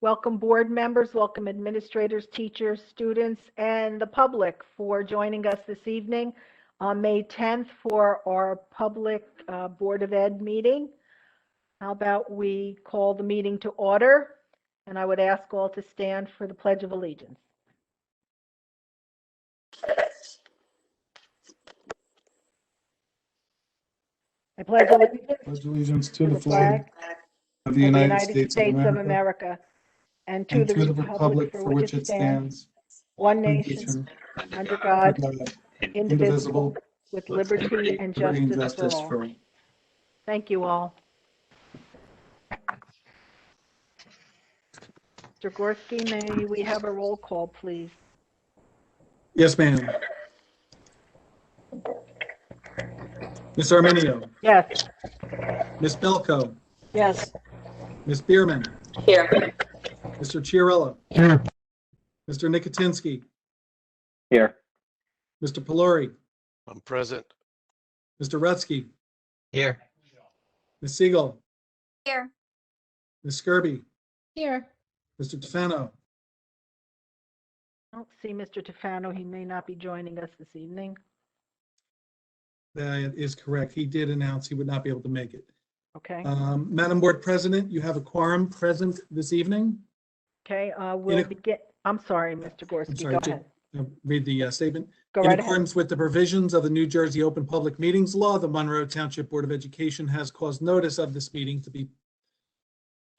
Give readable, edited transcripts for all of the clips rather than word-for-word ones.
Welcome board members, welcome administrators, teachers, students, and the public for joining us this evening on May 10th for our public Board of Ed meeting. How about we call the meeting to order? And I would ask all to stand for the Pledge of Allegiance. I pledge allegiance to the flag of the United States of America and to the republic for which it stands, one nation, under God, indivisible, with liberty and justice for all. Thank you all. Mr. Gorski, may we have a roll call, please? Yes, ma'am. Ms. Arminio. Yes. Ms. Belko. Yes. Ms. Bierman. Here. Mr. Chiarella. Here. Mr. Nikotinsky. Here. Mr. Pelori. I'm present. Mr. Rutsky. Here. Ms. Siegel. Here. Ms. Skirby. Here. Mr. Tefano. I don't see Mr. Tefano. He may not be joining us this evening. That is correct. He did announce he would not be able to make it. Okay. Madam Board President, you have a quorum present this evening. Okay. We'll begin. I'm sorry, Mr. Gorski. Go ahead. Read the statement. Go In right accordance with the provisions of the New Jersey Open Public Meetings Law, the Monroe Township Board of Education has caused notice of this meeting to be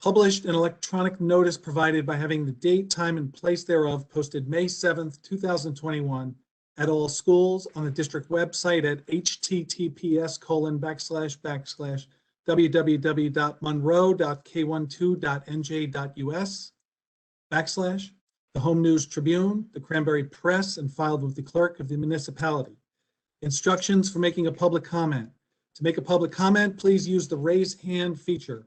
published in electronic notice provided by having the date, time, and place thereof posted May 7th, 2021 at all schools on the district website at https://www.monroe.k12.nj.us/ the Home News Tribune, the Cranberry Press, and filed with the clerk of the municipality. Instructions for making a public comment. To make a public comment, please use the raise hand feature.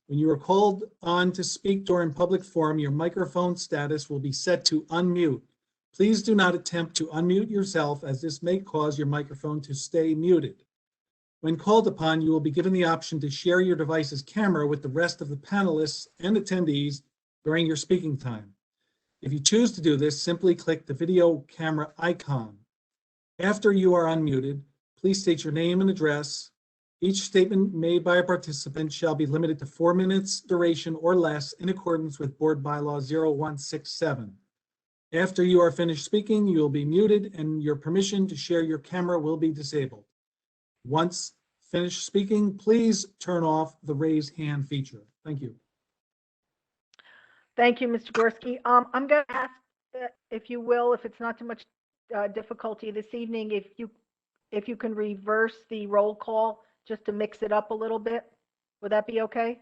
When you are called on to speak during public forum, your microphone status will be set to unmute. Please do not attempt to unmute yourself, as this may cause your microphone to stay muted. When called upon, you will be given the option to share your device's camera with the rest of the panelists and attendees during your speaking time. If you choose to do this, simply click the video camera icon. After you are unmuted, please state your name and address. Each statement made by a participant shall be limited to 4 minutes duration or less in accordance with Board Bylaw 0167. After you are finished speaking, you will be muted and your permission to share your camera will be disabled. Once finished speaking, please turn off the raise hand feature. Thank you. Thank you, Mr. Gorski. I'm going to ask, if you will, if it's not too much difficulty this evening, if you can reverse the roll call just to mix it up a little bit. Would that be okay?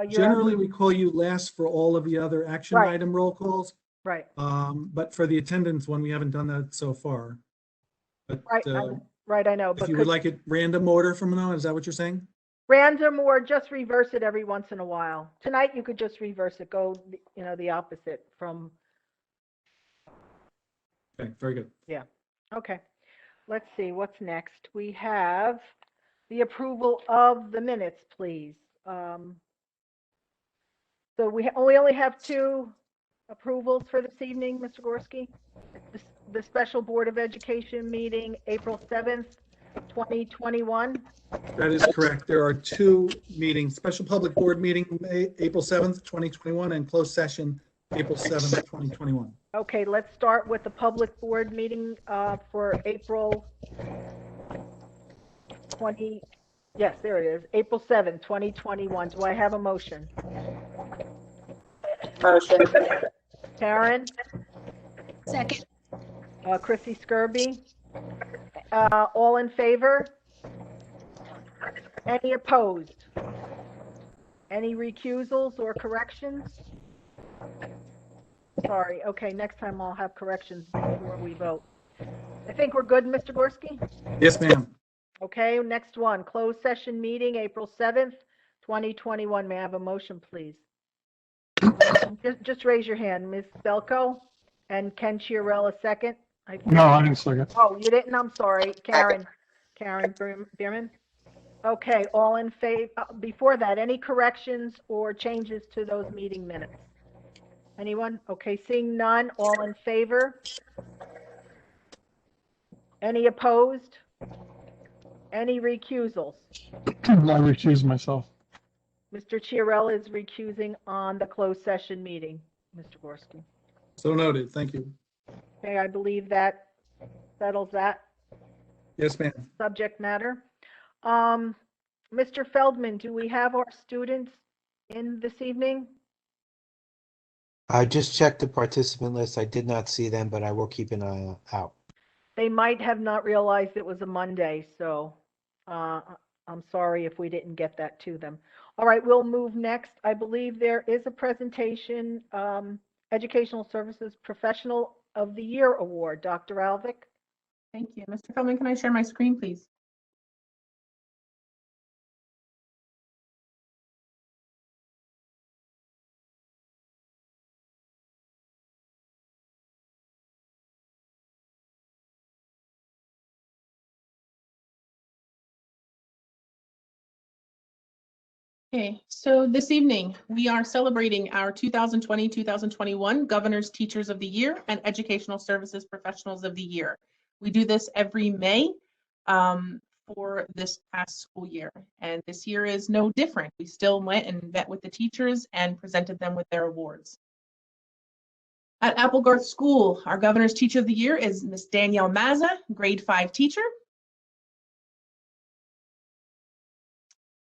Generally, we call you last for all of the other action item roll calls. Right. But for the attendance one, we haven't done that so far. But, right, I know. If but you would like it random order from now on, is that what you're saying? Random or just reverse it every once in a while. Tonight, you could just reverse it, go, the opposite from. Okay, very good. Yeah. Okay. Let's see what's next. We have the approval of the minutes, please. So we only have 2 approvals for this evening, Mr. Gorski. The special Board of Education meeting, April 7th, 2021. That is correct. There are 2 meetings, special public board meeting, April 7th, 2021, and closed session, April 7th, 2021. Okay, let's start with the public board meeting for April 20. Yes, there it is. April 7th, 2021. Do I have a motion? Motion. Karen? Second. Chrissy Skirby? All in favor? Any opposed? Any recusals or corrections? Sorry. Okay, next time I'll have corrections before we vote. I think we're good, Mr. Gorski? Yes, ma'am. Okay, next one, closed session meeting, April 7th, 2021. May I have a motion, please? Just raise your hand, Ms. Belko and Ken Chiarella second. No, I didn't second. Oh, you didn't? I'm sorry. Karen Bierman. Okay, all in favor, before that, any corrections or changes to those meeting minutes? Anyone? Okay, seeing none, all in favor? Any opposed? Any recusals? I recuse myself. Mr. Chiarella is recusing on the closed session meeting, Mr. Gorski. So noted. Thank you. Okay, I believe that settles that Yes, ma'am. subject matter. Mr. Feldman, do we have our students in this evening? I just checked the participant list. I did not see them, but I will keep an eye out. They might have not realized it was a Monday, so I'm sorry if we didn't get that to them. All right, we'll move next. I believe there is a presentation, Educational Services Professional of the Year Award. Dr. Alvick? Thank you. Mr. Feldman, can I share my screen, please? Okay, so this evening, we are celebrating our 2020-2021 Governor's Teachers of the Year and Educational Services Professionals of the Year. We do this every May for this past school year, and this year is no different. We still went and met with the teachers and presented them with their awards. At Applegarth School, our Governor's Teacher of the Year is Miss Danielle Mazza, grade 5 teacher.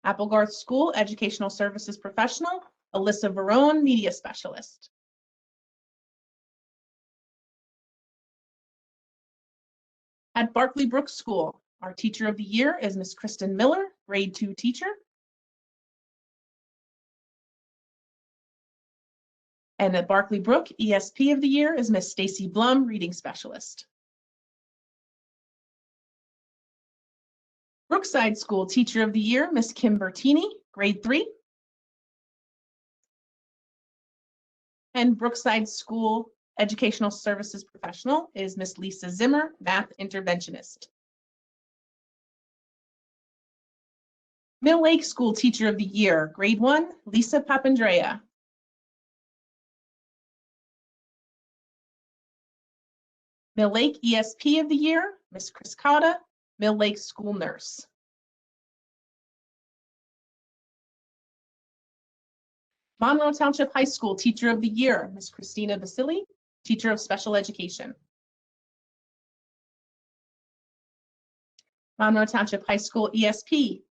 Applegarth School Educational Services Professional, Alyssa Verone, Media Specialist. At Barclay Brooks School, our Teacher of the Year is Miss Kristen Miller, grade 2 teacher. And at Barclay Brook, ESP of the Year is Miss Stacy Blum, Reading Specialist. Brookside School Teacher of the Year, Miss Kim Bertini, grade 3. And Brookside School Educational Services Professional is Miss Lisa Zimmer, Math Interventionist. Mill Lake School Teacher of the Year, grade 1, Lisa Papandrea. Mill Lake ESP of the Year, Miss Chris Cotta, Mill Lake School Nurse. Monroe Township High School Teacher of the Year, Miss Christina Basili, Teacher of Special Education. Monroe Township High School ESP,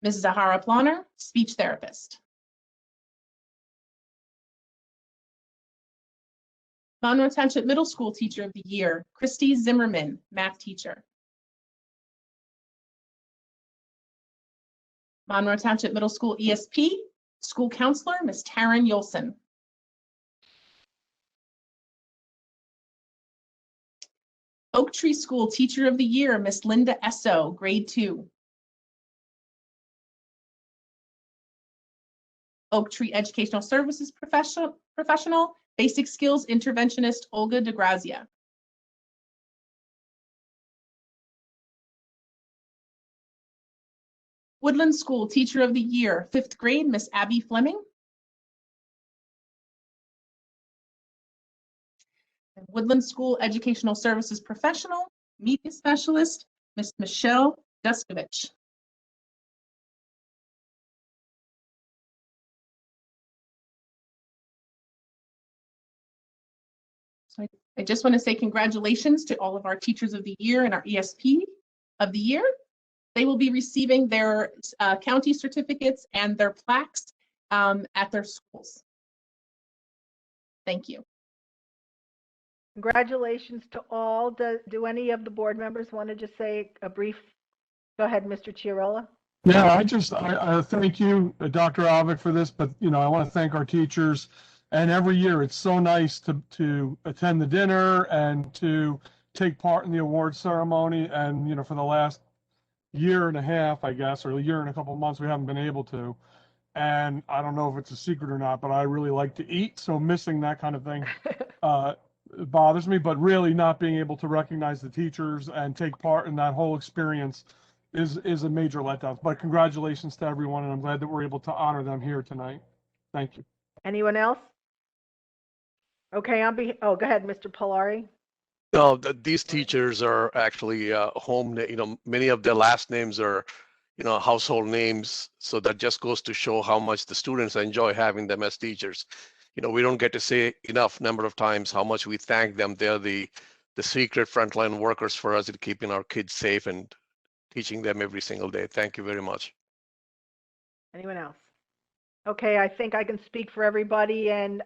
Ms. Zahara Ploner, Speech Therapist. Monroe Township Middle School Teacher of the Year, Christy Zimmerman, Math Teacher. Monroe Township Middle School ESP, School Counselor, Ms. Taryn Yolson. Oak Tree School Teacher of the Year, Miss Linda Esso, grade 2. Oak Tree Educational Services Professional, Basic Skills Interventionist, Olga DeGrazia. Woodland School Teacher of the Year, 5th grade, Miss Abby Fleming. And Woodland School Educational Services Professional, Media Specialist, Miss Michelle Duskovich. So I just want to say congratulations to all of our Teachers of the Year and our ESP of the Year. They will be receiving their county certificates and their plaques at their schools. Thank you. Congratulations to all. Do any of the board members want to just say a brief? Go ahead, Mr. Chiarella. Yeah, I thank you, Dr. Alvick, for this, but I want to thank our teachers. And every year, it's so nice to attend the dinner and to take part in the award ceremony. And for the last year and a half, I guess, or a year and a couple of months, we haven't been able to. And I don't know if it's a secret or not, but I really like to eat, so missing that kind of thing bothers me. But really, not being able to recognize the teachers and take part in that whole experience is a major letdown. But congratulations to everyone, and I'm glad that we're able to honor them here tonight. Thank you. Anyone else? Okay, go ahead, Mr. Polari. No, these teachers are actually many of their last names are, household names. So that just goes to show how much the students enjoy having them as teachers. We don't get to say enough number of times how much we thank them. They're the secret frontline workers for us in keeping our kids safe and teaching them every single day. Thank you very much. Anyone else? Okay, I think I can speak for everybody, and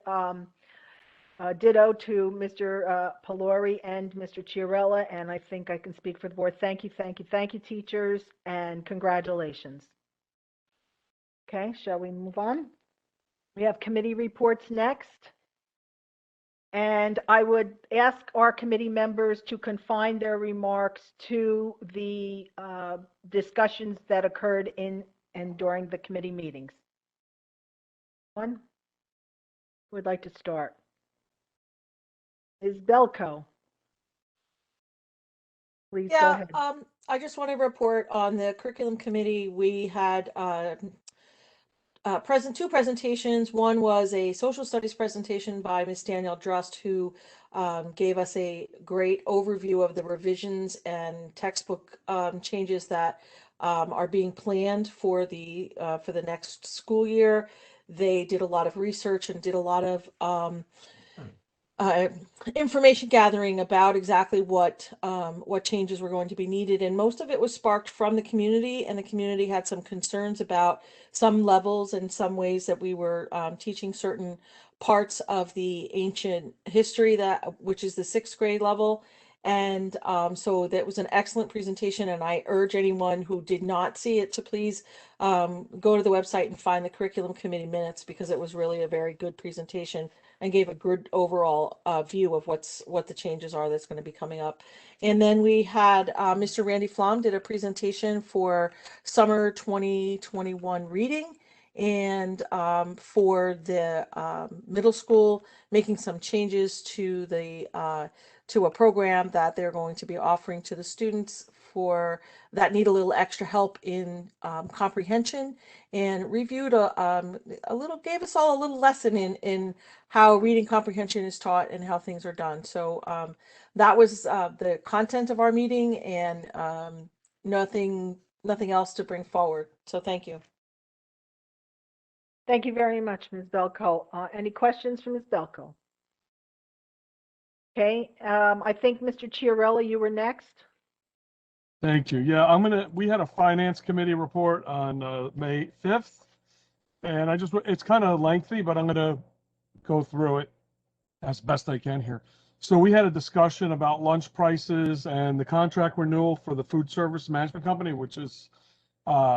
ditto to Mr. Polori and Mr. Chiarella, and I think I can speak for the board. Thank you, teachers, and congratulations. Okay, shall we move on? We have committee reports next. And I would ask our committee members to confine their remarks to the discussions that occurred in and during the committee meetings. One who would like to start? Ms. Belko. Please go ahead. I just want to report on the curriculum committee. We had two presentations. One was a social studies presentation by Ms. Danielle Drust, who gave us a great overview of the revisions and textbook changes that are being planned for the next school year. They did a lot of research and did a lot of information gathering about exactly what changes were going to be needed, and most of it was sparked from the community, and the community had some concerns about some levels and some ways that we were teaching certain parts of the ancient history, which is the 6th grade level. And so that was an excellent presentation, and I urge anyone who did not see it to please go to the website and find the curriculum committee minutes, because it was really a very good presentation and gave a good overall view of what the changes are that's going to be coming up. And then we had Mr. Randy Flom did a presentation for summer 2021 reading, and for the middle school, making some changes to the to a program that they're going to be offering to the students for that need a little extra help in comprehension, and reviewed gave us all a little lesson in how reading comprehension is taught and how things are done. So that was the content of our meeting, and nothing else to bring forward. So thank you. Thank you very much, Ms. Belko. Any questions for Ms. Belko? Okay, I think Mr. Chiarella, you were next. Thank you. Yeah, we had a finance committee report on May 5th, and it's kind of lengthy, but I'm going to go through it as best I can here. So we had a discussion about lunch prices and the contract renewal for the food service management company, which is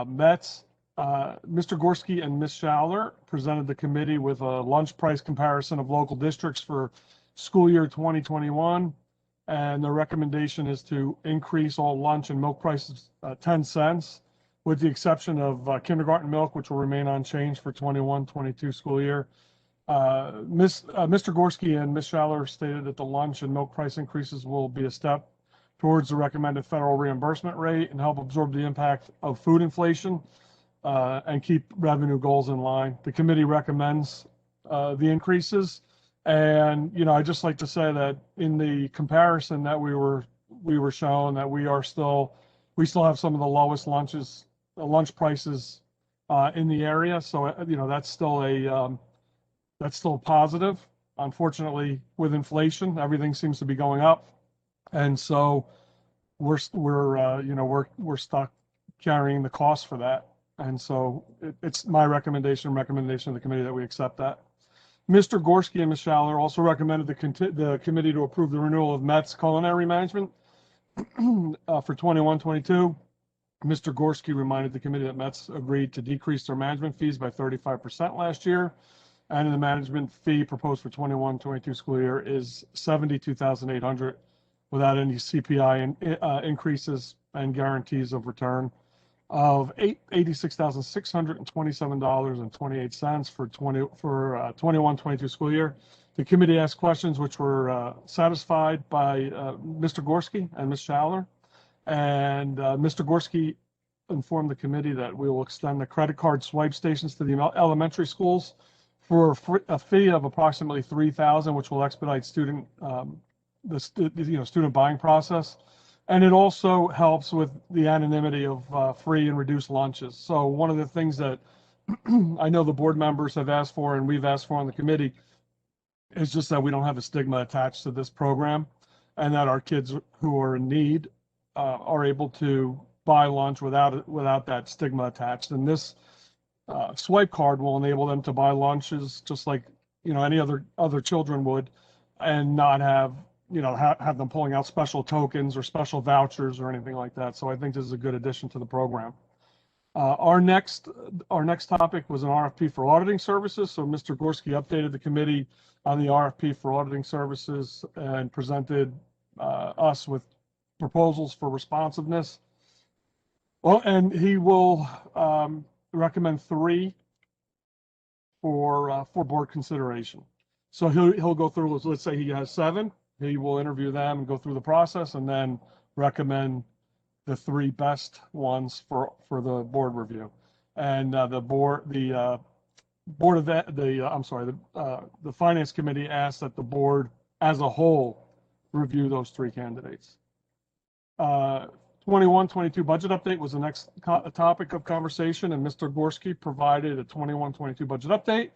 Metz. Mr. Gorski and Ms. Schaller presented the committee with a lunch price comparison of local districts for school year 2021. And the recommendation is to increase all lunch and milk prices 10 cents, with the exception of kindergarten milk, which will remain unchanged for 21-22 school year. Mr. Gorski and Ms. Schaller stated that the lunch and milk price increases will be a step towards the recommended federal reimbursement rate and help absorb the impact of food inflation and keep revenue goals in line. The committee recommends the increases. And, I'd just like to say that in the comparison that we were shown, that we still have some of the lowest lunch prices in the area. So, that's still a positive. Unfortunately, with inflation, everything seems to be going up. And so we're stuck carrying the cost for that. And so it's my recommendation of the committee that we accept that. Mr. Gorski and Ms. Schaller also recommended the committee to approve the renewal of Metz culinary management for 21-22. Mr. Gorski reminded the committee that Metz agreed to decrease their management fees by 35% last year, and the management fee proposed for 21-22 school year is $72,800 without any CPI increases and guarantees of return of $86,627.28 for 21-22 school year. The committee asked questions which were satisfied by Mr. Gorski and Ms. Schaller. And Mr. Gorski inform the committee that we will extend the credit card swipe stations to the elementary schools for a fee of approximately $3,000, which will expedite student student buying process. And it also helps with the anonymity of free and reduced lunches. So one of the things that I know the board members have asked for and we've asked for on the committee is just that we don't have a stigma attached to this program, and that our kids who are in need are able to buy lunch without that stigma attached. And this swipe card will enable them to buy lunches just like any other children would, and not have have them pulling out special tokens or special vouchers or anything like that. So I think this is a good addition to the program. Our next topic was an RFP for auditing services. So Mr. Gorski updated the committee on the RFP for auditing services and presented us with proposals for responsiveness. Well, and he will recommend 3 for board consideration. So he'll go through. Let's say he has 7. He will interview them and go through the process, and then recommend the 3 best ones for the board review. And the finance committee asked that the board as a whole review those 3 candidates. 21-22 budget update was the next topic of conversation, and Mr. Gorski provided a 21-22 budget update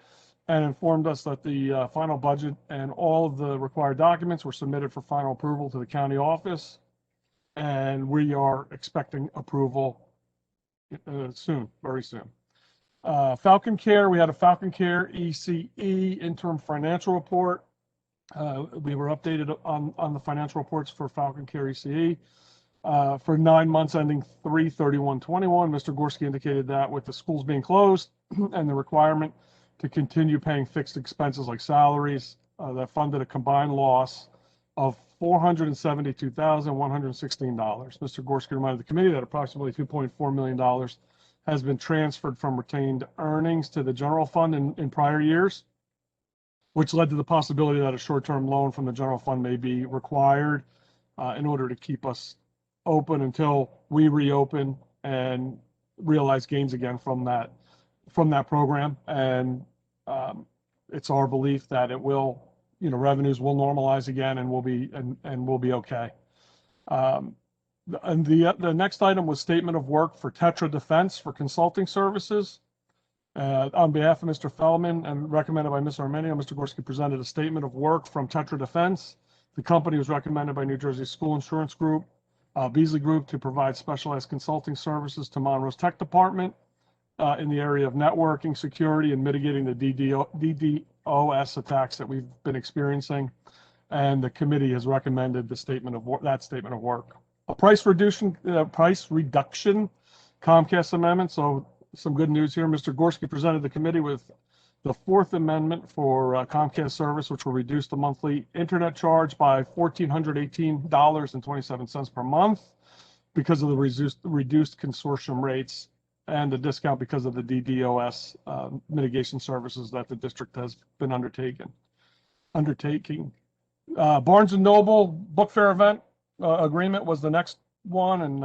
and informed us that the final budget and all of the required documents were submitted for final approval to the county office, and we are expecting approval soon, very soon. Falcon Care, we had a Falcon Care ECE interim financial report. We were updated on the financial reports for Falcon Care ECE. For 9 months ending 3/31/21, Mr. Gorski indicated that with the schools being closed and the requirement to continue paying fixed expenses like salaries, that funded a combined loss of $472,116. Mr. Gorski reminded the committee that approximately $2.4 million has been transferred from retained earnings to the general fund in prior years, which led to the possibility that a short-term loan from the general fund may be required in order to keep us open until we reopen and realize gains again from that program. And it's our belief that it will, revenues will normalize again, and we'll be okay. And the next item was statement of work for Tetra Defense for consulting services. On behalf of Mr. Fellman and recommended by Ms. Armenio, Mr. Gorski presented a statement of work from Tetra Defense. The company was recommended by New Jersey School Insurance Group, Beasley Group, to provide specialized consulting services to Monroe's tech department in the area of networking, security, and mitigating the DDoS attacks that we've been experiencing. And the committee has recommended the statement of that statement of work. A price reduction Comcast amendment. So some good news here. Mr. Gorski presented the committee with the 4th amendment for Comcast service, which will reduce the monthly internet charge by $1,418.27 per month because of the reduced consortium rates, and the discount because of the DDoS mitigation services that the district has been undertaking. Barnes & Noble Book Fair event agreement was the next one, and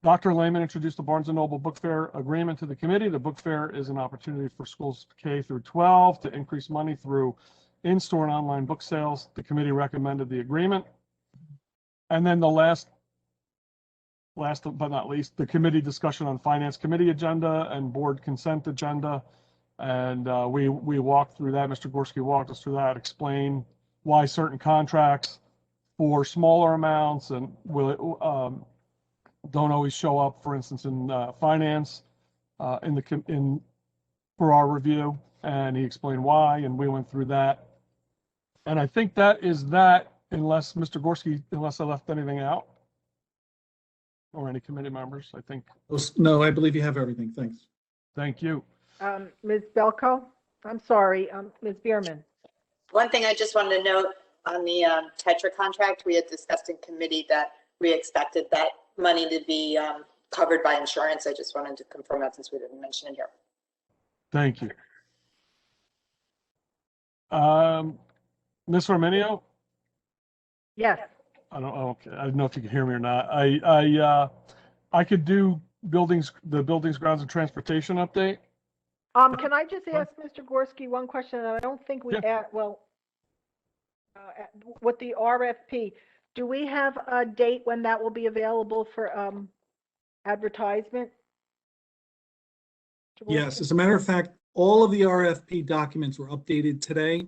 Dr. Lehman introduced the Barnes & Noble Book Fair agreement to the committee. The book fair is an opportunity for schools K through 12 to increase money through in-store and online book sales. The committee recommended the agreement. And then the last but not least, the committee discussion on finance committee agenda and board consent agenda. And we walked through that. Mr. Gorski walked us through that, explain why certain contracts for smaller amounts and don't always show up, for instance, in finance for our review, and he explained why, and we went through that. And I think that is that, unless Mr. Gorski, unless I left anything out, or any committee members, I think. No, I believe you have everything. Thanks. Thank you. Ms. Belko? I'm sorry, Ms. Bierman. One thing I just wanted to note on the Tetra contract, we had discussed in committee that we expected that money to be covered by insurance. I just wanted to confirm that since we didn't mention it here. Thank you. Ms. Armenio? Yes. I don't know. Okay. I don't know if you can hear me or not. I could do the buildings, grounds, and transportation update. Can I just ask Mr. Gorski one question? I don't think we with the RFP, do we have a date when that will be available for advertisement? Mr. Yes, Gorski? as a matter of fact, all of the RFP documents were updated today.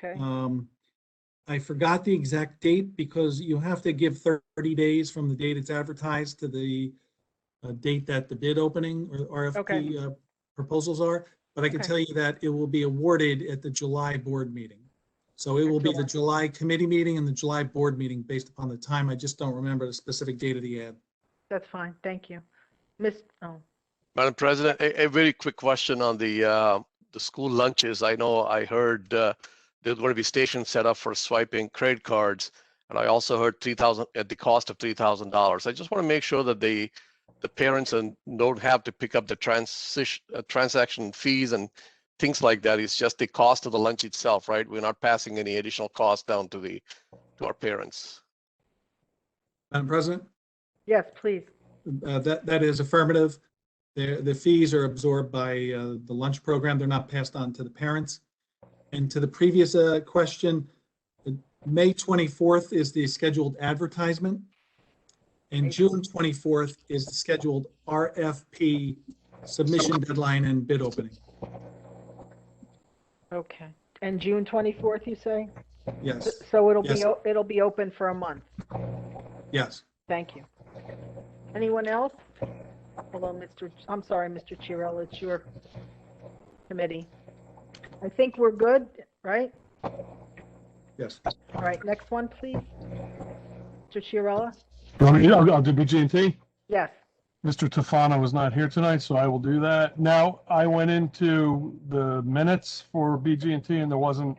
Okay. I forgot the exact date because you have to give 30 days from the date it's advertised to the date that the bid opening or RFP proposals are. But I can tell you that it will be awarded at the July board meeting. So it will be the July committee meeting and the July board meeting based upon the time. I just don't remember the specific date of the ad. That's fine. Thank you. Madam President, a very quick question on the school lunches. I know I heard there's going to be stations set up for swiping credit cards, and I also heard $3,000 at the cost of $3,000. I just want to make sure that the parents don't have to pick up the transaction fees and things like that. It's just the cost of the lunch itself, right? We're not passing any additional cost down to our parents. Madam President? Yes, please. That is affirmative. The fees are absorbed by the lunch program. They're not passed on to the parents. And to the previous question, May 24th is the scheduled advertisement, and June 24th is the scheduled RFP submission deadline and bid opening. Okay. And June 24th, you say? Yes. So it'll be open for a month. Yes. Thank you. Anyone else? Hello, I'm sorry, Mr. Chiarella, it's your committee. I think we're good, right? Yes. All right, next one, please. Mr. Chiarella? I'll do BG&T. Yes. Mr. Tufano was not here tonight, so I will do that. Now, I went into the minutes for BG&T and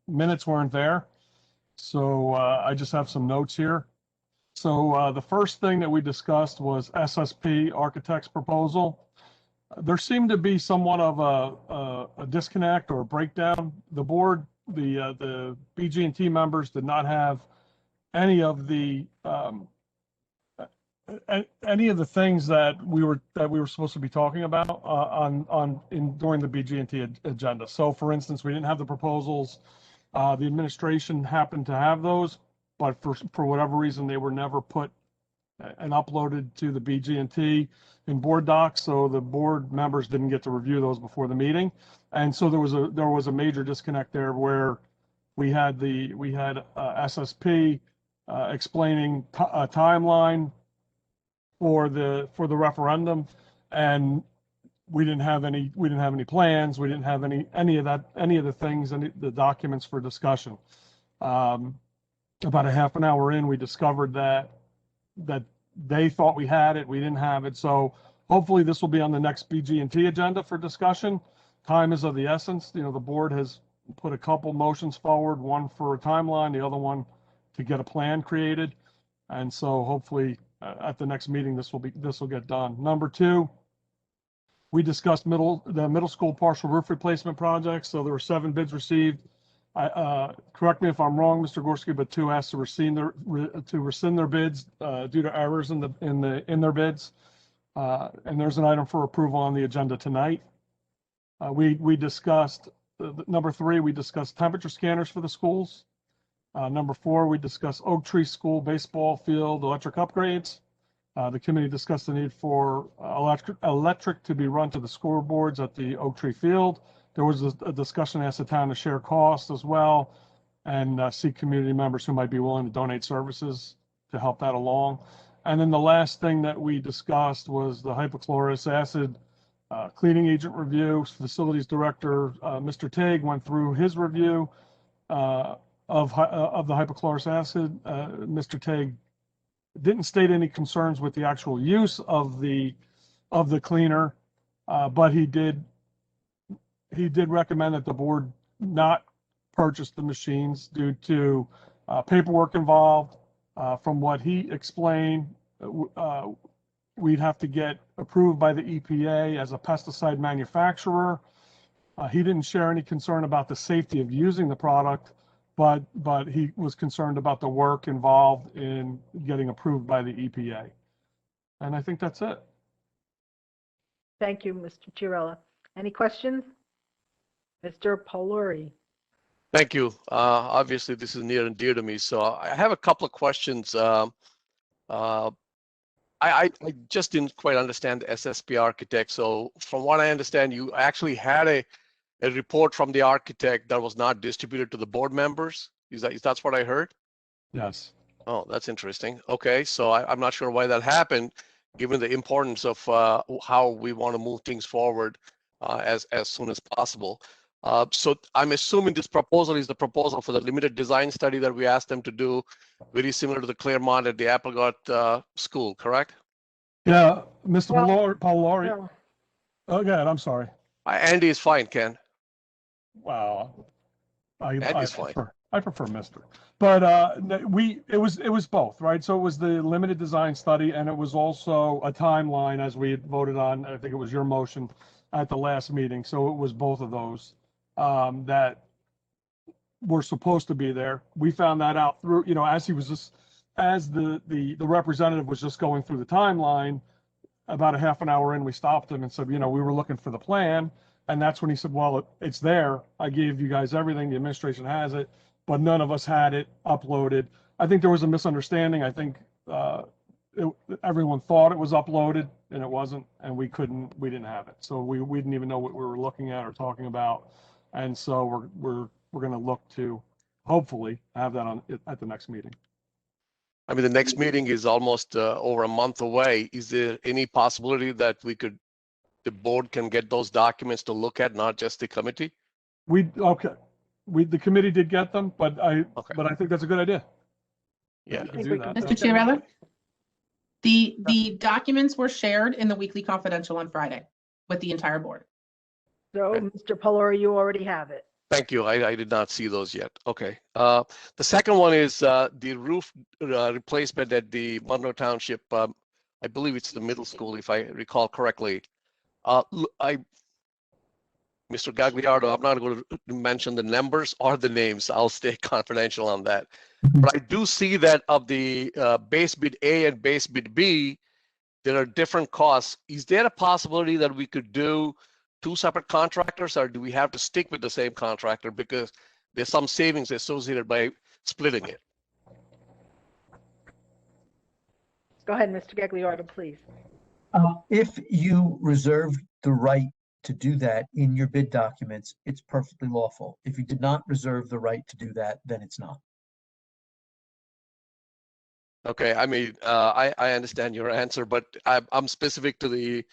minutes weren't there. So I just have some notes here. So the first thing that we discussed was SSP Architect's proposal. There seemed to be somewhat of a disconnect or a breakdown. The board, the BG&T members did not have any of the things that we were supposed to be talking about during the BG&T agenda. So, for instance, we didn't have the proposals. The administration happened to have those, but for whatever reason, they were never put and uploaded to the BG&T in board docs, so the board members didn't get to review those before the meeting, and so there was a major disconnect there where we had SSP explaining a timeline for the referendum, and we didn't have any plans, we didn't have any of the things, the documents for discussion. About a half an hour in, we discovered that they thought we had it, we didn't have it. So hopefully this will be on the next BG&T agenda for discussion. Time is of the essence. The board has put a couple motions forward, one for a timeline, the other one to get a plan created. And so hopefully at the next meeting, this will get done. Number two, we discussed the middle school partial roof replacement project. So there were 7 bids received. Correct me if I'm wrong, Mr. Gorski, but 2 asked to rescind their bids due to errors in their bids. And there's an item for approval on the agenda tonight. We discussed number 3. We discussed temperature scanners for the schools. Number 4, we discussed Oak Tree School baseball field electric upgrades. The committee discussed the need for electric to be run to the scoreboards at the Oak Tree Field. There was a discussion as to town to share costs as well, and seek community members who might be willing to donate services to help that along. And then the last thing that we discussed was the hypochlorous acid cleaning agent review. Facilities director, Mr. Tague, went through his review of the hypochlorous acid. Mr. Tague didn't state any concerns with the actual use of the cleaner, but he did recommend that the board not purchase the machines due to paperwork involved. From what he explained, we'd have to get approved by the EPA as a pesticide manufacturer. He didn't share any concern about the safety of using the product, but he was concerned about the work involved in getting approved by the EPA. And I think that's it. Thank you, Mr. Chiarella. Any questions? Mr. Poluri. Thank you. Obviously, this is near and dear to me, so I have a couple of questions. I just didn't quite understand the SSP architect. So from what I understand, you actually had a report from the architect that was not distributed to the board members. Is that's what I heard? Yes. Oh, that's interesting. Okay, so I'm not sure why that happened, given the importance of how we want to move things forward as soon as possible. So I'm assuming this proposal is the proposal for the limited design study that we asked them to do, very similar to the Claremont at the Applegate School, correct? Yeah, Mr. Well, Polari. No. Oh, go ahead. I'm sorry. Andy is fine, Ken. Wow. I Andy's fine. prefer Mr. But it was both, right? So it was the limited design study, and it was also a timeline as we had voted on. I think it was your motion at the last meeting. So it was both of those that were supposed to be there. We found that out through, as he was just, as the representative was just going through the timeline. About a half an hour in, we stopped him and said, we were looking for the plan. And that's when he said, well, it's there. I gave you guys everything. The administration has it, but none of us had it uploaded. I think there was a misunderstanding. I think everyone thought it was uploaded and it wasn't, and we didn't have it. So we didn't even know what we were looking at or talking about. And so we're going to look to hopefully have that at the next meeting. I mean, the next meeting is almost over a month away. Is there any possibility that the board can get those documents to look at, not just the committee? The committee did get them, but I think that's a good idea. Yeah. Mr. Chiarella? The documents were shared in the weekly confidential on Friday with the entire board. So, Mr. Poluri, you already have it. Thank you. I did not see those yet. Okay. The second one is the roof replacement at the Monroe Township. I believe it's the middle school, if I recall correctly. Mr. Gagliardo, I'm not going to mention the numbers or the names. I'll stay confidential on that. But I do see that of the base bid A and base bid B, there are different costs. Is there a possibility that we could do two separate contractors, or do we have to stick with the same contractor because there's some savings associated by splitting it? Go ahead, Mr. Gagliardo, please. If you reserve the right to do that in your bid documents, it's perfectly lawful. If you did not reserve the right to do that, then it's not. Okay, I mean, I understand your answer, but I'm specific to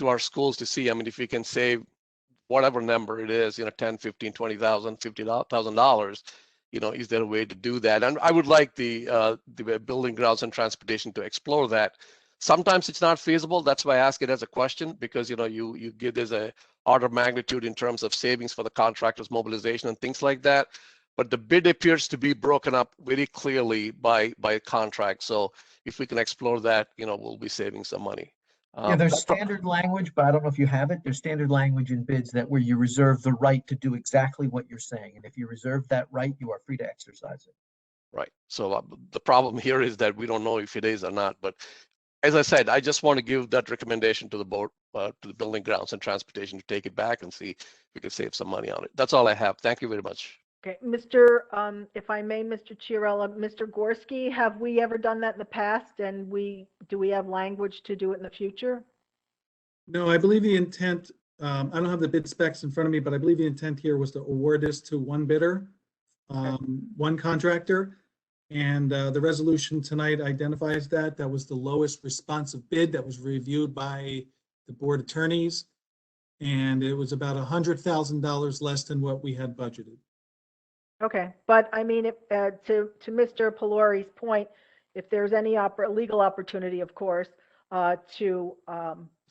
our schools to see. I mean, if we can save whatever number it is, 10, 15, 20,000, $50,000, is there a way to do that? And I would like the building grounds and transportation to explore that. Sometimes it's not feasible. That's why I ask it as a question, because you give there's a order of magnitude in terms of savings for the contractors, mobilization and things like that. But the bid appears to be broken up very clearly by contract. So if we can explore that, we'll be saving some money. Yeah, there's standard language, but I don't know if you have it. There's standard language in bids that where you reserve the right to do exactly what you're saying. And if you reserve that right, you are free to exercise it. Right. So the problem here is that we don't know if it is or not. But as I said, I just want to give that recommendation to the board, to the building grounds and transportation to take it back and see if we can save some money on it. That's all I have. Thank you very much. Okay, if I may, Mr. Chiarella, Mr. Gorski, have we ever done that in the past? And do we have language to do it in the future? No, I believe the intent, I don't have the bid specs in front of me, but I believe the intent here was to award this to one bidder, one contractor. And the resolution tonight identifies that was the lowest responsive bid that was reviewed by the board attorneys. And it was about $100,000 less than what we had budgeted. Okay, but I mean, to Mr. Poluri's point, if there's any legal opportunity, of course, to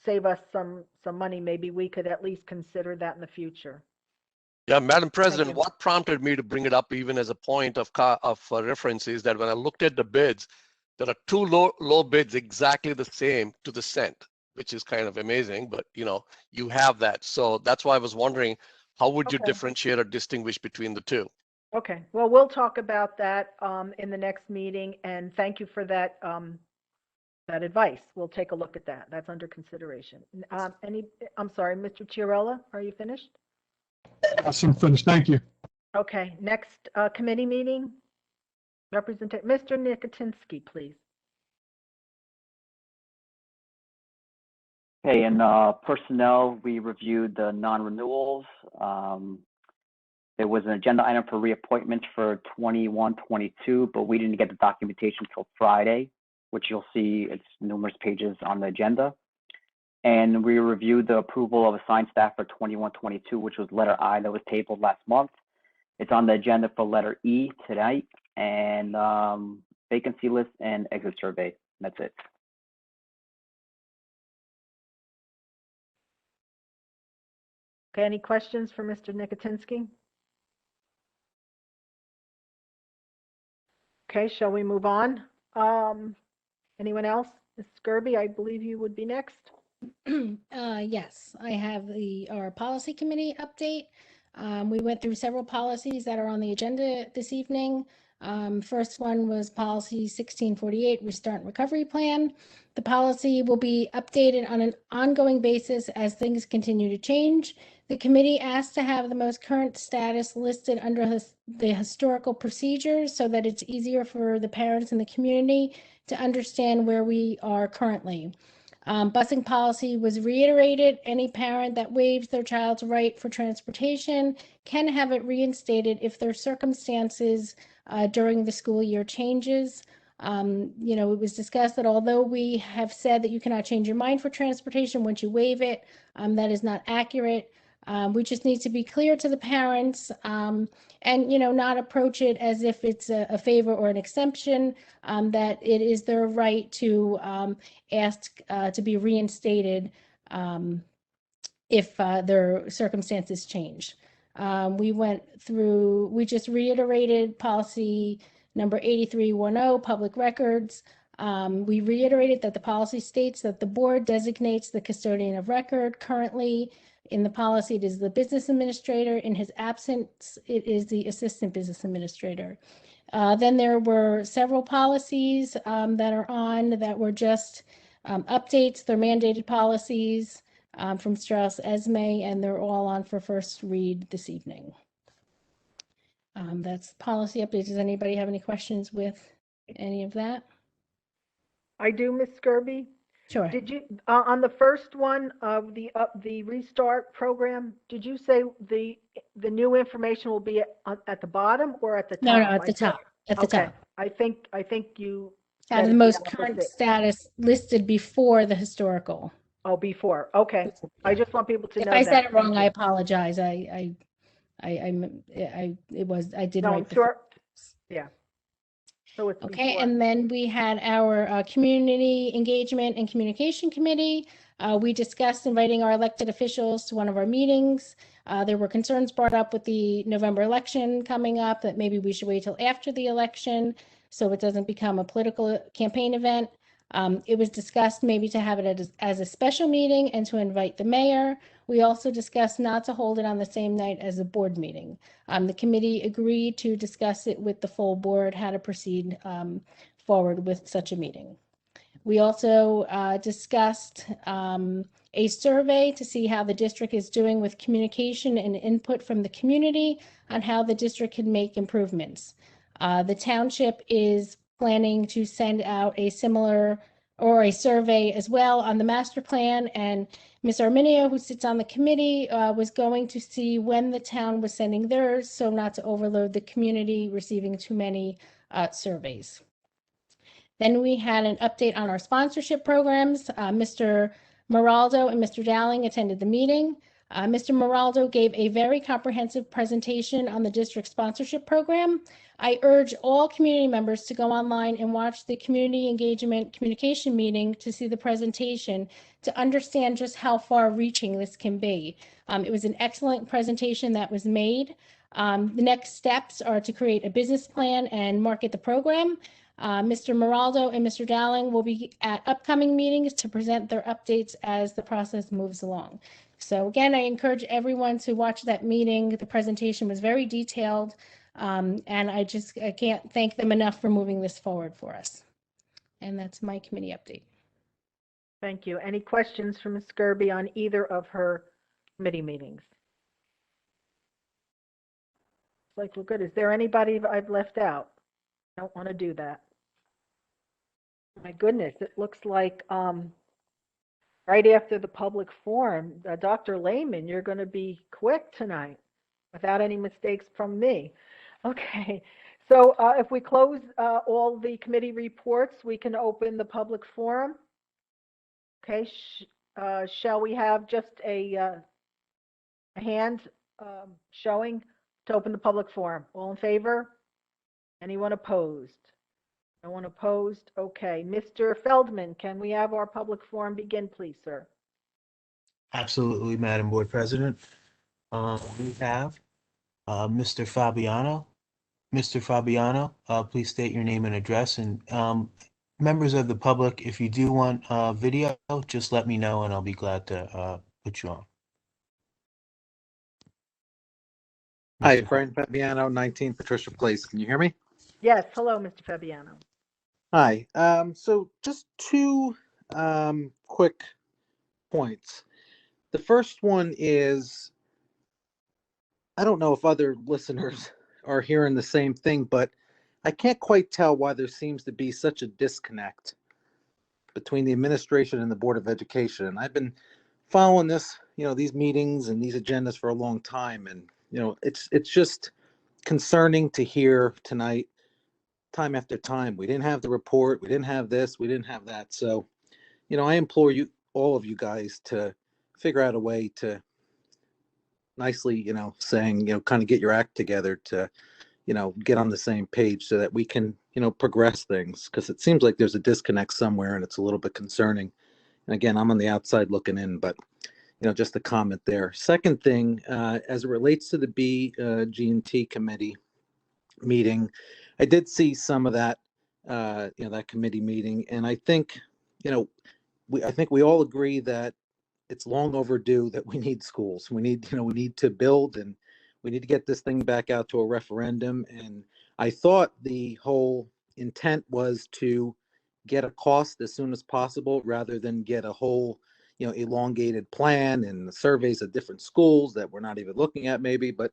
save us some money, maybe we could at least consider that in the future. Yeah, Madam President, what prompted me to bring it up even as a point of reference is that when I looked at the bids, there are two low bids exactly the same to the cent, which is kind of amazing, but you have that. So that's why I was wondering, how would you differentiate or distinguish between the two? Okay, well, we'll talk about that in the next meeting, and thank you for that that advice. We'll take a look at that. That's under consideration. I'm sorry, Mr. Chiarella, are you finished? Yes, I'm finished. Thank you. Okay, next committee meeting. Mr. Nicotinsky, please. Okay, in personnel, we reviewed the non-renewals. There was an agenda item for reappointments for 21-22, but we didn't get the documentation till Friday, which you'll see it's numerous pages on the agenda. And we reviewed the approval of assigned staff for 21-22, which was letter I that was tabled last month. It's on the agenda for letter E tonight, and vacancy list and exit survey. That's it. Okay, any questions for Mr. Nicotinsky? Okay, shall we move on? Anyone else? Ms. Skirby, I believe you would be next. Yes, I have our policy committee update. We went through several policies that are on the agenda this evening. First one was policy 1648, Restart and Recovery Plan. The policy will be updated on an ongoing basis as things continue to change. The committee asked to have the most current status listed under the historical procedures so that it's easier for the parents in the community to understand where we are currently. Busing policy was reiterated. Any parent that waives their child's right for transportation can have it reinstated if their circumstances during the school year changes. It was discussed that although we have said that you cannot change your mind for transportation once you waive it, that is not accurate. We just need to be clear to the parents and, not approach it as if it's a favor or an exemption, that it is their right to ask to be reinstated if their circumstances change. We just reiterated policy number 8310, public records. We reiterated that the policy states that the board designates the custodian of record. Currently, in the policy, it is the business administrator. In his absence, it is the assistant business administrator. Then there were several policies that are on that were just updates. They're mandated policies from Strauss Esme, and they're all on for first read this evening. That's policy updates. Does anybody have any questions with any of that? I do, Ms. Skirby. Sure. Did you, on the first one of the restart program, did you say the new information will be at the bottom or at the top? No, at the top. At the top. I think you have the most current status listed before the historical. Oh, before. Okay. I just want people to know that. If I said it wrong, I apologize. I did no, write sure. Yeah. So it's okay, before. and then we had our community engagement and communication committee. We discussed inviting our elected officials to one of our meetings. There were concerns brought up with the November election coming up that maybe we should wait till after the election so it doesn't become a political campaign event. It was discussed maybe to have it as a special meeting and to invite the mayor. We also discussed not to hold it on the same night as a board meeting. The committee agreed to discuss it with the full board, how to proceed forward with such a meeting. We also discussed a survey to see how the district is doing with communication and input from the community on how the district can make improvements. The township is planning to send out a similar or a survey as well on the master plan, and Ms. Arminio, who sits on the committee, was going to see when the town was sending theirs so not to overload the community receiving too many surveys. Then we had an update on our sponsorship programs. Mr. Moraldo and Mr. Dowling attended the meeting. Mr. Moraldo gave a very comprehensive presentation on the district sponsorship program. I urge all community members to go online and watch the community engagement communication meeting to see the presentation to understand just how far reaching this can be. It was an excellent presentation that was made. The next steps are to create a business plan and market the program. Mr. Moraldo and Mr. Dowling will be at upcoming meetings to present their updates as the process moves along. So again, I encourage everyone to watch that meeting. The presentation was very detailed, and I can't thank them enough for moving this forward for us. And that's my committee update. Thank you. Any questions from Ms. Skirby on either of her committee meetings? Like we're good. Is there anybody I've left out? Don't want to do that. My goodness, it looks like right after the public forum, Dr. Lehman, you're going to be quick tonight without any mistakes from me. Okay, so if we close all the committee reports, we can open the public forum. Okay, shall we have just a hand showing to open the public forum? All in favor? Anyone opposed? No one opposed? Okay. Mr. Feldman, can we have our public forum begin, please, sir? Absolutely, Madam Board President. We have Mr. Fabiano. Mr. Fabiano, please state your name and address. And members of the public, if you do want video, just let me know and I'll be glad to put you on. Hi, Brian Fabiano, 19 Patricia Place. Can you hear me? Yes. Hello, Mr. Fabiano. Hi. So just two quick points. The first one is, I don't know if other listeners are hearing the same thing, but I can't quite tell why there seems to be such a disconnect between the administration and the Board of Education. And I've been following this, these meetings and these agendas for a long time. And, it's just concerning to hear tonight, time after time, we didn't have the report, we didn't have this, we didn't have that. So, I implore you, all of you guys, to figure out a way to nicely, saying, kind of get your act together to, get on the same page so that we can, progress things, because it seems like there's a disconnect somewhere and it's a little bit concerning. And again, I'm on the outside looking in, but just a comment there. Second thing, as it relates to the G&T committee meeting, I did see some of that, that committee meeting, and I think, I think we all agree that it's long overdue that we need schools. We need, we need to build, and we need to get this thing back out to a referendum. And I thought the whole intent was to get a cost as soon as possible rather than get a whole, elongated plan and the surveys of different schools that we're not even looking at maybe. But,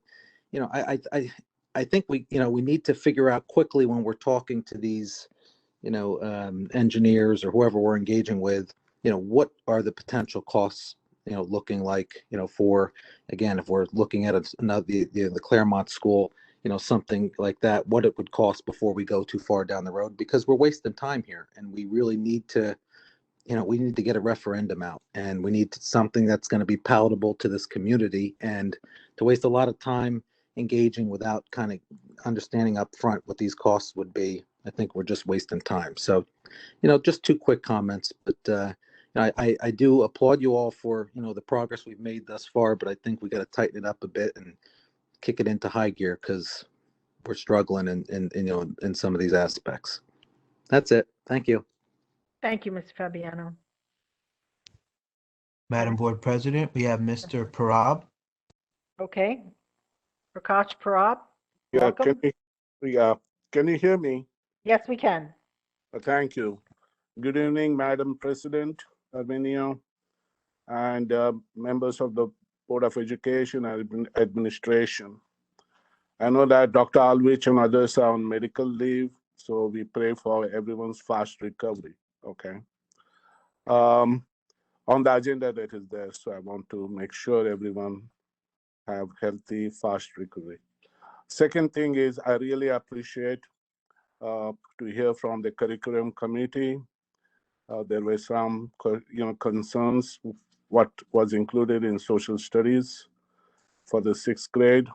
I think we need to figure out quickly when we're talking to these, engineers or whoever we're engaging with, what are the potential costs, looking like, for, again, if we're looking at another, the Claremont school, something like that, what it would cost before we go too far down the road, because we're wasting time here and we really need to, we need to get a referendum out, and we need something that's going to be palatable to this community. And to waste a lot of time engaging without kind of understanding up front what these costs would be, I think we're just wasting time. So, just two quick comments, but I do applaud you all for, the progress we've made thus far, but I think we got to tighten it up a bit and kick it into high gear, because we're struggling in some of these aspects. That's it. Thank you. Thank you, Mr. Fabiano. Madam Board President, we have Mr. Parab. Okay. Prakash Parab. Yeah, Welcome. can you hear me? Yes, we can. Thank you. Good evening, Madam President Arminio, and members of the Board of Education and Administration. I know that Dr. Alwich and others are on medical leave, so we pray for everyone's fast recovery. Okay. On the agenda that is there, so I want to make sure everyone have healthy, fast recovery. Second thing is, I really appreciate to hear from the curriculum committee. There were some, concerns what was included in social studies for the 6th grade.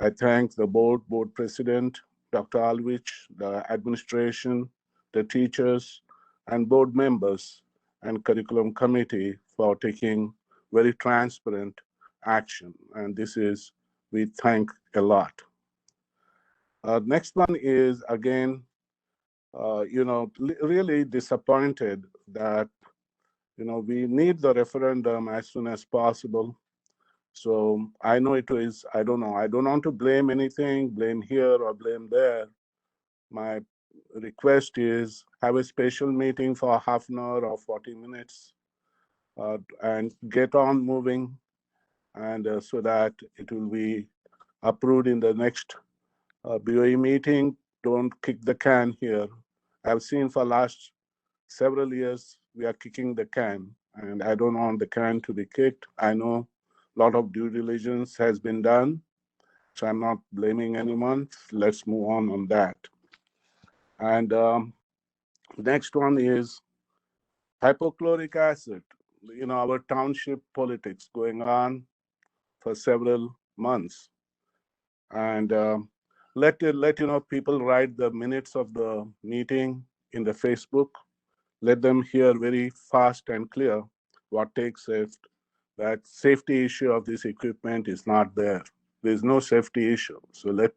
I thank the board president, Dr. Alwich, the administration, the teachers, and board members and curriculum committee for taking very transparent action. And this is, we thank a lot. Next one is, again, really disappointed that, we need the referendum as soon as possible. So I know it is, I don't know, I don't want to blame anything, blame here or blame there. My request is have a special meeting for half an hour or 40 minutes and get on moving, and so that it will be approved in the next BOE meeting. Don't kick the can here. I've seen for last several years we are kicking the can, and I don't want the can to be kicked. I know a lot of due diligence has been done, so I'm not blaming anyone. Let's move on that. And next one is hypochloric acid. You know, our township politics going on for several months. And let people write the minutes of the meeting in the Facebook. Let them hear very fast and clear what takes it. That safety issue of this equipment is not there. There's no safety issue. So let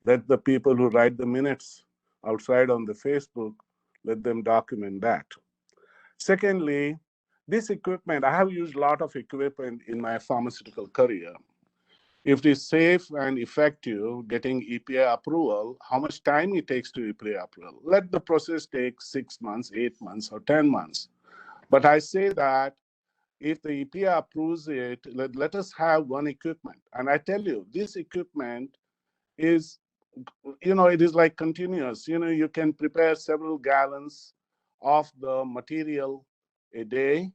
the people who write the minutes outside on the Facebook, let them document that. Secondly, this equipment, I have used a lot of equipment in my pharmaceutical career. If it is safe and effective, getting EPA approval, how much time it takes to EPA approval? Let the process take 6 months, 8 months, or 10 months. But I say that if the EPA approves it, let us have one equipment. And I tell you, this equipment is, it is like continuous. You can prepare several gallons of the material a day.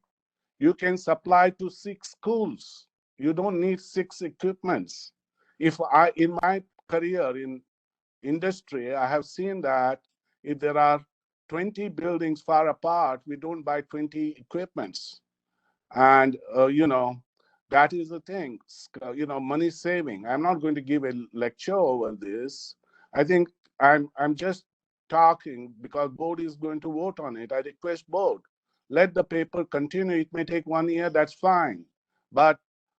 You can supply to 6 schools. You don't need 6 equipments. In my career in industry, I have seen that if there are 20 buildings far apart, we don't buy 20 equipments. And, that is the thing, money saving. I'm not going to give a lecture over this. I think I'm just talking because board is going to vote on it. I request board, let the paper continue. It may take 1 year, that's fine. But,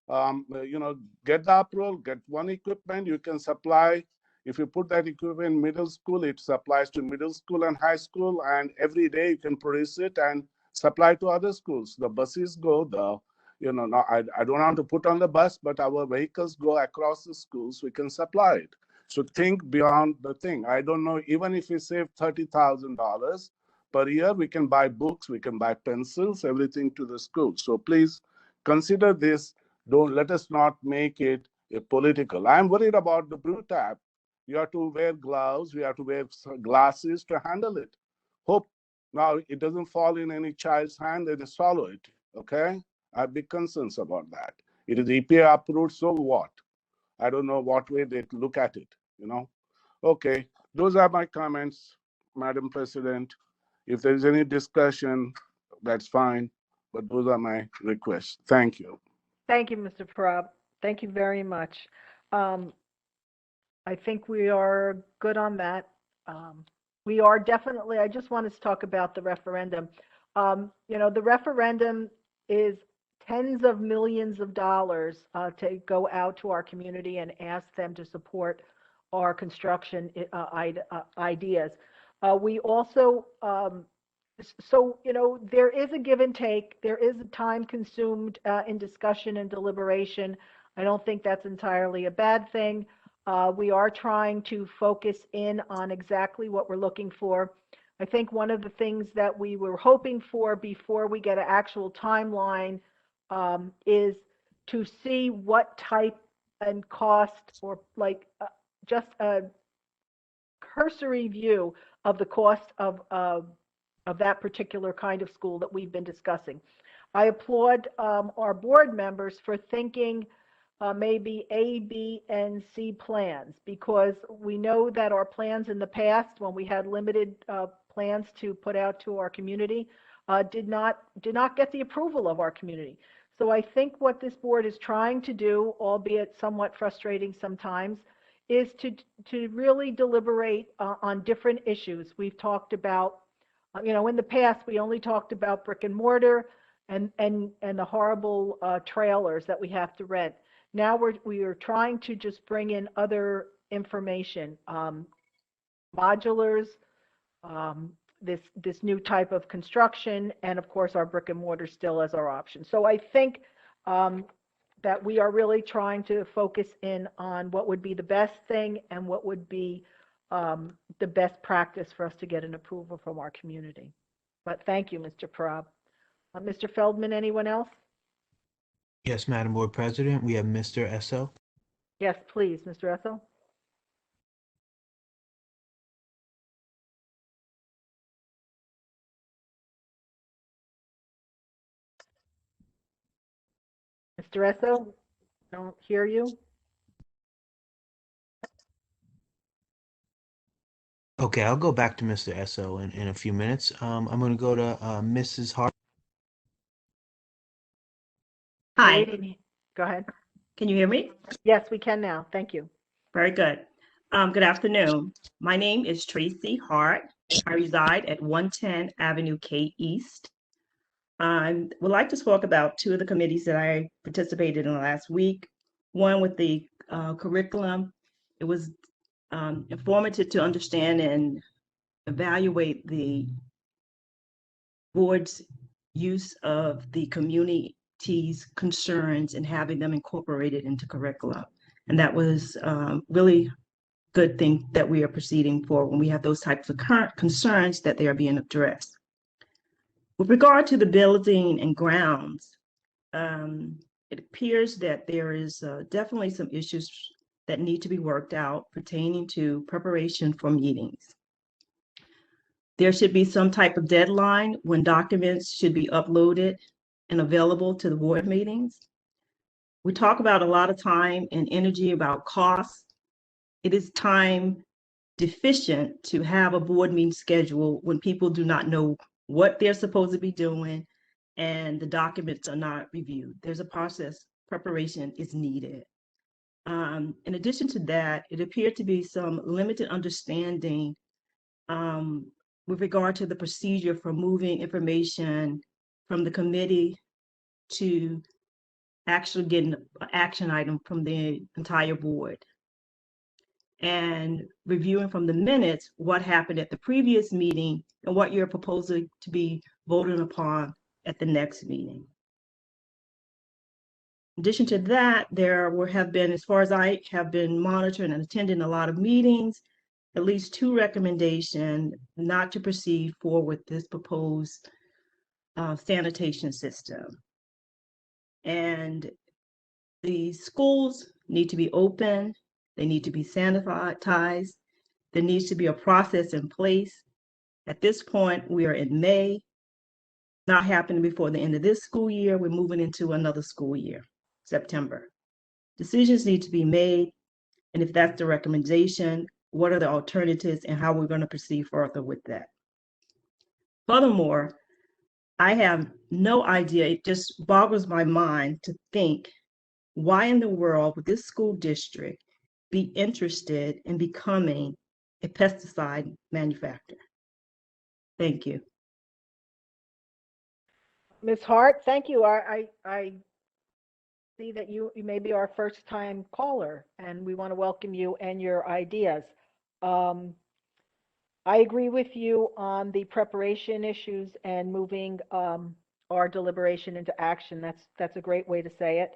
get the approval, get one equipment, you can supply. If you put that equipment in middle school, it supplies to middle school and high school, and every day you can produce it and supply to other schools. The buses go, I don't want to put on the bus, but our vehicles go across the schools, we can supply it. So think beyond the thing. I don't know, even if we save $30,000 per year, we can buy books, we can buy pencils, everything to the school. So please consider this. Don't let us not make it a political. I'm worried about the brew tab. You have to wear gloves, we have to wear glasses to handle it. Hope now it doesn't fall in any child's hand, they just swallow it, okay? I have big concerns about that. It is EPA approved, so what? I don't know what way they look at it, Okay, those are my comments, Madam President. If there's any discussion, that's fine, but those are my requests. Thank you. Thank you, Mr. Parab. Thank you very much. I think we are good on that. We are definitely, I just want to talk about the referendum. The referendum is tens of millions of dollars to go out to our community and ask them to support our construction ideas. We also, there is a give and take. There is a time consumed in discussion and deliberation. I don't think that's entirely a bad thing. We are trying to focus in on exactly what we're looking for. I think one of the things that we were hoping for before we get an actual timeline is to see what type and cost, or just a cursory view of the cost of that particular kind of school that we've been discussing. I applaud our board members for thinking maybe A, B, and C plans, because we know that our plans in the past, when we had limited plans to put out to our community, did not get the approval of our community. So I think what this board is trying to do, albeit somewhat frustrating sometimes, is to really deliberate on different issues. We've talked about, in the past, we only talked about brick and mortar and the horrible trailers that we have to rent. Now we are trying to just bring in other information, modulars, this new type of construction, and of course our brick and mortar still as our option. So I think that we are really trying to focus in on what would be the best thing and what would be the best practice for us to get an approval from our community. But thank you, Mr. Parab. Mr. Feldman, anyone else? Yes, Madam Board President, we have Mr. Esso. Yes, please, Mr. Esso. Mr. Esso, don't hear you. Okay, I'll go back to Mr. Esso in a few minutes. I'm going to go to Mrs. Hart. Hi. Hi, Go ahead. can you hear me? Yes, we can now. Thank you. Very good. Good afternoon. My name is Tracy Hart. I reside at 110 Avenue K East. I would like to talk about two of the committees that I participated in last week. One with the curriculum. It was informative to understand and evaluate the board's use of the community's concerns and having them incorporated into curriculum. And that was really good thing that we are proceeding for when we have those types of current concerns that they are being addressed. With regard to the building and grounds, it appears that there is definitely some issues that need to be worked out pertaining to preparation for meetings. There should be some type of deadline when documents should be uploaded and available to the board meetings. We talk about a lot of time and energy about costs. It is time deficient to have a board meeting schedule when people do not know what they're supposed to be doing and the documents are not reviewed. There's a process, preparation is needed. In addition to that, it appeared to be some limited understanding with regard to the procedure for moving information from the committee to actually getting an action item from the entire board. And reviewing from the minutes what happened at the previous meeting and what you're proposing to be voted upon at the next meeting. In addition to that, there have been, as far as I have been monitoring and attending a lot of meetings, at least two recommendations not to proceed forward with this proposed sanitation system. And the schools need to be open, they need to be sanitized, there needs to be a process in place. At this point, we are in May, not happening before the end of this school year, we're moving into another school year, September. Decisions need to be made, and if that's the recommendation, what are the alternatives and how we're going to proceed further with that. Furthermore, I have no idea, it just boggles my mind to think why in the world would this school district be interested in becoming a pesticide manufacturer? Thank you. Ms. Hart, thank you. I see that you may be our first time caller, and we want to welcome you and your ideas. I agree with you on the preparation issues and moving our deliberation into action. That's a great way to say it.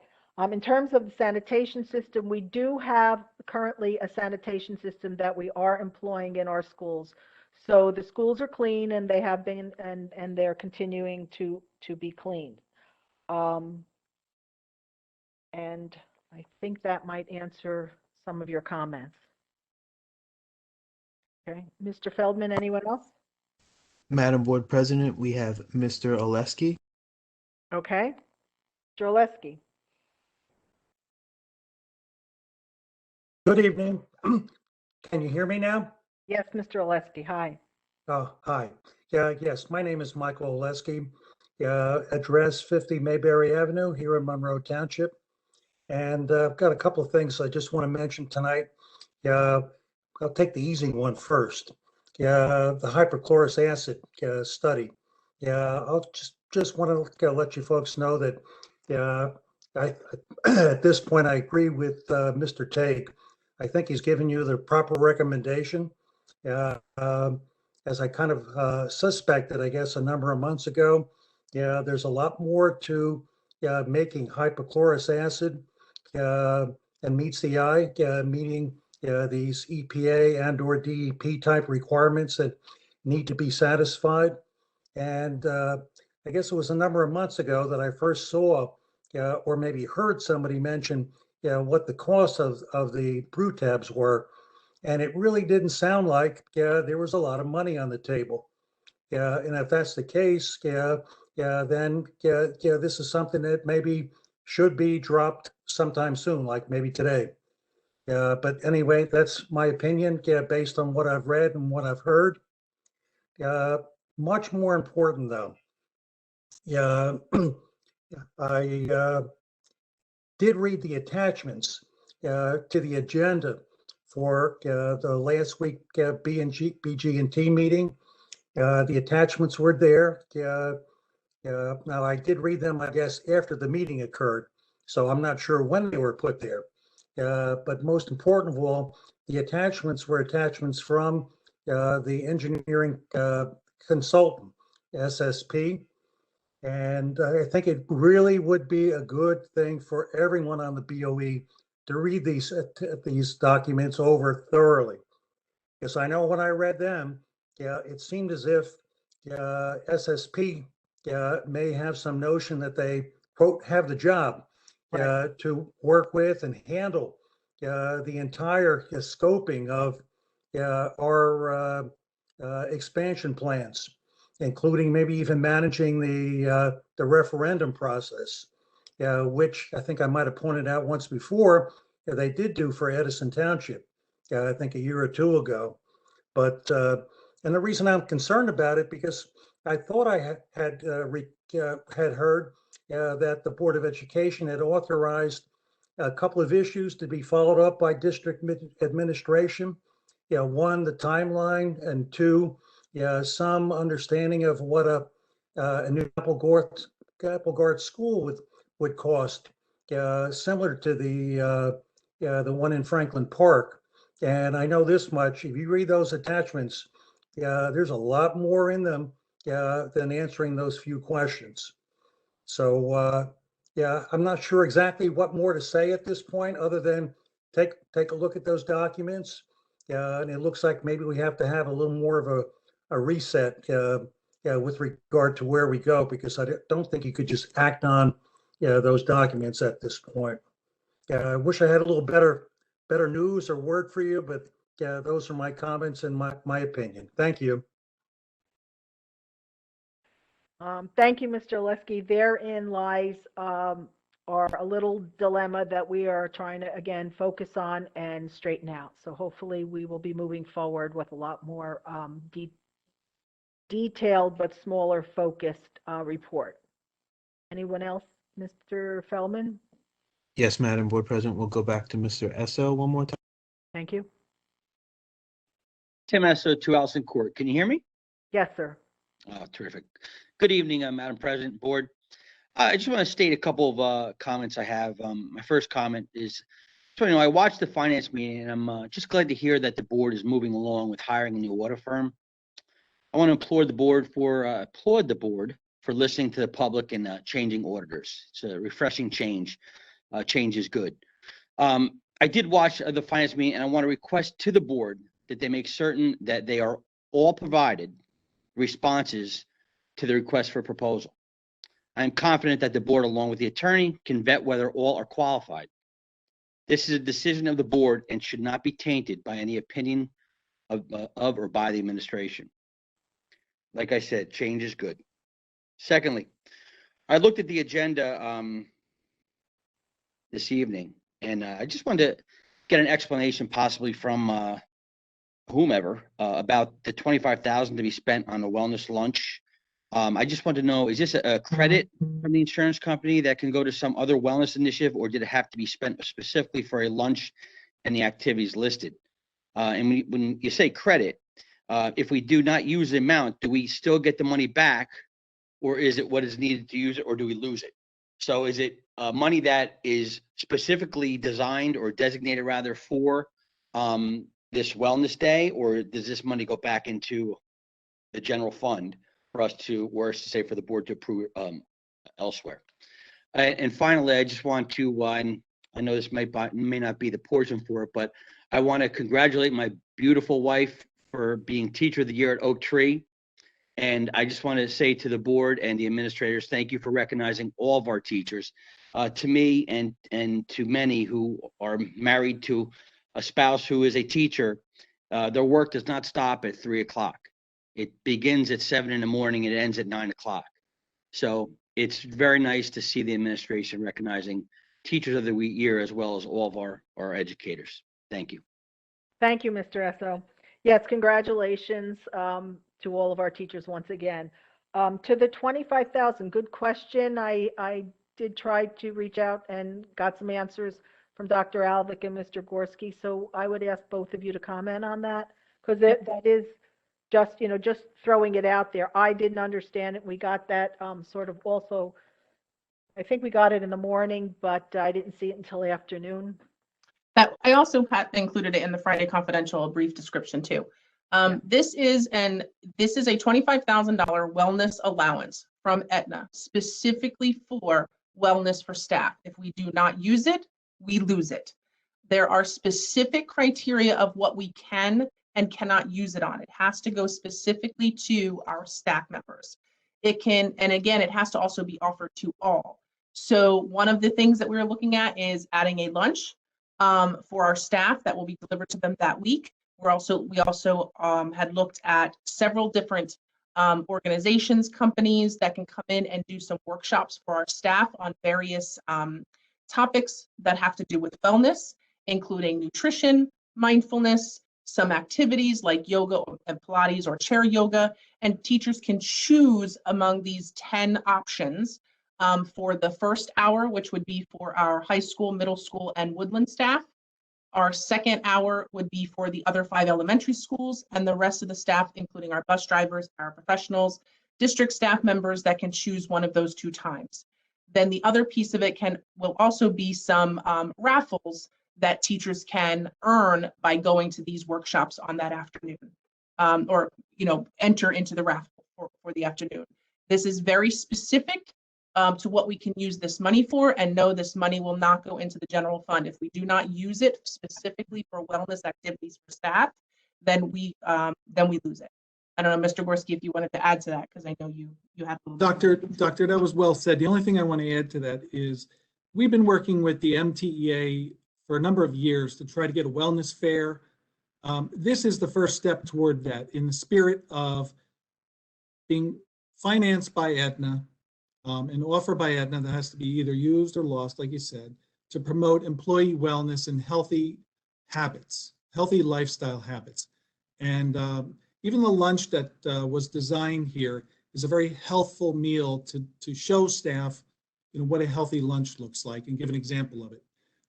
In terms of the sanitation system, we do have currently a sanitation system that we are employing in our schools. So the schools are clean, and they have been, and they're continuing to be cleaned. And I think that might answer some of your comments. Okay, Mr. Feldman, anyone else? Madam Board President, we have Mr. Oleski. Okay, Mr. Oleski. Good evening. Can you hear me now? Yes, Mr. Oleski, hi. Oh, hi. Yes, my name is Michael Oleski. Address 50 Mayberry Avenue here in Monroe Township. And I've got a couple of things I just want to mention tonight. I'll take the easy one first. The hypochlorous acid study. I'll just want to let you folks know that I at this point I agree with Mr. Tague. I think he's given you the proper recommendation. As I kind of suspected, I guess, a number of months ago, there's a lot more to making hypochlorous acid and meets the eye, meeting these EPA and/or DEP type requirements that need to be satisfied. And I guess it was a number of months ago that I first saw or maybe heard somebody mention what the cost of the brew tabs were. And it really didn't sound like there was a lot of money on the table. And if that's the case, then this is something that maybe should be dropped sometime soon, like maybe today. But anyway, that's my opinion based on what I've read and what I've heard. Much more important though, I did read the attachments to the agenda for the last week BG&T meeting. The attachments were there. Now I did read them, I guess, after the meeting occurred, so I'm not sure when they were put there. But most important of all, the attachments were attachments from the engineering consultant, SSP. And I think it really would be a good thing for everyone on the BOE to read these documents over thoroughly. Because I know when I read them, it seemed as if SSP may have some notion that they, quote, have the job to work with and handle the entire scoping of our expansion plans, including maybe even managing the referendum process, which I think I might have pointed out once before, they did do for Edison Township, I think a year or two ago. But and the reason I'm concerned about it, because I thought I had heard that the Board of Education had authorized a couple of issues to be followed up by district administration. One, the timeline, and two, some understanding of what a new Apple Guard school would cost, similar to the one in Franklin Park. And I know this much: if you read those attachments, there's a lot more in them than answering those few questions. So yeah, I'm not sure exactly what more to say at this point, other than take a look at those documents. And it looks like maybe we have to have a little more of a reset with regard to where we go, because I don't think you could just act on those documents at this point. I wish I had a little better news or word for you, but those are my comments and my opinion. Thank you. Thank you, Mr. Oleski. Therein lies our a little dilemma that we are trying to, again, focus on and straighten out. So hopefully we will be moving forward with a lot more detailed but smaller focused report. Anyone else? Mr. Feldman? Yes, Madam Board President, we'll go back to Mr. Esso one more time. Thank you. Tim Esso, 2 Allison Court. Can you hear me? Yes, sir. Oh, terrific. Good evening, Madam President, Board. I just want to state a couple of comments I have. My first comment is, so I watched the finance meeting, and I'm just glad to hear that the board is moving along with hiring a new audit firm. I want to applaud the board for listening to the public and changing auditors. It's a refreshing change. Change is good. I did watch the finance meeting, and I want to request to the board that they make certain that they are all provided responses to the request for proposal. I am confident that the board, along with the attorney, can vet whether all are qualified. This is a decision of the board and should not be tainted by any opinion of or by the administration. Like I said, change is good. Secondly, I looked at the agenda this evening, and I just wanted to get an explanation, possibly from whomever, about the $25,000 to be spent on a wellness lunch. I just want to know, is this a credit from the insurance company that can go to some other wellness initiative, or did it have to be spent specifically for a lunch and the activities listed? And when you say credit, if we do not use the amount, do we still get the money back, or is it what is needed to use it, or do we lose it? So is it money that is specifically designed or designated rather for this wellness day, or does this money go back into the general fund for us to, or to say for the board to approve elsewhere? And finally, I just want to, I know this may not be the portion for it, but I want to congratulate my beautiful wife for being Teacher of the Year at Oak Tree. And I just want to say to the board and the administrators, thank you for recognizing all of our teachers. To me and to many who are married to a spouse who is a teacher, their work does not stop at 3 o'clock. It begins at 7 in the morning and it ends at 9 o'clock. So it's very nice to see the administration recognizing Teachers of the Year as well as all of our educators. Thank you. Thank you, Mr. Esso. Yes, congratulations to all of our teachers once again. To the 25,000, good question. I did try to reach out and got some answers from Dr. Alvick and Mr. Gorski. So I would ask both of you to comment on that, because that is just, just throwing it out there. I didn't understand it. We got that sort of also, I think we got it in the morning, but I didn't see it until the afternoon. That I also had included it in the Friday Confidential, a brief description too. This is a $25,000 wellness allowance from Aetna specifically for wellness for staff. If we do not use it, we lose it. There are specific criteria of what we can and cannot use it on. It has to go specifically to our staff members. It can, and again, it has to also be offered to all. So one of the things that we're looking at is adding a lunch for our staff that will be delivered to them that week. We also had looked at several different organizations, companies that can come in and do some workshops for our staff on various topics that have to do with wellness, including nutrition, mindfulness, some activities like yoga and Pilates or chair yoga, and teachers can choose among these 10 options for the first hour, which would be for our high school, middle school, and Woodland staff. Our second hour would be for the other 5 elementary schools, and the rest of the staff, including our bus drivers, our professionals, district staff members that can choose one of those 2 times. Then the other piece of it will also be some raffles that teachers can earn by going to these workshops on that afternoon, or enter into the raffle for the afternoon. This is very specific to what we can use this money for, and no, this money will not go into the general fund. If we do not use it specifically for wellness activities for staff, then we lose it. I don't know, Mr. Gorski, if you wanted to add to that, because I know you have a little Doctor, that was well said. The only thing I want to add to that is we've been working with the MTEA for a number of years to try to get a wellness fair. This is the first step toward that, in the spirit of being financed by Aetna, an offer by Aetna that has to be either used or lost, like you said, to promote employee wellness and healthy habits, healthy lifestyle habits. And even the lunch that was designed here is a very healthful meal to show staff, what a healthy lunch looks like and give an example of it.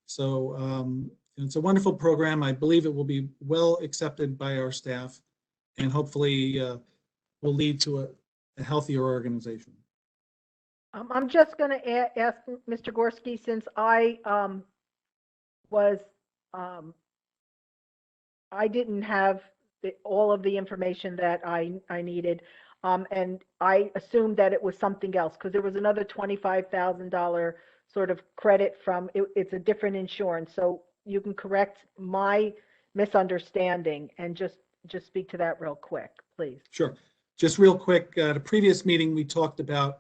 So it's a wonderful program. I believe it will be well accepted by our staff, and hopefully will lead to a healthier organization. I'm just going to ask Mr. Gorski, since I didn't have all of the information that I needed, and I assumed that it was something else, because there was another $25,000 sort of credit from it's a different insurance. So you can correct my misunderstanding and just speak to that real quick, please. Sure. Just real quick, at a previous meeting, we talked about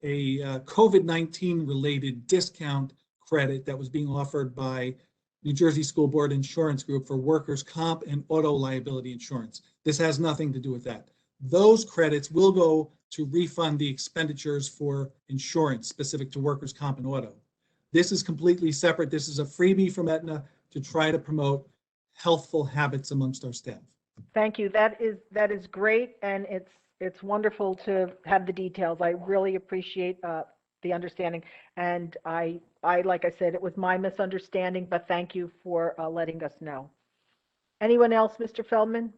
a COVID-19 related discount credit that was being offered by New Jersey School Board Insurance Group for workers' comp and auto liability insurance. This has nothing to do with that. Those credits will go to refund the expenditures for insurance specific to workers' comp and auto. This is completely separate. This is a freebie from Aetna to try to promote healthful habits amongst our staff. Thank you. That is great, and it's wonderful to have the details. I really appreciate the understanding, and I like I said, it was my misunderstanding, but thank you for letting us know. Anyone else, Mr. Feldman?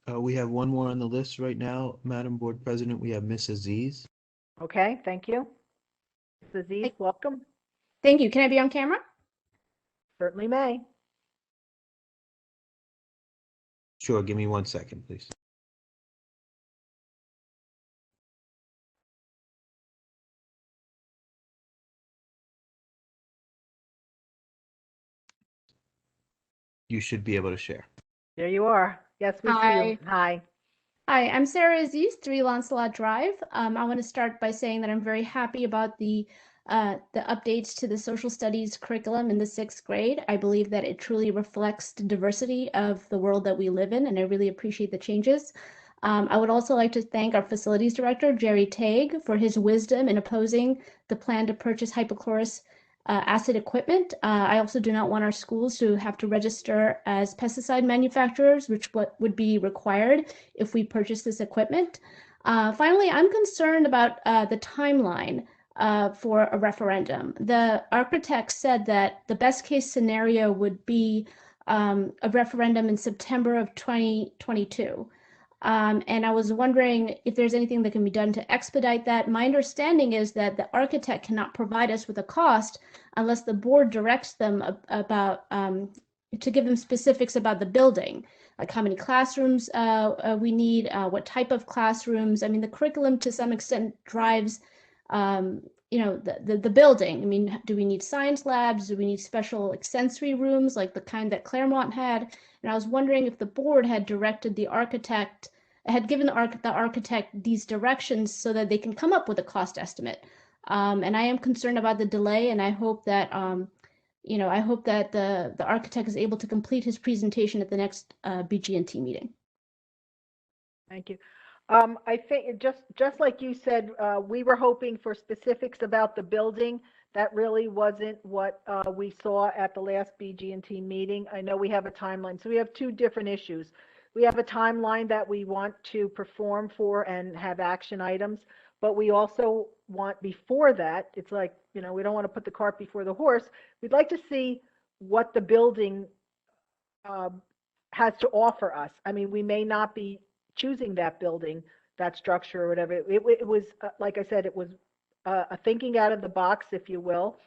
We have one more on the list right now, Madam Board President. We have Ms. Aziz. Okay, thank you. Ms. Aziz, welcome. Thank you. Can I be on camera? Certainly may. Sure, give me 1 second, please. you should be able to share. There you are. Yes, we see you. Hi. Hi, I'm Sarah Aziz, 3 Lancelot Drive. I want to start by saying that I'm very happy about the updates to the social studies curriculum in the 6th grade. I believe that it truly reflects the diversity of the world that we live in, and I really appreciate the changes. I would also like to thank our facilities director, Jerry Tague, for his wisdom in opposing the plan to purchase hypochlorous acid equipment. I also do not want our schools to have to register as pesticide manufacturers, which would be required if we purchase this equipment. Finally, I'm concerned about the timeline for a referendum. The architect said that the best case scenario would be a referendum in September of 2022. And I was wondering if there's anything that can be done to expedite that. My understanding is that the architect cannot provide us with a cost unless the board directs them about to give them specifics about the building, like how many classrooms we need, what type of classrooms. I mean, the curriculum to some extent drives the building. I mean, do we need science labs? Do we need special sensory rooms like the kind that Claremont had? And I was wondering if the board had directed the architect, had given the architect these directions so that they can come up with a cost estimate. And I am concerned about the delay, and I hope that I hope that the architect is able to complete his presentation at the next BG&T meeting. Thank you. I think just like you said, we were hoping for specifics about the building. That really wasn't what we saw at the last BG&T meeting. I know we have a timeline. So we have 2 different issues. We have a timeline that we want to perform for and have action items, but we also want before that, it's like, we don't want to put the cart before the horse. We'd like to see what the building has to offer us. I mean, we may not be choosing that building, that structure or whatever. It was, like I said, it was a thinking out of the box, if you will,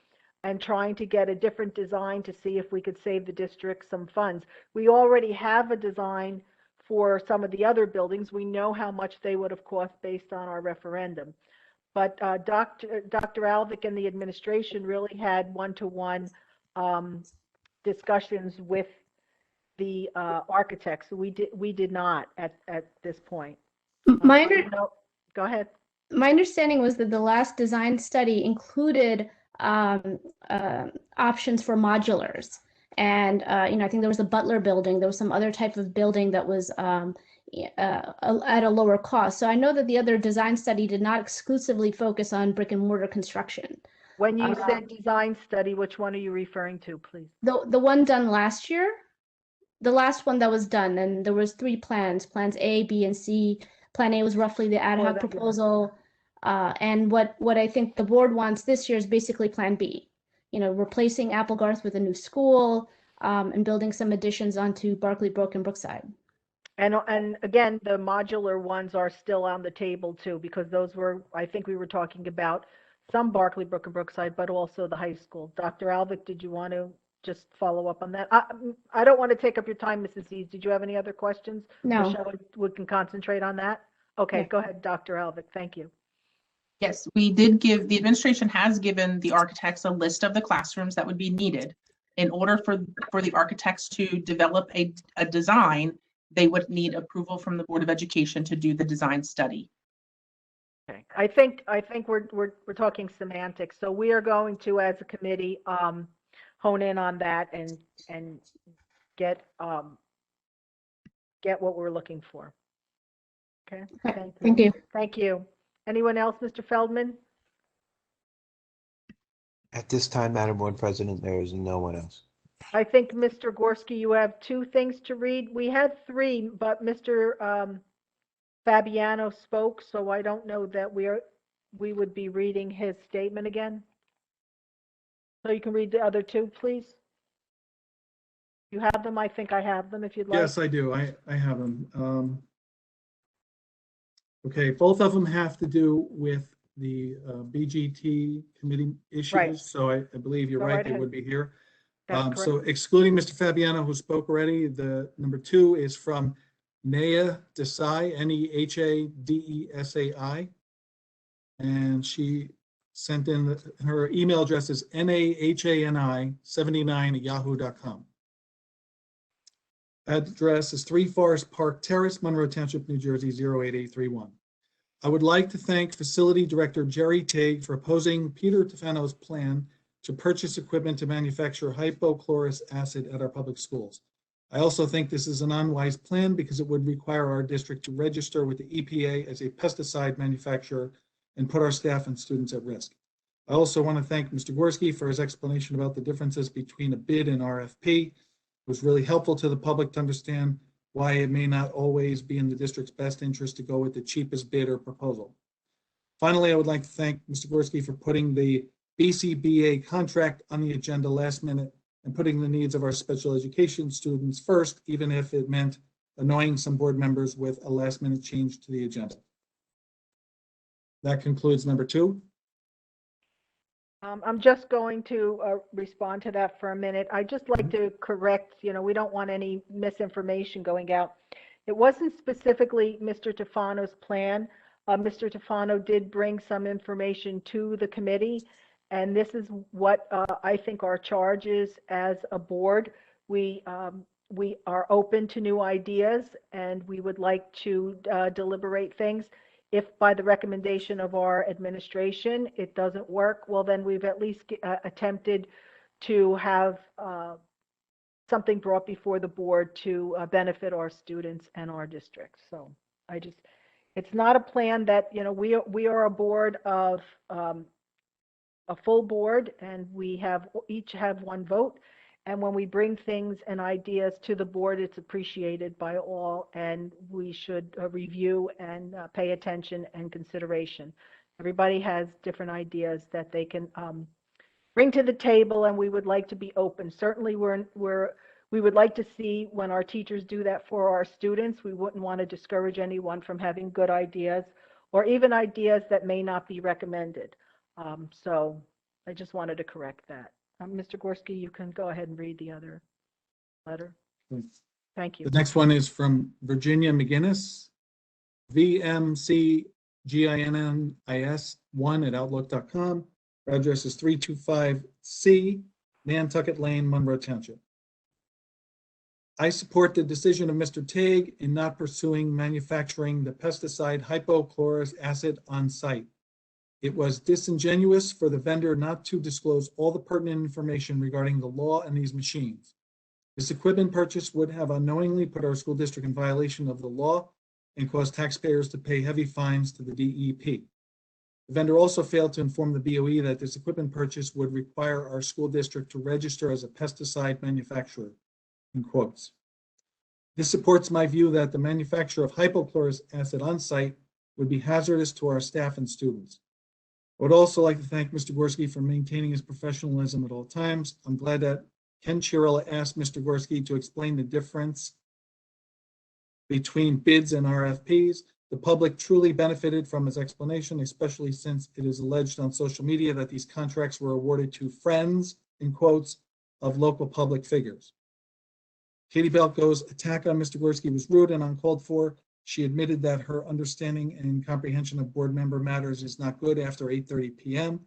and trying to get a different design to see if we could save the district some funds. We already have a design for some of the other buildings. We know how much they would have cost based on our referendum. But Dr. Alvick and the administration really had one-to-one discussions with the architects. We did not at this point. Go ahead. My understanding was that the last design study included options for modulars, and I think there was a Butler building. There was some other type of building that was at a lower cost. So I know that the other design study did not exclusively focus on brick and mortar construction. When you said design study, which one are you referring to, please? The one done last year, the last one that was done, and there was 3 plans: plans A, B, and C. Plan A was roughly the ad hoc proposal. And what I think the board wants this year is basically Plan B, replacing Applegarth with a new school and building some additions onto Barclay Brook and Brookside. And again, the modular ones are still on the table too, because those were, I think we were talking about some Barclay Brook and Brookside, but also the high school. Dr. Alvick, did you want to just follow up on that? I don't want to take up your time, Mrs. Eves. Did you have any other questions? No. Michelle, we can concentrate on that. Okay, Yeah. Go ahead, Dr. Alvick. Thank you. Yes, we did give, the administration has given the architects a list of the classrooms that would be needed. In order for the architects to develop a design, they would need approval from the Board of Education to do the design study. Okay, I think we're talking semantics. So we are going to, as a committee, hone in on that and get what we're looking for. Okay. Thank you. Thank you. Anyone else, Mr. Feldman? At this time, Madam Board President, there is no one else. I think, Mr. Gorski, you have 2 things to read. We had 3, but Mr. Fabiano spoke, so I don't know that we would be reading his statement again. So you can read the other 2, please. You have them? I think I have them if you'd like. Yes, I do. I have them. Okay, both of them have to do with the BGT committee issues. Right. So I believe you're Go right, right they ahead. would be here. That's So correct. excluding Mr. Fabiano, who spoke already, the number 2 is from Nea Desai, Nehadesai. And she sent in, her email address is nahani79@yahoo.com. Address is 3 Forest Park Terrace, Monroe Township, New Jersey, 08831. I would like to thank Facility Director Jerry Tague for opposing Peter Tufano's plan to purchase equipment to manufacture hypochlorous acid at our public schools. I also think this is an unwise plan because it would require our district to register with the EPA as a pesticide manufacturer and put our staff and students at risk. I also want to thank Mr. Gorski for his explanation about the differences between a bid and RFP. It was really helpful to the public to understand why it may not always be in the district's best interest to go with the cheapest bid or proposal. Finally, I would like to thank Mr. Gorski for putting the BCBA contract on the agenda last minute and putting the needs of our special education students first, even if it meant annoying some board members with a last minute change to the agenda. That concludes number 2. I'm just going to respond to that for a minute. I'd just like to correct, we don't want any misinformation going out. It wasn't specifically Mr. Tufano's plan. Mr. Tufano did bring some information to the committee, and this is what I think our charge is as a board. We are open to new ideas, and we would like to deliberate things. If by the recommendation of our administration it doesn't work, well, then we've at least attempted to have something brought before the board to benefit our students and our district. So it's not a plan that, we are a board of a full board, and we each have 1 vote. And when we bring things and ideas to the board, it's appreciated by all, and we should review and pay attention and consideration. Everybody has different ideas that they can bring to the table, and we would like to be open. Certainly, we would like to see when our teachers do that for our students. We wouldn't want to discourage anyone from having good ideas or even ideas that may not be recommended. So I just wanted to correct that. Mr. Gorski, you can go ahead and read the other letter. Thank you. The next one is from Virginia McGinnis, VMCGINNIS1@outlook.com. Her address is 325C, Nantucket Lane, Monroe Township. I support the decision of Mr. Tague in not pursuing manufacturing the pesticide hypochlorous acid on site. It was disingenuous for the vendor not to disclose all the pertinent information regarding the law and these machines. This equipment purchase would have unknowingly put our school district in violation of the law and caused taxpayers to pay heavy fines to the DEP. The vendor also failed to inform the BOE that this equipment purchase would require our school district to register as a pesticide manufacturer, in quotes. This supports my view that the manufacture of hypochlorous acid on site would be hazardous to our staff and students. I would also like to thank Mr. Gorski for maintaining his professionalism at all times. I'm glad that Ken Chirella asked Mr. Gorski to explain the difference between bids and RFPs. The public truly benefited from his explanation, especially since it is alleged on social media that these contracts were awarded to friends, in quotes, of local public figures. Katie Belko's attack on Mr. Gorski was rude and uncalled for. She admitted that her understanding and comprehension of board member matters is not good after 8:30 p.m.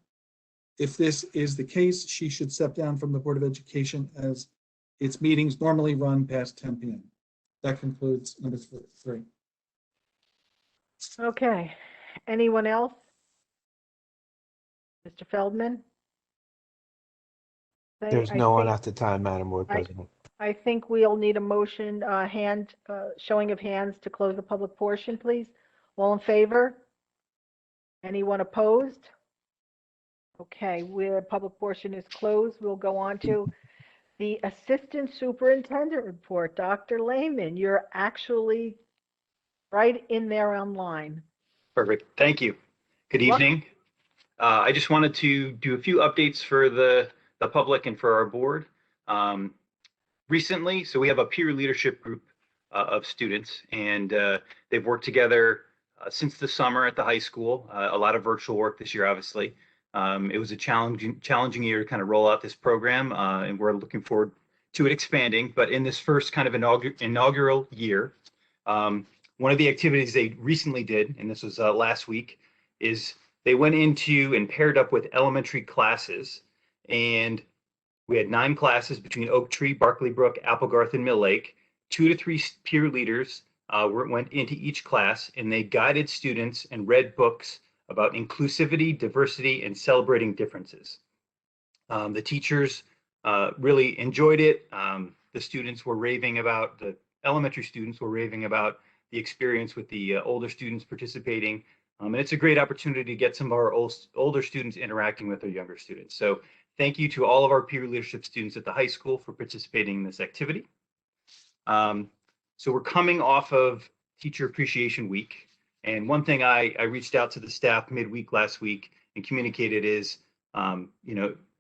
If this is the case, she should step down from the Board of Education as its meetings normally run past 10 p.m. That concludes number 3. Okay. Anyone else? Mr. Feldman? There's no one at the time, Madam Board President. I think we'll need a motion, showing of hands to close the public portion, please. All in favor? Anyone opposed? Okay, public portion is closed. We'll go on to the Assistant Superintendent report. Dr. Lehman, you're actually right in there online. Perfect. Thank you. Good evening. I just wanted to do a few updates for the public and for our board. Recently, so we have a peer leadership group of students, and they've worked together since the summer at the high school. A lot of virtual work this year, obviously. It was a challenging year to kind of roll out this program, and we're looking forward to it expanding. But in this first kind of inaugural year, one of the activities they recently did, and this was last week, is they went into and paired up with elementary classes, and we had 9 classes between Oak Tree, Barkley Brook, Applegarth, and Mill Lake. 2 to 3 peer leaders went into each class, and they guided students and read books about inclusivity, diversity, and celebrating differences. The teachers really enjoyed it. The students were raving about, the elementary students were raving about the experience with the older students participating. And it's a great opportunity to get some of our older students interacting with their younger students. So thank you to all of our peer leadership students at the high school for participating in this activity. So we're coming off of Teacher Appreciation Week. And one thing I reached out to the staff midweek last week and communicated is,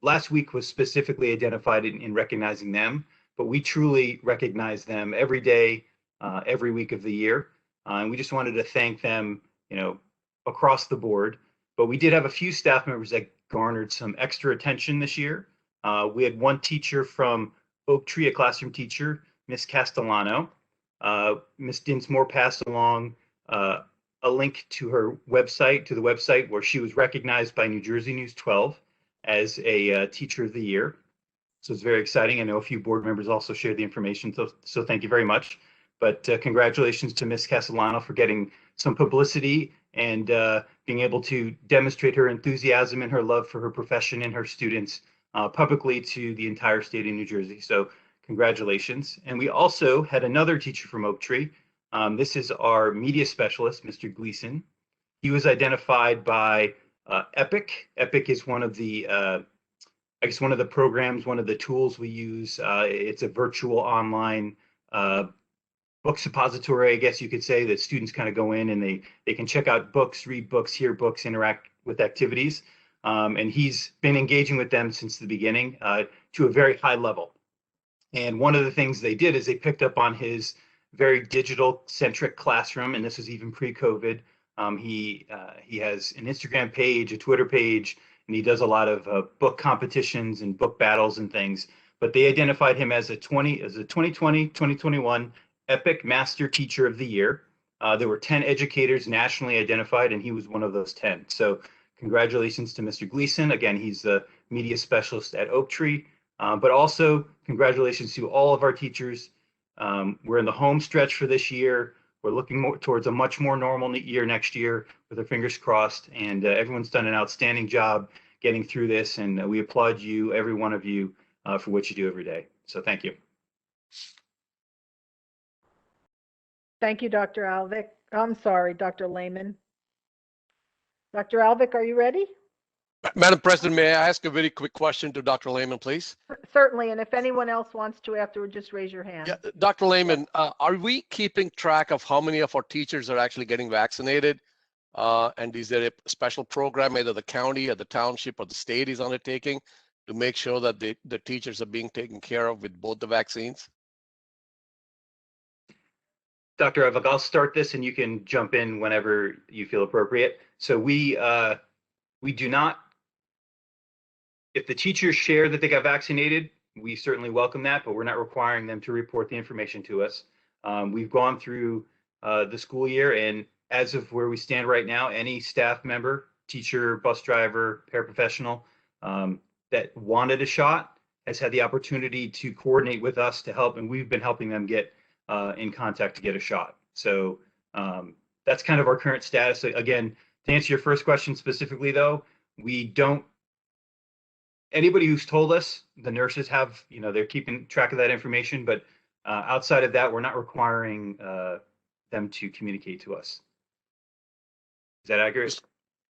last week was specifically identified in recognizing them, but we truly recognize them every day, every week of the year. And we just wanted to thank them, across the board. But we did have a few staff members that garnered some extra attention this year. We had one teacher from Oak Tree, a classroom teacher, Miss Castellano. Miss Dinsmore passed along a link to her website, to the website where she was recognized by New Jersey News 12 as a Teacher of the Year. So it's very exciting. I know a few board members also shared the information, so thank you very much. But congratulations to Miss Castellano for getting some publicity and being able to demonstrate her enthusiasm and her love for her profession and her students publicly to the entire state of New Jersey. So congratulations. And we also had another teacher from Oak Tree. This is our media specialist, Mr. Gleason. He was identified by Epic. Epic is one of the, one of the programs, one of the tools we use. It's a virtual online book suppository, I guess you could say, that students kind of go in and they can check out books, read books, hear books, interact with activities. And he's been engaging with them since the beginning to a very high level. And one of the things they did is they picked up on his very digital-centric classroom, and this was even pre-COVID. He has an Instagram page, a Twitter page, and he does a lot of book competitions and book battles and things. But they identified him as a 2020-2021 Epic Master Teacher of the Year. There were 10 educators nationally identified, and he was one of those 10. So congratulations to Mr. Gleason. Again, he's the media specialist at Oak Tree. But also congratulations to all of our teachers. We're in the home stretch for this year. We're looking more towards a much more normal year next year with our fingers crossed. And everyone's done an outstanding job getting through this. And we applaud you, every one of you, for what you do every day. So thank you. Thank you, Dr. Alvick. I'm sorry, Dr. Lehman. Dr. Alvick, are you ready? Madam President, may I ask a very quick question to Dr. Lehman, please? Certainly, and if anyone else wants to afterward, just raise your hand. Yeah, Dr. Lehman, are we keeping track of how many of our teachers are actually getting vaccinated? And is there a special program either the county or the township or the state is undertaking to make sure that the teachers are being taken care of with both the vaccines? Dr. Ivak, I'll start this and you can jump in whenever you feel appropriate. So we do not, if the teachers share that they got vaccinated, we certainly welcome that, but we're not requiring them to report the information to us. We've gone through the school year, and as of where we stand right now, any staff member, teacher, bus driver, paraprofessional that wanted a shot has had the opportunity to coordinate with us to help, and we've been helping them get in contact to get a shot. So that's kind of our current status. Again, to answer your first question specifically, though, we don't, anybody who's told us, the nurses have, they're keeping track of that information, but outside of that, we're not requiring them to communicate to us. Is that accurate?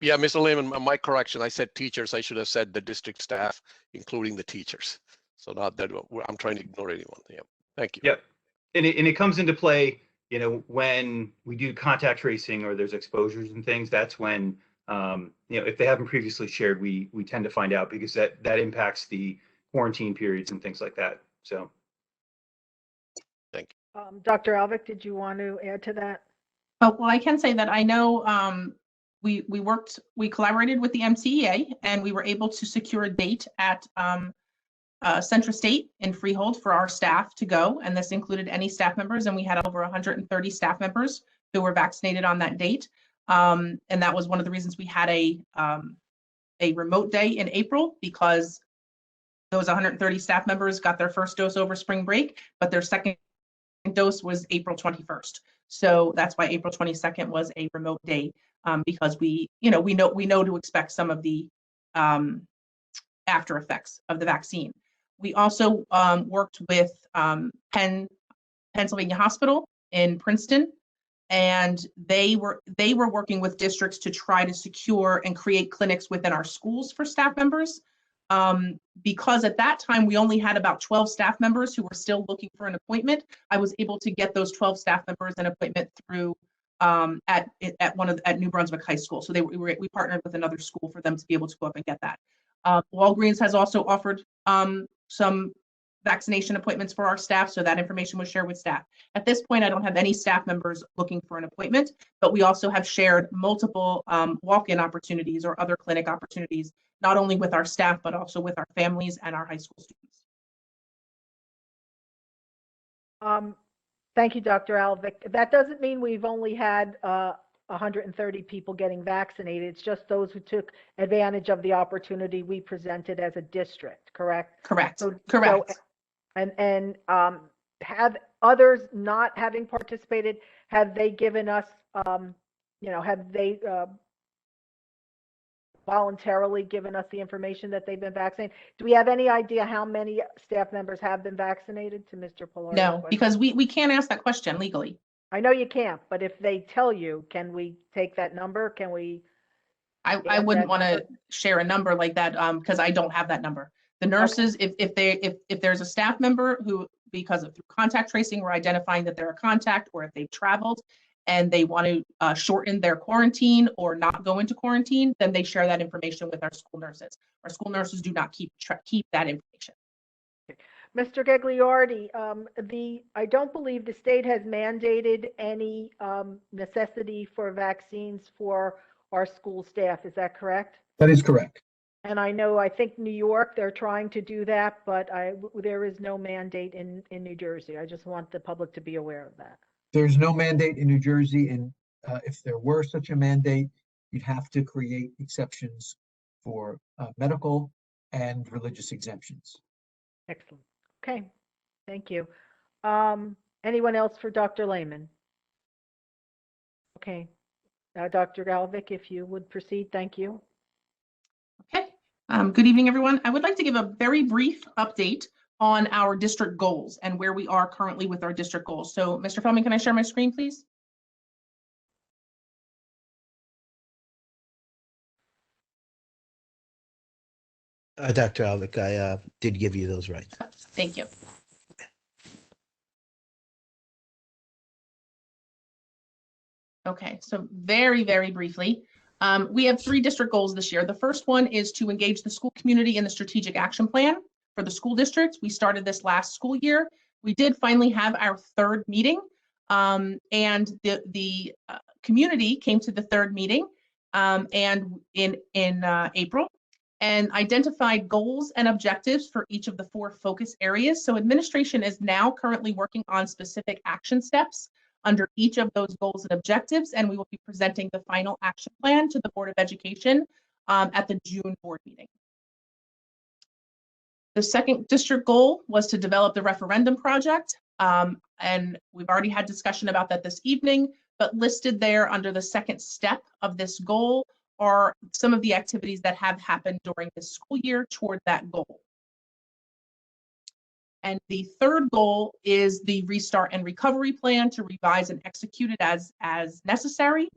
Yeah, Mr. Lehman, my correction, I said teachers, I should have said the district staff, including the teachers. So not that I'm trying to ignore anyone. Yeah, thank you. Yep. And it comes into play, when we do contact tracing or there's exposures and things, that's when, if they haven't previously shared, we tend to find out because that impacts the quarantine periods and things like that. So. Thank you. Dr. Alvick, did you want to add to that? Oh, well, I can say that I know we collaborated with the MCEA and we were able to secure a date at Central State in Freehold for our staff to go, and this included any staff members, and we had over 130 staff members who were vaccinated on that date, and that was one of the reasons we had a remote day in April, because those 130 staff members got their first dose over spring break, but their second dose was April 21st. So that's why April 22nd was a remote day, because we know to expect some of the after effects of the vaccine. We also worked with Pennsylvania Hospital in Princeton, and they were working with districts to try to secure and create clinics within our schools for staff members. Because at that time we only had about 12 staff members who were still looking for an appointment, I was able to get those 12 staff members an appointment through at New Brunswick High School. So we partnered with another school for them to be able to go up and get that. Walgreens has also offered some vaccination appointments for our staff, so that information was shared with staff. At this point, I don't have any staff members looking for an appointment, but we also have shared multiple walk-in opportunities or other clinic opportunities, not only with our staff, but also with our families and our high school students. Thank you, Dr. Alvik. That doesn't mean we've only had 130 people getting vaccinated. It's just those who took advantage of the opportunity we presented as a district, correct? Correct. Correct. And have others not having participated, have they given us, have they voluntarily given us the information that they've been vaccinated? Do we have any idea how many staff members have been vaccinated, to Mr. Pilar's No, question? because we can't ask that question legally. I know you can't, but if they tell you, can we take that number? Can we? I wouldn't want to share a number like that because I don't have that number. The nurses, if there's a staff member who, because of through contact tracing, we're identifying that they're a contact, or if they've traveled and they want to shorten their quarantine or not go into quarantine, then they share that information with our school nurses. Our school nurses do not keep that information. Mr. Gagliardi, I don't believe the state has mandated any necessity for vaccines for our school staff. Is that correct? That is correct. And I think New York, they're trying to do that, but there is no mandate in New Jersey. I just want the public to be aware of that. There's no mandate in New Jersey, and if there were such a mandate, you'd have to create exceptions for medical and religious exemptions. Excellent. Okay, thank you. Anyone else for Dr. Lehman? Okay, Dr. Galvik, if you would proceed, thank you. Okay, good evening, everyone. I would like to give a very brief update on our district goals and where we are currently with our district goals. So, Mr. Feldman, can I share my screen, please? Dr. Alvik, I did give you those rights. Thank you. Okay, so very, very briefly, we have 3 district goals this year. The first one is to engage the school community in the strategic action plan for the school district. We started this last school year. We did finally have our 3rd meeting, and the community came to the 3rd meeting and in April, and identified goals and objectives for each of the 4 focus areas. So administration is now currently working on specific action steps under each of those goals and objectives, and we will be presenting the final action plan to the Board of Education at the June board meeting. The second district goal was to develop the referendum project, and we've already had discussion about that this evening, but listed there under the second step of this goal are some of the activities that have happened during this school year toward that goal. And the third goal is the restart and recovery plan to revise and execute it as necessary,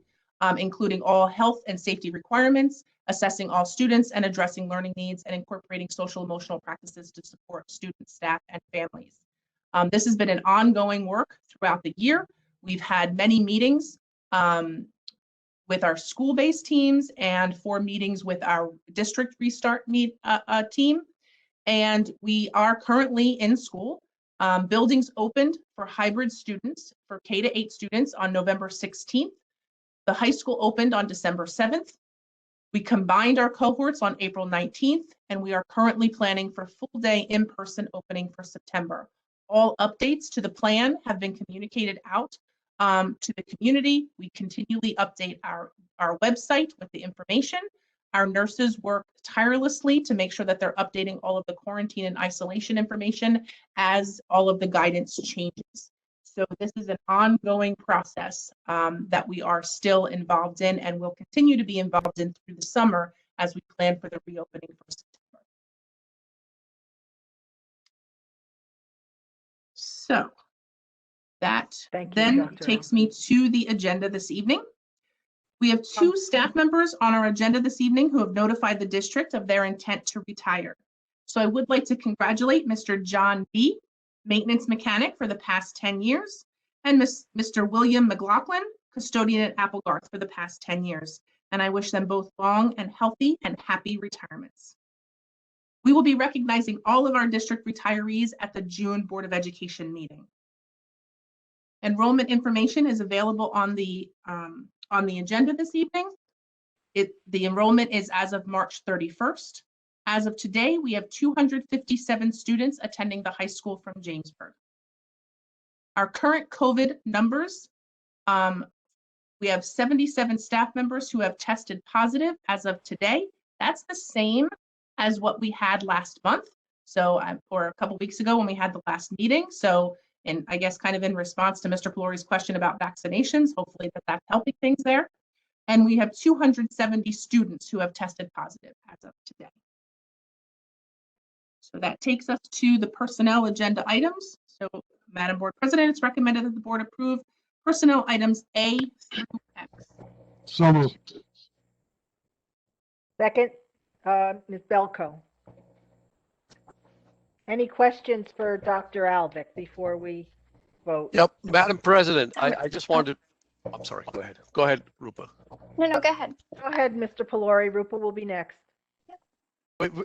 including all health and safety requirements, assessing all students and addressing learning needs, and incorporating social emotional practices to support students, staff, and families. This has been an ongoing work throughout the year. We've had many meetings with our school-based teams and 4 meetings with our district restart team. And we are currently in school. Buildings opened for hybrid students, for K-8 students on November 16th. The high school opened on December 7th. We combined our cohorts on April 19th, and we are currently planning for full day in-person opening for September. All updates to the plan have been communicated out to the community. We continually update our website with the information. Our nurses work tirelessly to make sure that they're updating all of the quarantine and isolation information as all of the guidance changes. So this is an ongoing process that we are still involved in and will continue to be involved in through the summer as we plan for the reopening for September. So that then takes me to the agenda this evening. We have two staff members on our agenda this evening who have notified the district of their intent to retire. So I would like to congratulate Mr. John B., maintenance mechanic for the past 10 years, and Mr. William McLaughlin, custodian at Applegarth for the past 10 years. And I wish them both long and healthy and happy retirements. We will be recognizing all of our district retirees at the June Board of Education meeting. Enrollment information is available on the agenda this evening. The enrollment is as of March 31st. As of today, we have 257 students attending the high school from Jamesburg. Our current COVID numbers, we have 77 staff members who have tested positive as of today. That's the same as what we had last month. So, or a couple weeks ago when we had the last meeting. So, and I guess kind of in response to Mr. Pelori's question about vaccinations, hopefully that's helping things there. And we have 270 students who have tested positive as of today. So that takes us to the personnel agenda items. So, Madam Board President, it's recommended that the board approve personnel items A through X. So moved. Second, Ms. Belko. Any questions for Dr. Alvick before we vote? Yep, Madam President, I just wanted to, I'm sorry, go ahead. Go ahead, Rupa. No, go ahead. Go ahead, Mr. Pelori. Rupa will be next.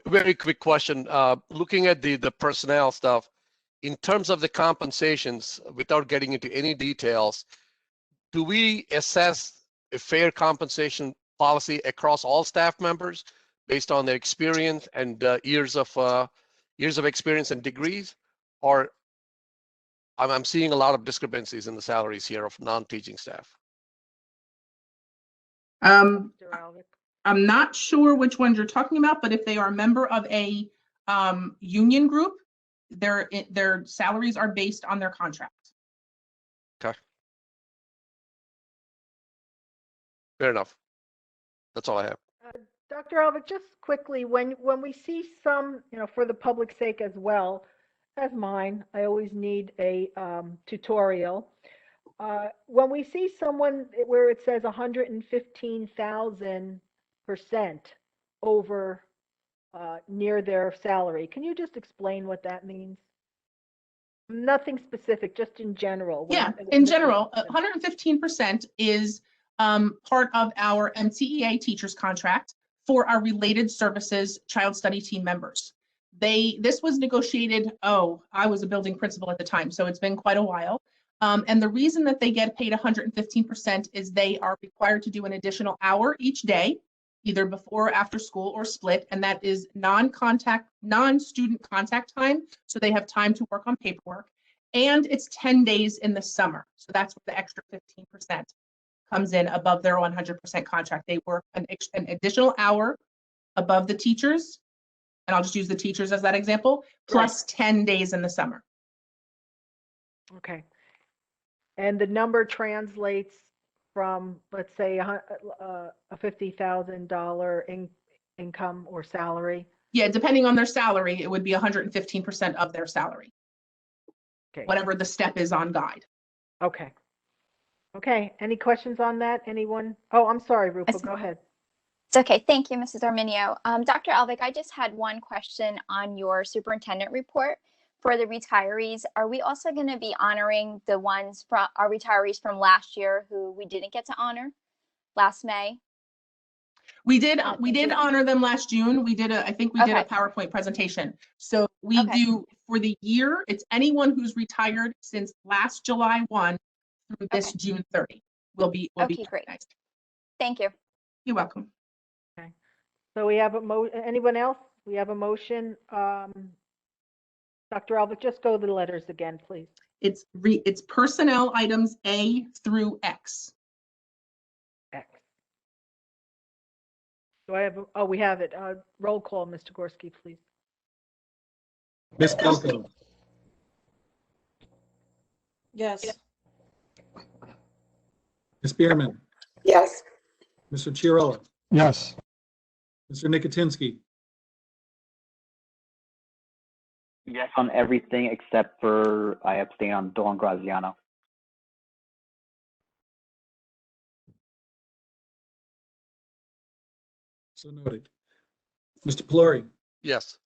Very quick question. Looking at the personnel stuff, in terms of the compensations, without getting into any details, do we assess a fair compensation policy across all staff members based on their experience and years of experience and degrees? Or I'm seeing a lot of discrepancies in the salaries here of non-teaching staff. I'm not sure which ones you're talking about, but if they are a member of a union group, their salaries are based on their contract. Okay. Fair enough. That's all I have. Dr. Alvick, just quickly, when we see some, for the public's sake as well as mine, I always need a tutorial. When we see someone where it says 115,000% over near their salary, can you just explain what that means? Nothing specific, just in general. Yeah, in general, 115% is part of our MTEA teachers contract for our related services child study team members. This was negotiated, I was a building principal at the time, so it's been quite a while. And the reason that they get paid 115% is they are required to do an additional hour each day, either before or after school or split, and that is non-student contact time, so they have time to work on paperwork. And it's 10 days in the summer, so that's where the extra 15% comes in above their 100% contract. They work an additional hour above the teachers, and I'll just use the teachers as that example, plus 10 days in the summer. Okay. And the number translates from, let's say, a $50,000 income or salary? Yeah, depending on their salary, it would be 115% of their salary. Okay. Whatever the step is on guide. Okay. Okay. Any questions on that? Anyone? Oh, I'm sorry, Rupa. Go ahead. It's okay. Thank you, Mrs. Arminio. Dr. Alvick, I just had one question on your superintendent report for the retirees. Are we also going to be honoring the ones from our retirees from last year who we didn't get to honor last May? We did honor them last June. We did I think we did a PowerPoint presentation. So we do for the year, it's anyone who's retired since last July 1 through this June 30. Will be great. recognized. Thank you. You're welcome. Okay. So we have anyone else? We have a motion. Dr. Alvick, just go to the letters again, please. It's personnel items A through X. X. Do I have, we have it. Roll call, Mr. Gorski, please. Ms. Belko. Yes. Ms. Bierman, Yes. Mr. Chiarella, Yes. Mr. Nicotinsky, Yes on everything except for I abstain on Dawn Graziano. so noted. Mr. Pelori, Yes.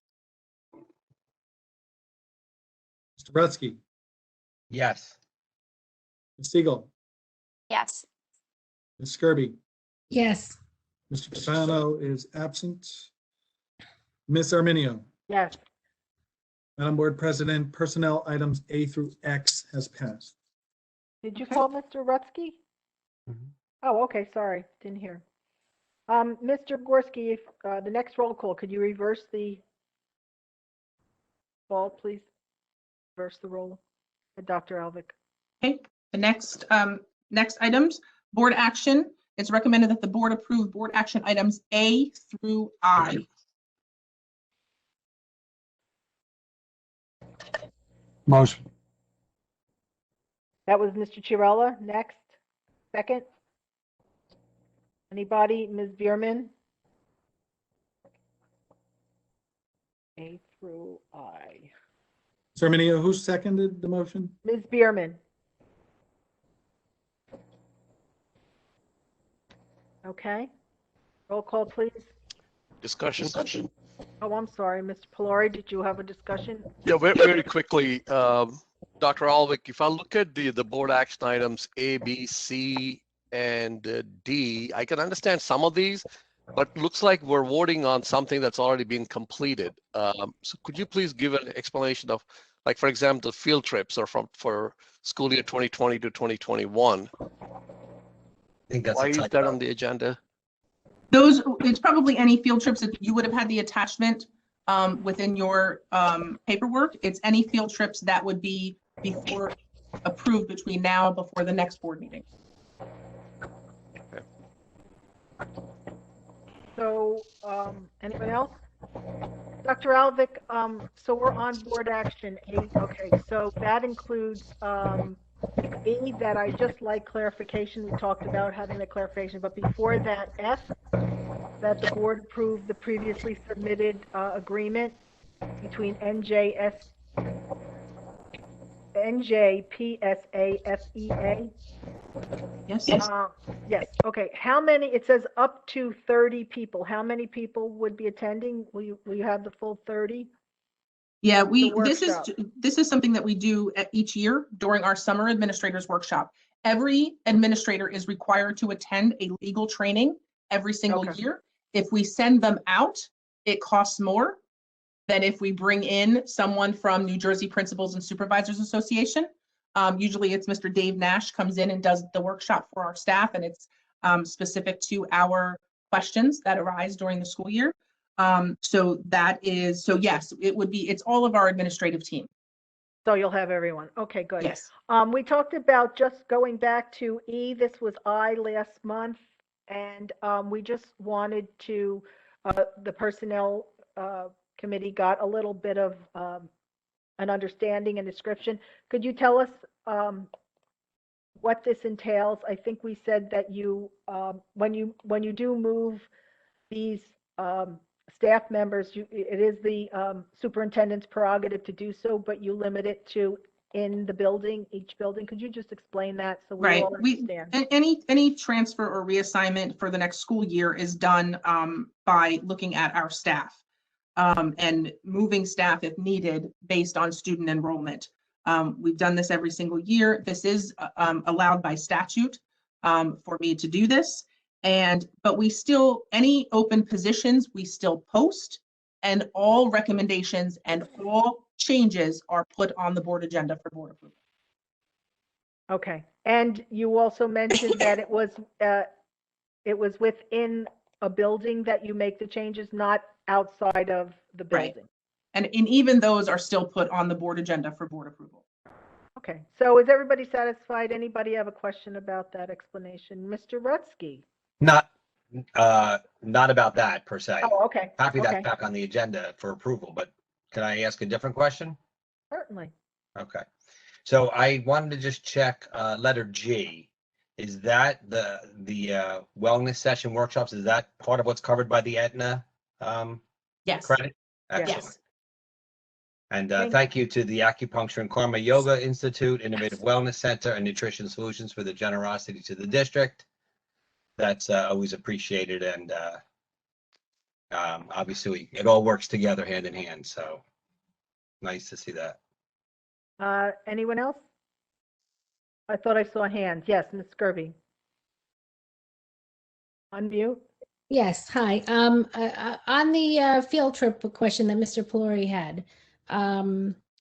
Mr. Rutsky, Yes. Ms. Siegel, Yes. Ms. Skirby, Yes. Mr. Capano is absent. Ms. Arminio, Yes. Madam Board President, personnel items A through X has passed. Did you Okay. call Mr. Rutsky? Oh, okay, sorry, didn't hear. Mr. Gorski, if, the next roll call, could you reverse the call, please? Reverse the roll. Dr. Alvick. Okay, the next items, board action. It's recommended that the board approve board action items A through I. Motion. That was Mr. Chiarella. Next. Second. Anybody? Ms. Bierman? A through I. Ms. Arminio, who seconded the motion? Ms. Bierman? Okay. Roll call, please. Discussion. Oh, I'm sorry, Mr. Pelori, did you have a discussion? Yeah, very quickly, Dr. Alvick, if I look at the board action items A, B, C, and D, I can understand some of these, but looks like we're voting on something that's already been completed. So could you please give an explanation of, like, for example, field trips or for school year 2020 to 2021? I think that's Why a is typo. that on the agenda? Those, it's probably any field trips that you would have had the attachment within your paperwork. It's any field trips that would be before approved between now and before the next board meeting. So, anyone else? Dr. Alvick, so we're on board action 8. Okay, so that includes E, that I just like clarification. We talked about having the clarification, but before that, F, that the board approved the previously submitted agreement between NJPSAFEA. Yes. Yes, okay. How many, it says up to 30 people. How many people would be attending? Will you have the full 30? Yeah, The this workshop. is something that we do each year during our summer administrators workshop. Every administrator is required to attend a legal training every single Okay. year. If we send them out, it costs more than if we bring in someone from New Jersey Principals and Supervisors Association. Usually it's Mr. Dave Nash comes in and does the workshop for our staff, and it's specific to our questions that arise during the school year. So yes, it would be, it's all of our administrative team. So you'll have everyone. Okay, good. Yes. We talked about, just going back to E, this was I last month, and we just wanted to, the personnel committee got a little bit of an understanding and description. Could you tell us what this entails? I think we said that you, when you do move these staff members, it is the superintendent's prerogative to do so, but you limit it to in the building, each building. Could you just explain that so we Right. all understand? Any transfer or reassignment for the next school year is done by looking at our staff and moving staff if needed based on student enrollment. We've done this every single year. This is allowed by statute for me to do this. But we still, any open positions, we still post, and all recommendations and all changes are put on the board agenda for board approval. Okay. And you also mentioned that it was within a building that you make the changes, not outside of the Right. building. And even those are still put on the board agenda for board approval. Okay. So is everybody satisfied? Anybody have a question about that explanation? Mr. Rutsky? Not about that per se. Oh, okay. Happy Okay. that's back on the agenda for approval, but can I ask a different question? Certainly. Okay. So I wanted to just check letter G. Is that the wellness session workshops? Is that part of what's covered by the Aetna Yes. credit? Excellent. Yes. And thank you to the Acupuncture and Karma Yoga Institute, Innovative Wellness Center, and Nutrition Solutions for the generosity to the district. That's always appreciated, and obviously it all works together hand in hand. So nice to see that. Anyone else? I thought I saw hands. Yes, Ms. Skirby. Unmute. Yes, hi. On the field trip question that Mr. Pelori had,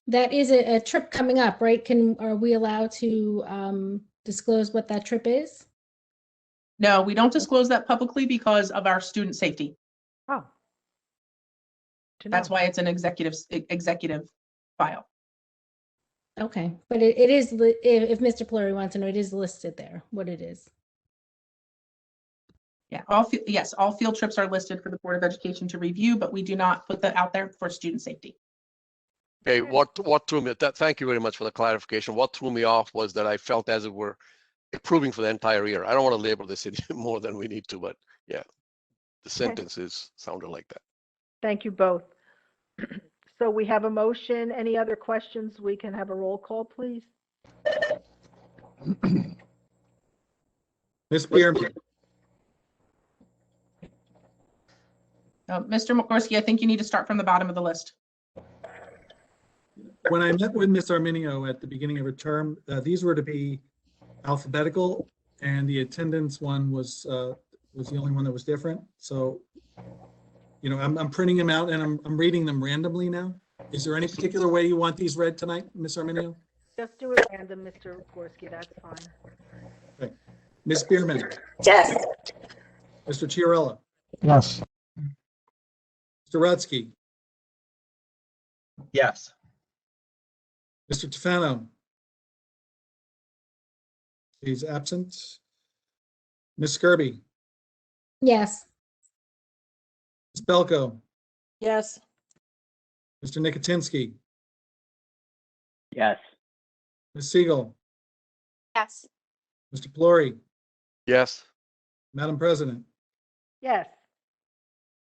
that is a trip coming up, right? Are we allowed to disclose what that trip is? No, we don't disclose that publicly because of our student safety. Oh. That's why it's an executive file. Okay, but it is, if Mr. Pelori wants to know, it is listed there, what it is. Yeah, all field trips are listed for the Board of Education to review, but we do not put that out there for student safety. Okay, what threw me, thank you very much for the clarification. What threw me off was that I felt as if we're approving for the entire year. I don't want to label this any more than we need to, but yeah, the sentences sounded like that. Thank you both. So we have a motion. Any other questions? We can have a roll call, please. Ms. Bierman. Mr. Gorski, I think you need to start from the bottom of the list. When I met with Ms. Arminio at the beginning of her term, these were to be alphabetical, and the attendance one was the only one that was different. So, you know, I'm printing them out and I'm reading them randomly now. Is there any particular way you want these read tonight, Ms. Arminio? Just do it random, Mr. Gorski. That's fine. Okay. Ms. Bierman. Yes. Mr. Chiarella. Yes. Mr. Rutsky. Yes. Mr. Tufano. He's absent. Ms. Skirby. Yes. Ms. Belko. Yes. Mr. Nicotinsky. Yes. Ms. Siegel. Yes. Mr. Pelori. Yes. Madam President. Yes,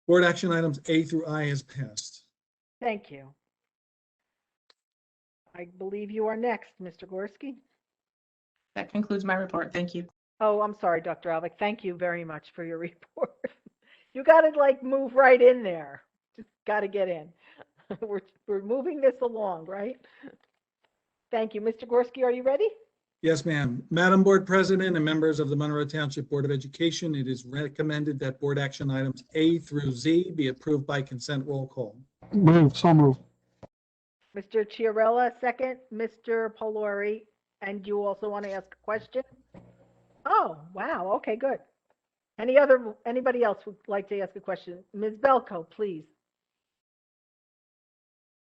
Board action items A through I has passed. thank you. I believe you are next, Mr. Gorski. That concludes my report. Thank you. Oh, I'm sorry, Dr. Alvick. Thank you very much for your report. You got to like move right in there. Just got to get in. We're moving this along, right? Thank you. Mr. Gorski, are you ready? Yes, ma'am. Madam Board President and members of the Monroe Township Board of Education, it is recommended that board action items A through Z be approved by consent roll call. So move. Mr. Chiarella, second. Mr. Pelori, and you also want to ask a question? Oh, wow. Okay, good. Anybody else would like to ask a question? Ms. Belko, please.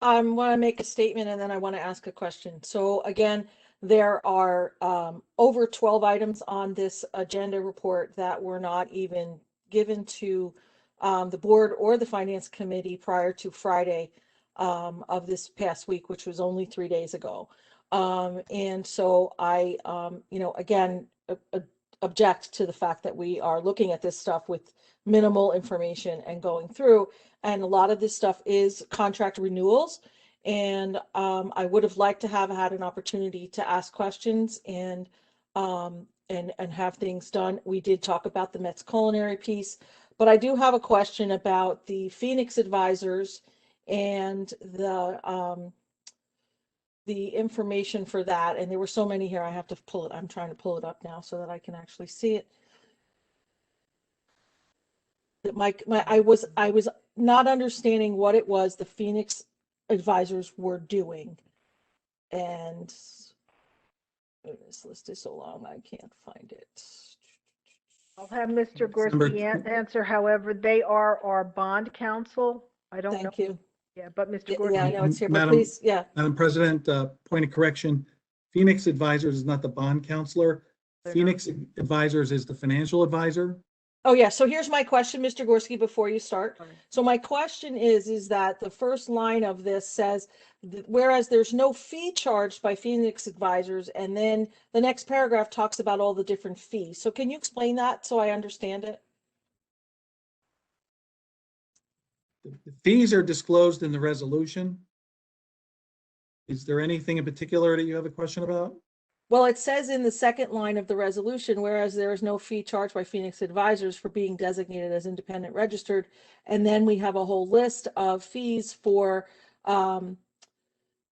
I want to make a statement and then I want to ask a question. So again, there are over 12 items on this agenda report that were not even given to the board or the finance committee prior to Friday of this past week, which was only 3 days ago. And so I, again, object to the fact that we are looking at this stuff with minimal information and going through. And a lot of this stuff is contract renewals. And I would have liked to have had an opportunity to ask questions and have things done. We did talk about the Mets culinary piece, but I do have a question about the Phoenix advisors and the information for that. And there were so many here. I have to pull it. I'm trying to pull it up now so that I can actually see it. I was not understanding what it was the Phoenix advisors were doing, and this list is so long I can't find it. I'll have Mr. Gorski answer. However, they are our bond counsel. I don't know. Thank you. Yeah, but Mr. Gorski. Yeah, I know it's here, but Madam, please, yeah. Madam President, point of correction. Phoenix Advisors is not the bond counselor. Phoenix Advisors is the financial advisor. Oh, yeah. So here's my question, Mr. Gorski, before you start. So my question is that the first line of this says, whereas there's no fee charged by Phoenix Advisors, and then the next paragraph talks about all the different fees. So can you explain that so I understand it? The fees are disclosed in the resolution. Is there anything in particular that you have a question about? Well, it says in the second line of the resolution, whereas there is no fee charged by Phoenix Advisors for being designated as independent registered. And then we have a whole list of fees for,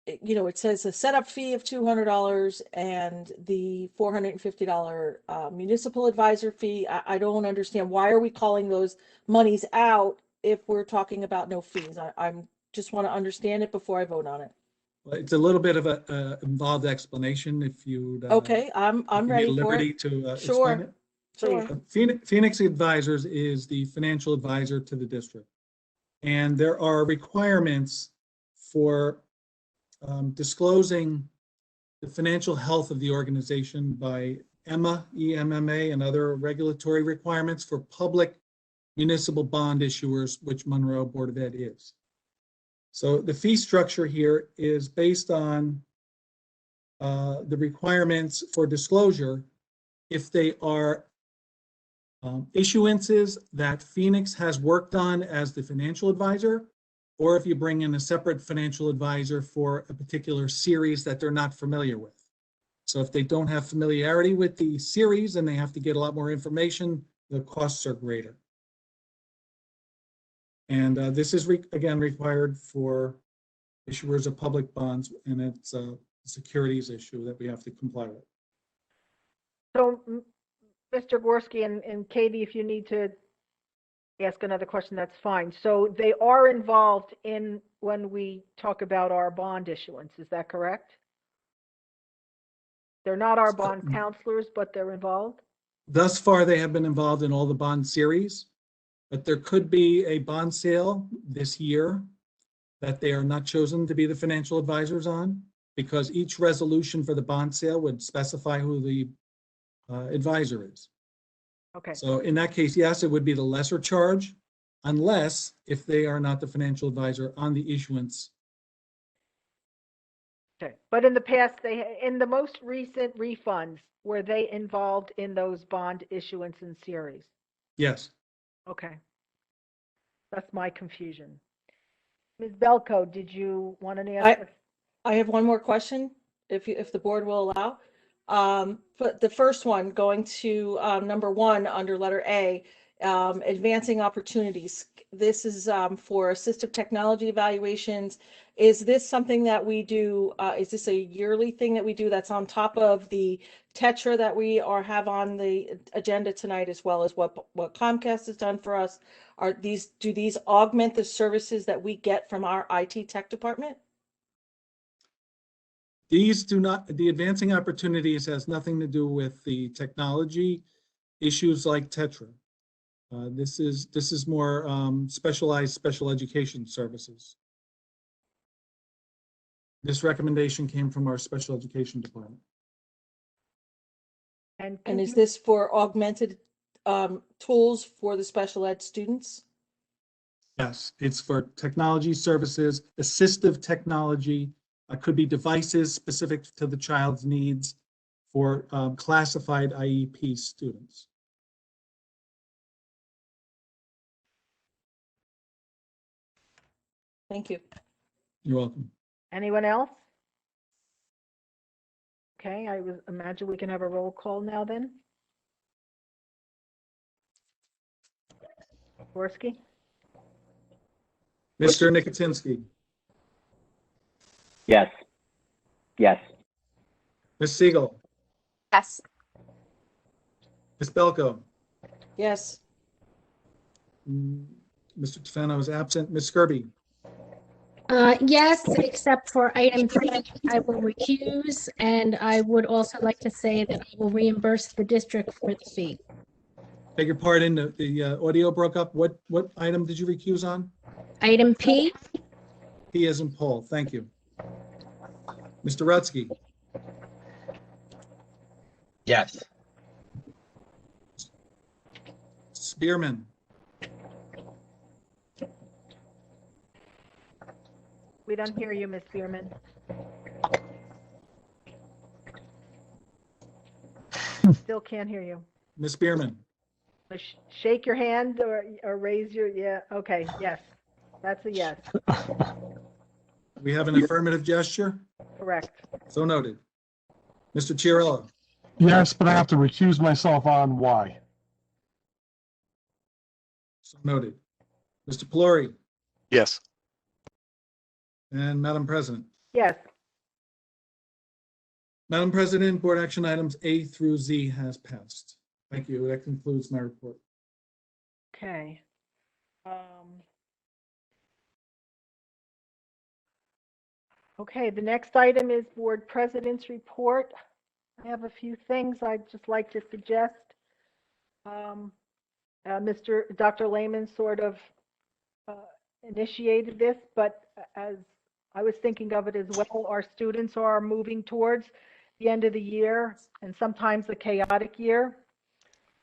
it says a setup fee of $200 and the $450 municipal advisor fee. I don't understand. Why are we calling those monies out if we're talking about no fees? I'm just want to understand it before I vote on it. Well, it's a little bit of a involved explanation if you Okay, I'm ready for liberty it. to explain Sure, it. sure. Phoenix Advisors is the financial advisor to the district. And there are requirements for disclosing the financial health of the organization by EMMA, and other regulatory requirements for public municipal bond issuers, which Monroe Board of Ed is. So the fee structure here is based on the requirements for disclosure if they are issuances that Phoenix has worked on as the financial advisor, or if you bring in a separate financial advisor for a particular series that they're not familiar with. So if they don't have familiarity with the series and they have to get a lot more information, the costs are greater. And this is, again, required for issuers of public bonds, and it's a securities issue that we have to comply with. So, Mr. Gorski and Katie, if you need to ask another question, that's fine. So they are involved in when we talk about our bond issuance, is that correct? They're not our bond counselors, but they're involved? Thus far, they have been involved in all the bond series, but there could be a bond sale this year that they are not chosen to be the financial advisors on, because each resolution for the bond sale would specify who the advisor is. Okay. So in that case, yes, it would be the lesser charge, unless if they are not the financial advisor on the issuance. Okay. But in the past, in the most recent refunds, were they involved in those bond issuance and series? Yes. Okay. That's my confusion. Ms. Belko, did you want to ask? I have one more question, if the board will allow. But the first one, going to number 1 under letter A, advancing opportunities. This is for assistive technology evaluations. Is this something that we do? Is this a yearly thing that we do that's on top of the Tetra that we have on the agenda tonight, as well as what Comcast has done for us? Do these augment the services that we get from our IT tech department? These do not, the advancing opportunities has nothing to do with the technology issues like Tetra. This is more specialized special education services. This recommendation came from our special education department. And is this for augmented tools for the special ed students? Yes, it's for technology services, assistive technology. Could be devices specific to the child's needs for classified IEP students. Thank you. You're welcome. Anyone else? Okay, I would imagine we can have a roll call now then. Gorski? Mr. Nicotinsky. Yes. Yes. Ms. Siegel. Yes. Ms. Belko. Yes. Mr. Tufano is absent. Ms. Skirby. Yes, except for item 3, I will recuse, and I would also like to say that I will reimburse the district for the fee. Beg your pardon, the audio broke up. What item did you recuse on? Item P. P as in Paul. Thank you. Mr. Rutsky. Yes. Bierman, We don't hear you, Ms. Bierman. Still can't hear you. Ms. Bierman, Shake your hand or raise your, yeah, okay, yes. That's a yes, we have an affirmative gesture? correct. So noted. Mr. Chiarella, Yes, but I have to recuse myself on why. so noted. Mr. Pelori, Yes. and Madam President. Yes, Madam President, board action items A through Z has passed. Thank you. That concludes my report. okay. Okay, the next item is board president's report. I have a few things I'd just like to suggest. Dr. Lehman sort of initiated this, but as I was thinking of it as well, our students are moving towards the end of the year and sometimes a chaotic year.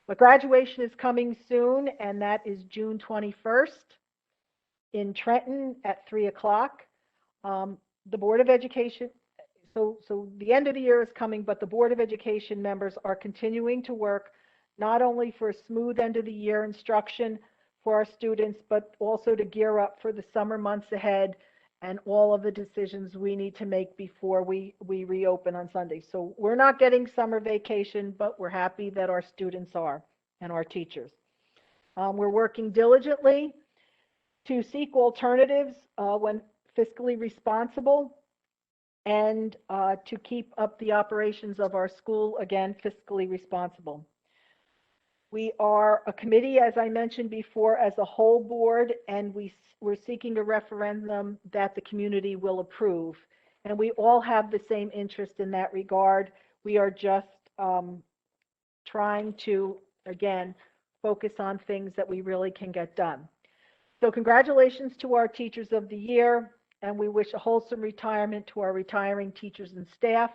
But graduation is coming soon, and that is June 21st in Trenton at 3 o'clock. The Board of Education, so the end of the year is coming, but the Board of Education members are continuing to work not only for a smooth end of the year instruction for our students, but also to gear up for the summer months ahead and all of the decisions we need to make before we reopen on Sunday. So we're not getting summer vacation, but we're happy that our students are and our teachers. We're working diligently to seek alternatives when fiscally responsible and to keep up the operations of our school, again, fiscally responsible. We are a committee, as I mentioned before, as a whole board, and we're seeking a referendum that the community will approve. And we all have the same interest in that regard. We are just trying to, again, focus on things that we really can get done. So congratulations to our Teachers of the Year, and we wish a wholesome retirement to our retiring teachers and staff.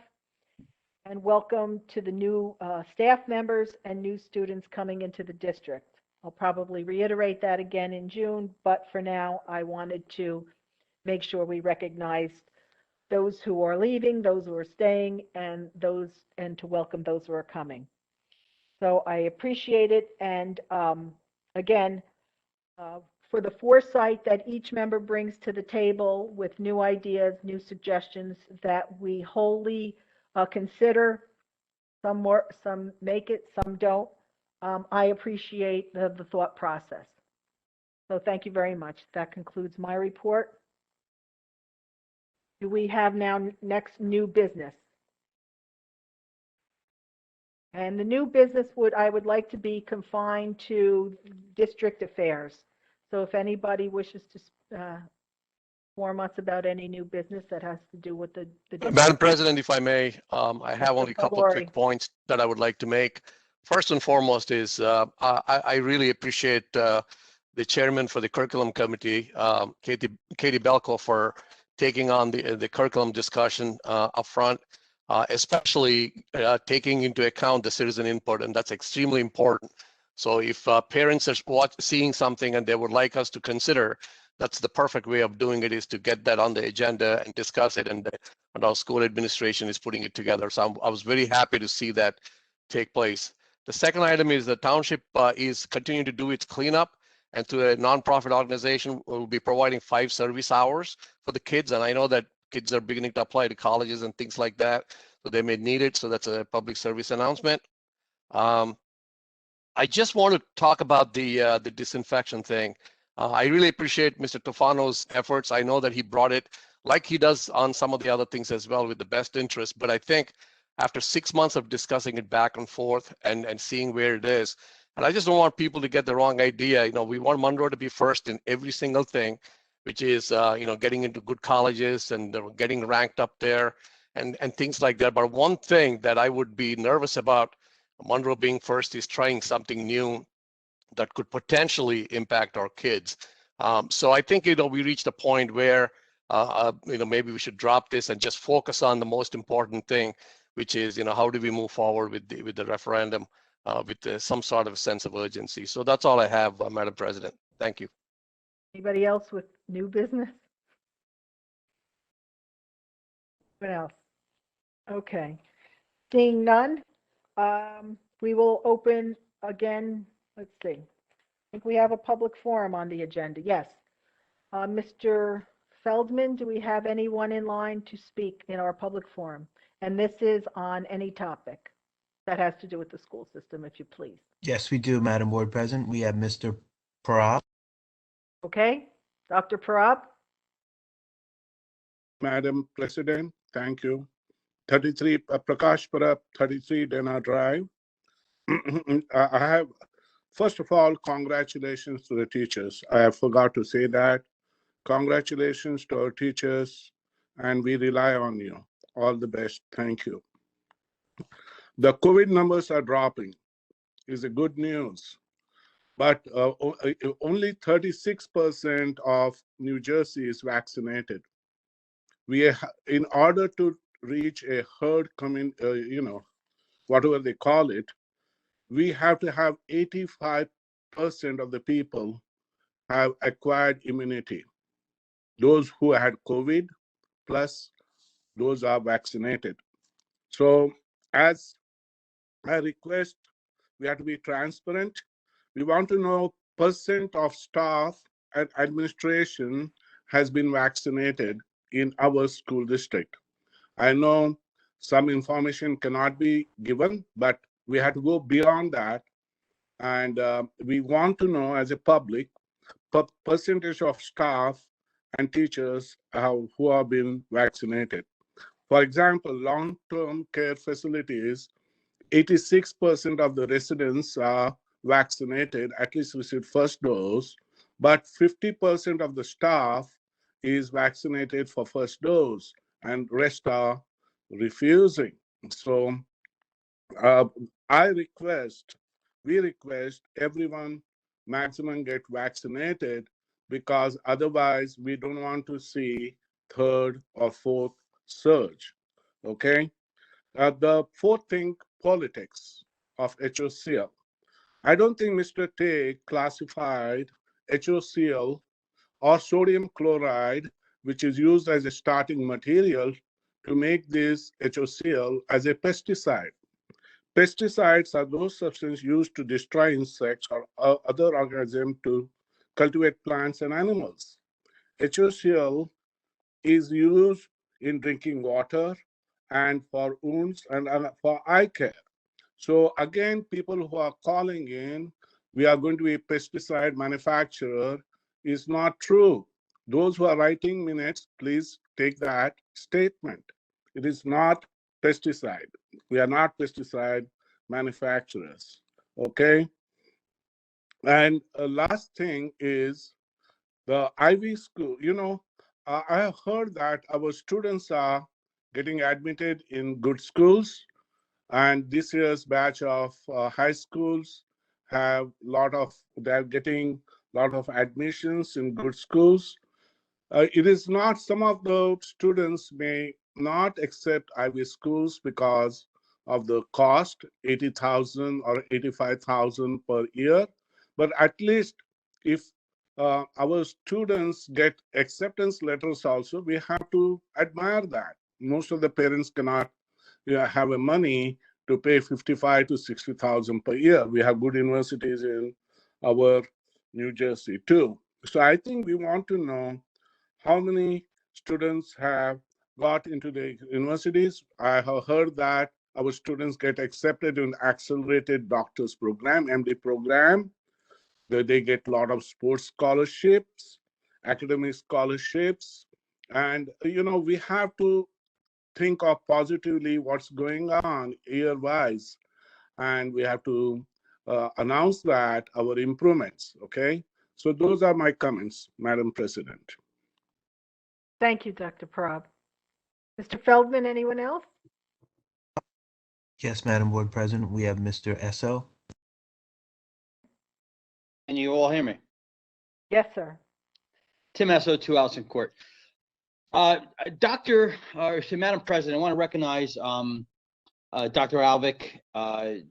And welcome to the new staff members and new students coming into the district. I'll probably reiterate that again in June, but for now, I wanted to make sure we recognized those who are leaving, those who are staying, and to welcome those who are coming. So I appreciate it, and again, for the foresight that each member brings to the table with new ideas, new suggestions that we wholly consider. Some make it, some don't. I appreciate the thought process. So thank you very much. That concludes my report. Do we have now next new business? And the new business I would like to be confined to district affairs. So if anybody wishes to inform us about any new business that has to do with the Madam President, if I may, I have only a couple of quick points that I would like to make. First and foremost is I really appreciate the chairman for the curriculum committee, Katie Belko, for taking on the curriculum discussion up front, especially taking into account the citizen input, and that's extremely important. So if parents are seeing something and they would like us to consider, that's the perfect way of doing it, is to get that on the agenda and discuss it, and our school administration is putting it together. So I was very happy to see that take place. The second item is the township is continuing to do its cleanup, and through a nonprofit organization, we'll be providing 5 service hours for the kids. And I know that kids are beginning to apply to colleges and things like that, so they may need it. So that's a public service announcement. I just want to talk about the disinfection thing. I really appreciate Mr. Tofano's efforts. I know that he brought it, like he does on some of the other things as well, with the best interest. But I think after 6 months of discussing it back and forth and seeing where it is, and I just don't want people to get the wrong idea. We want Monroe to be first in every single thing, which is getting into good colleges and getting ranked up there and things like that. But one thing that I would be nervous about Monroe being first is trying something new that could potentially impact our kids. So I think, we reached a point where, maybe we should drop this and just focus on the most important thing, which is, how do we move forward with the referendum? with some sort of sense of urgency. So that's all I have, Madam President. Thank you. Anybody else with new business? What else? Okay. Seeing none, we will open again. Let's see. I think we have a public forum on the agenda. Yes. Mr. Feldman, do we have anyone in line to speak in our public forum? And this is on any topic that has to do with the school system, if you please. Yes, we do, Madam Board President. We have Mr. Parab. Okay. Dr. Parab? Madam President, thank you. 33 Prakash Parab, 33 Dana Drive. I have, first of all, congratulations to the teachers. I forgot to say that. Congratulations to our teachers, and we rely on you. All the best. Thank you. The COVID numbers are dropping. Is a good news. But only 36% of New Jersey is vaccinated. In order to reach a herd whatever they call it, we have to have 85% of the people have acquired immunity. Those who had COVID plus those are vaccinated. So as I request, we have to be transparent. We want to know percent of staff and administration has been vaccinated in our school district. I know some information cannot be given, but we have to go beyond that. And we want to know as a public, percentage of staff and teachers who have been vaccinated. For example, long-term care facilities, 86% of the residents are vaccinated, at least received first dose, but 50% of the staff is vaccinated for first dose, and rest are refusing. So we request everyone maximum get vaccinated, because otherwise we don't want to see third or fourth surge, okay? The fourth thing, politics of HOCL. I don't think Mr. Tay classified HOCL or sodium chloride, which is used as a starting material to make this HOCL, as a pesticide. Pesticides are those substances used to destroy insects or other organisms to cultivate plants and animals. HOCl is used in drinking water and for wounds and for eye care. So again, people who are calling in, we are going to be a pesticide manufacturer, is not true. Those who are writing minutes, please take that statement. It is not pesticide. We are not pesticide manufacturers, okay? And last thing is the Ivy school. I have heard that our students are getting admitted in good schools, and this year's batch of high schools they're getting a lot of admissions in good schools. It is not, some of the students may not accept Ivy schools because of the cost, 80,000 or 85,000 per year. But at least if our students get acceptance letters also, we have to admire that. Most of the parents cannot have a money to pay 55 to 60,000 per year. We have good universities in our New Jersey too. So I think we want to know how many students have got into the universities. I have heard that our students get accepted in accelerated doctors program, MD program. They get a lot of sports scholarships, academic scholarships. And, we have to think of positively what's going on year-wise. And we have to announce that our improvements, okay? So those are my comments, Madam President. Thank you, Dr. Parab. Mr. Feldman, anyone else? Yes, Madam Board President, we have Mr. Esso. Can you all hear me? Yes, sir. Tim Esso, 2 Allison Court. Madam President, I want to recognize Dr. Alvick,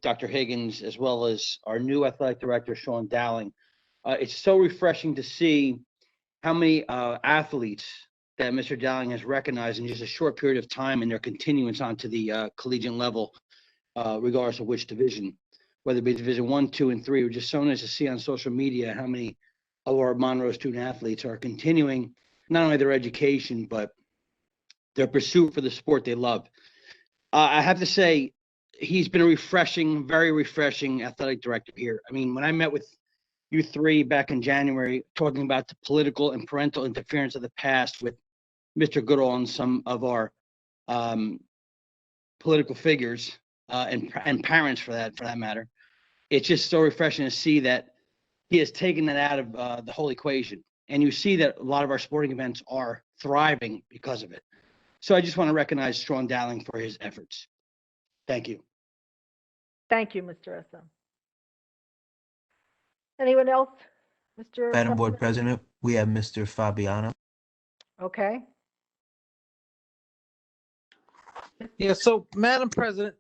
Dr. Higgins, as well as our new athletic director, Sean Dowling. It's so refreshing to see how many athletes that Mr. Dowling has recognized in just a short period of time and their continuance onto the collegiate level, regardless of which division, whether it be Division 1, 2, and 3. It was just so nice to see on social media how many of our Monroe student athletes are continuing not only their education, but their pursuit for the sport they love. I have to say, he's been a refreshing, very refreshing athletic director here. I mean, when I met with you three back in January, talking about the political and parental interference of the past with Mr. Goodall and some of our political figures and parents for that matter, it's just so refreshing to see that he has taken that out of the whole equation. And you see that a lot of our sporting events are thriving because of it. So I just want to recognize Sean Dowling for his efforts. Thank you. Thank you, Mr. Essa. Anyone else? Mr. Madam Board Suppleman? President, we have Mr. Fabiano. Okay. Yeah, so Madam President,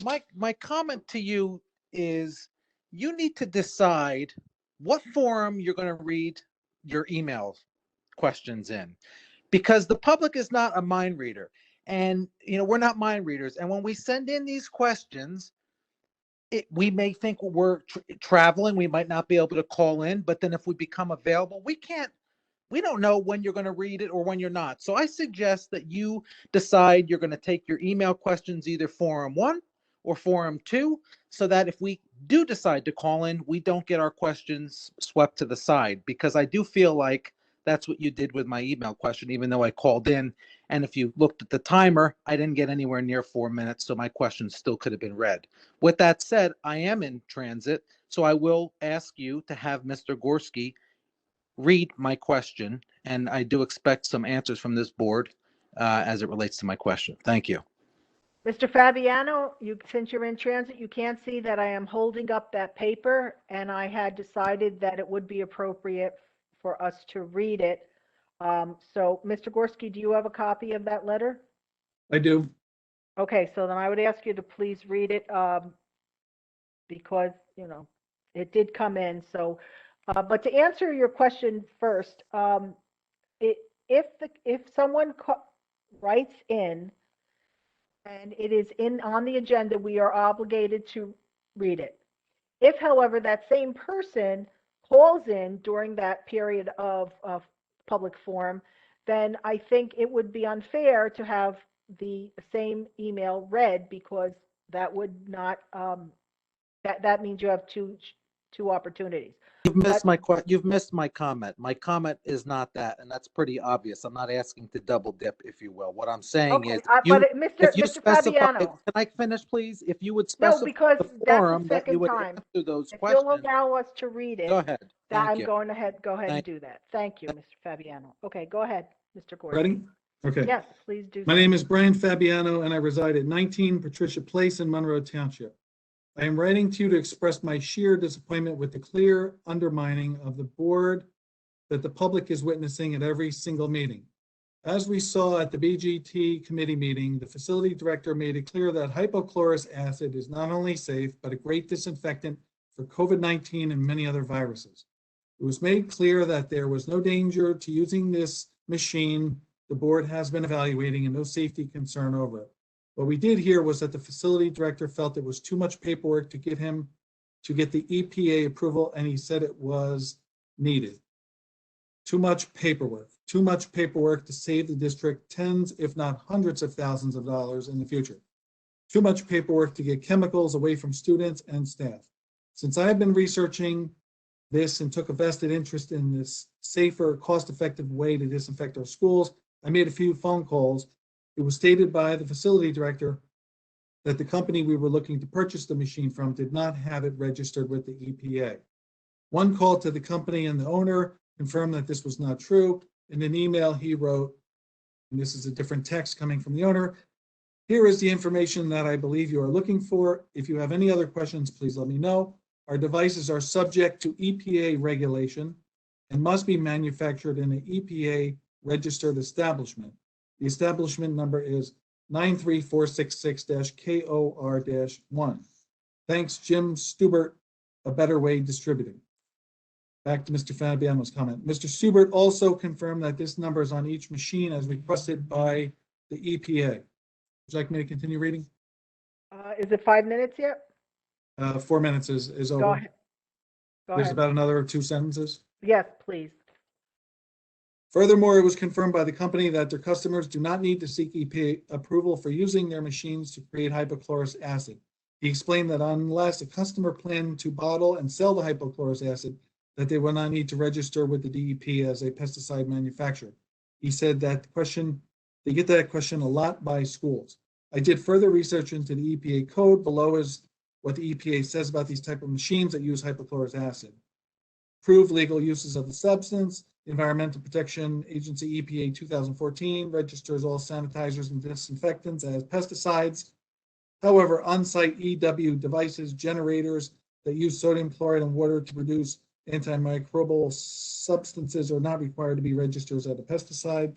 my comment to you is you need to decide what forum you're going to read your email questions in, because the public is not a mind reader, and we're not mind readers. And when we send in these questions, we may think we're traveling, we might not be able to call in, but then if we become available, we don't know when you're going to read it or when you're not. So I suggest that you decide you're going to take your email questions either forum 1 or forum 2, so that if we do decide to call in, we don't get our questions swept to the side, because I do feel like that's what you did with my email question, even though I called in. And if you looked at the timer, I didn't get anywhere near 4 minutes, so my question still could have been read. With that said, I am in transit, so I will ask you to have Mr. Gorski read my question, and I do expect some answers from this board as it relates to my question. Thank you. Mr. Fabiano, since you're in transit, you can't see that I am holding up that paper, and I had decided that it would be appropriate for us to read it. So, Mr. Gorski, do you have a copy of that letter? I do. Okay, so then I would ask you to please read it because, it did come in. So, but to answer your question first, if someone writes in and it is on the agenda, we are obligated to read it. If, however, that same person calls in during that period of public forum, then I think it would be unfair to have the same email read, because that would not, that means you have two opportunities. You've missed my comment. My comment is not that, and that's pretty obvious. I'm not asking to double dip, if you will. What I'm saying is, Mr. Fabiano, can I finish, please? If you would specify because the forum that's the that you second would time. answer those If questions. you'll allow us to read it, Go ahead. I'm going to go ahead and Thank do that. Thank you, Mr. Fabiano. Okay, go ahead, Mr. Gordon. Ready? Okay. Yes, please do. My name is Brian Fabiano, and I reside at 19 Patricia Place in Monroe Township. I am writing to you to express my sheer disappointment with the clear undermining of the board that the public is witnessing at every single meeting. As we saw at the BGT committee meeting, the facility director made it clear that hypochlorous acid is not only safe, but a great disinfectant for COVID-19 and many other viruses. It was made clear that there was no danger to using this machine the board has been evaluating and no safety concern over it. What we did hear was that the facility director felt it was too much paperwork to get the EPA approval, and he said it was needed. Too much paperwork to save the district tens, if not hundreds of thousands of dollars in the future. Too much paperwork to get chemicals away from students and staff. Since I have been researching this and took a vested interest in this safer, cost-effective way to disinfect our schools, I made a few phone calls. It was stated by the facility director that the company we were looking to purchase the machine from did not have it registered with the EPA. One call to the company and the owner confirmed that this was not true. In an email he wrote, and this is a different text coming from the owner, "Here is the information that I believe you are looking for. If you have any other questions, please let me know. Our devices are subject to EPA regulation and must be manufactured in an EPA registered establishment. The establishment number is 93466-KOR-1. Thanks, Jim Stubert, A Better Way Distributing. Back to Mr. Fabiano's comment. Mr. Stubert also confirmed that this number is on each machine as requested by the EPA. Would you like me to continue reading? Is it 5 minutes yet? 4 minutes is over. Go ahead. There's about another 2 sentences. Yes, please. Furthermore, it was confirmed by the company that their customers do not need to seek EPA approval for using their machines to create hypochlorous acid. He explained that unless a customer planned to bottle and sell the hypochlorous acid, that they will not need to register with the DEP as a pesticide manufacturer. He said that they get that question a lot by schools. I did further research into the EPA code. Below is what the EPA says about these type of machines that use hypochlorous acid. Approved legal uses of the substance. Environmental Protection Agency EPA 2014 registers all sanitizers and disinfectants as pesticides. However, on-site EW devices, generators that use sodium chloride and water to produce antimicrobial substances are not required to be registered as a pesticide.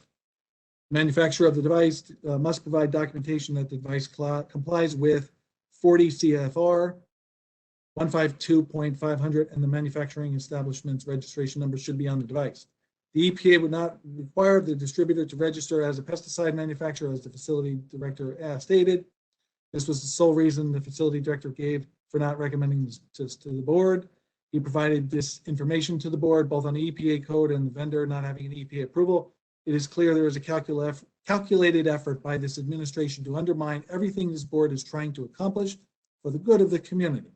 Manufacturer of the device must provide documentation that the device complies with 40 CFR 152.500, and the manufacturing establishment's registration number should be on the device. The EPA would not require the distributor to register as a pesticide manufacturer, as the facility director stated. This was the sole reason the facility director gave for not recommending this to the board. He provided this information to the board, both on the EPA code and the vendor not having an EPA approval. It is clear there is a calculated effort by this administration to undermine everything this board is trying to accomplish for the good of the community.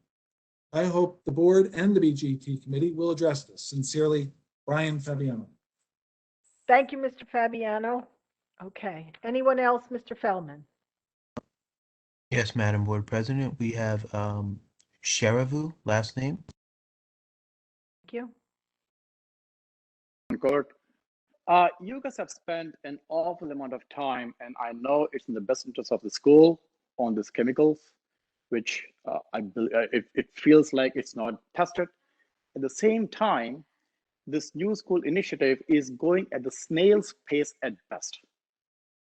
I hope the board and the BGT committee will address this. Sincerely, Brian Fabiano. Thank you, Mr. Fabiano. Okay. Anyone else? Mr. Feldman. Yes, Madam Board President, we have Sherivu, last name. Thank you. Court. You guys have spent an awful amount of time, and I know it's in the best interest of the school, on these chemicals, which it feels like it's not tested. At the same time, this new school initiative is going at the snail's pace at best.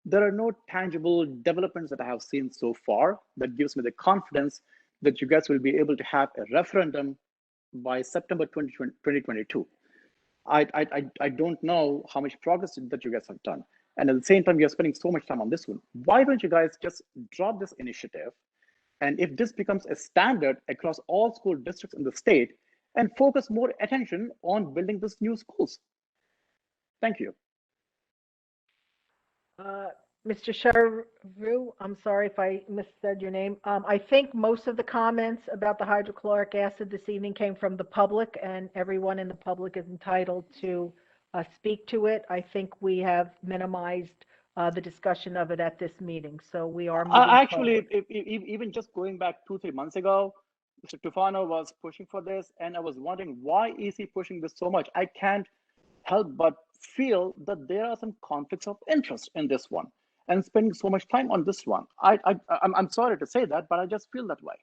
There are no tangible developments that I have seen so far that gives me the confidence that you guys will be able to have a referendum by September 2022. I don't know how much progress that you guys have done. And at the same time, you're spending so much time on this one. Why don't you guys just drop this initiative? And if this becomes a standard across all school districts in the state, and focus more attention on building these new schools. Thank you. Mr. Sherivu, I'm sorry if I missaid your name. I think most of the comments about the hydrochloric acid this evening came from the public, and everyone in the public is entitled to speak to it. I think we have minimized the discussion of it at this meeting, so we are moving actually, even just going back 2-3 months ago, Mr. Tufano was pushing for this, and I was wondering, why is he pushing this so much? I can't help but feel that there are some conflicts of interest in this one, and spending so much time on this one. I'm sorry to say that, but I just feel that way.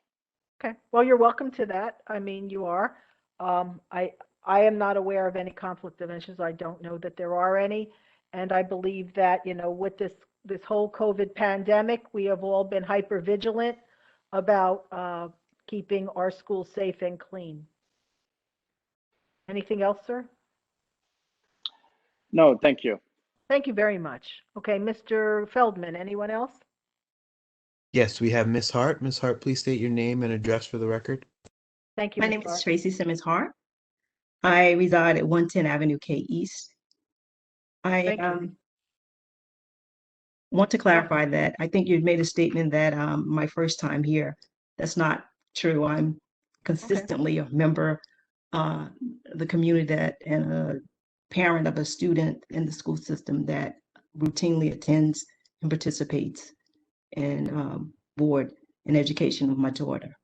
Okay, well, you're welcome to that. I mean, you are. I am not aware of any conflict of interest. I don't know that there are any, and I believe that, you know, with this whole COVID pandemic, we have all been hyper vigilant about keeping our schools safe and clean. Anything else, sir? No, thank you. Thank you very much. Okay, Mr. Feldman, anyone else? Yes, we have Ms. Hart. Ms. Hart, please state your name and address for the record. Thank you. My name is Tracy Simmons Hart. I reside at 110 Avenue K East. I want to clarify that I think you've made a statement that my first time here. That's not true. I'm consistently a member of the community that and a parent of a student in the school system that routinely attends and participates in board and education of my daughter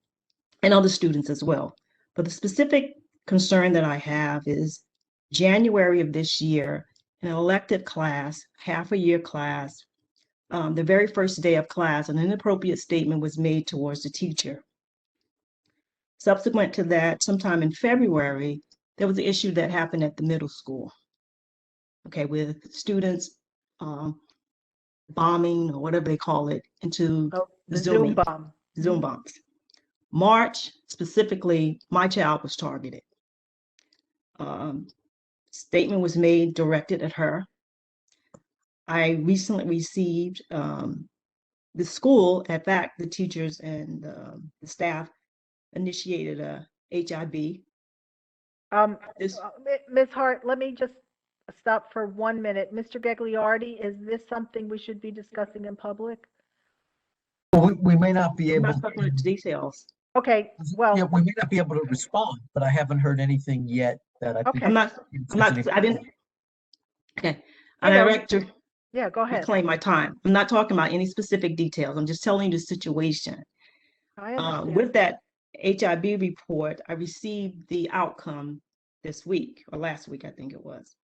and other students as well. But the specific concern that I have is January of this year, an elective class, half a year class, the very first day of class, an inappropriate statement was made towards the teacher. Subsequent to that, sometime in February, there was an issue that happened at the middle school, okay, with students bombing or whatever they call it into the Zoom Zooming, bomb. Zoom bombs. March, specifically, my child was targeted. Statement was made directed at her. I recently received the school, in fact, the teachers and the staff initiated a HIB. Ms. Hart, let me just stop for 1 minute. Mr. Gagliardi, is this something we should be discussing in public? Well, we may not be I'm able. not talking about details. Okay, well. Yeah, we may not be able to respond, but I haven't heard anything yet that I think. Okay. I'm not, I didn't, okay. I know. Director. Yeah, go ahead. Reclaim my time. I'm not talking about any specific details. I'm just telling you the situation. I understand. With that HIB report, I received the outcome this week or last week, I think it was.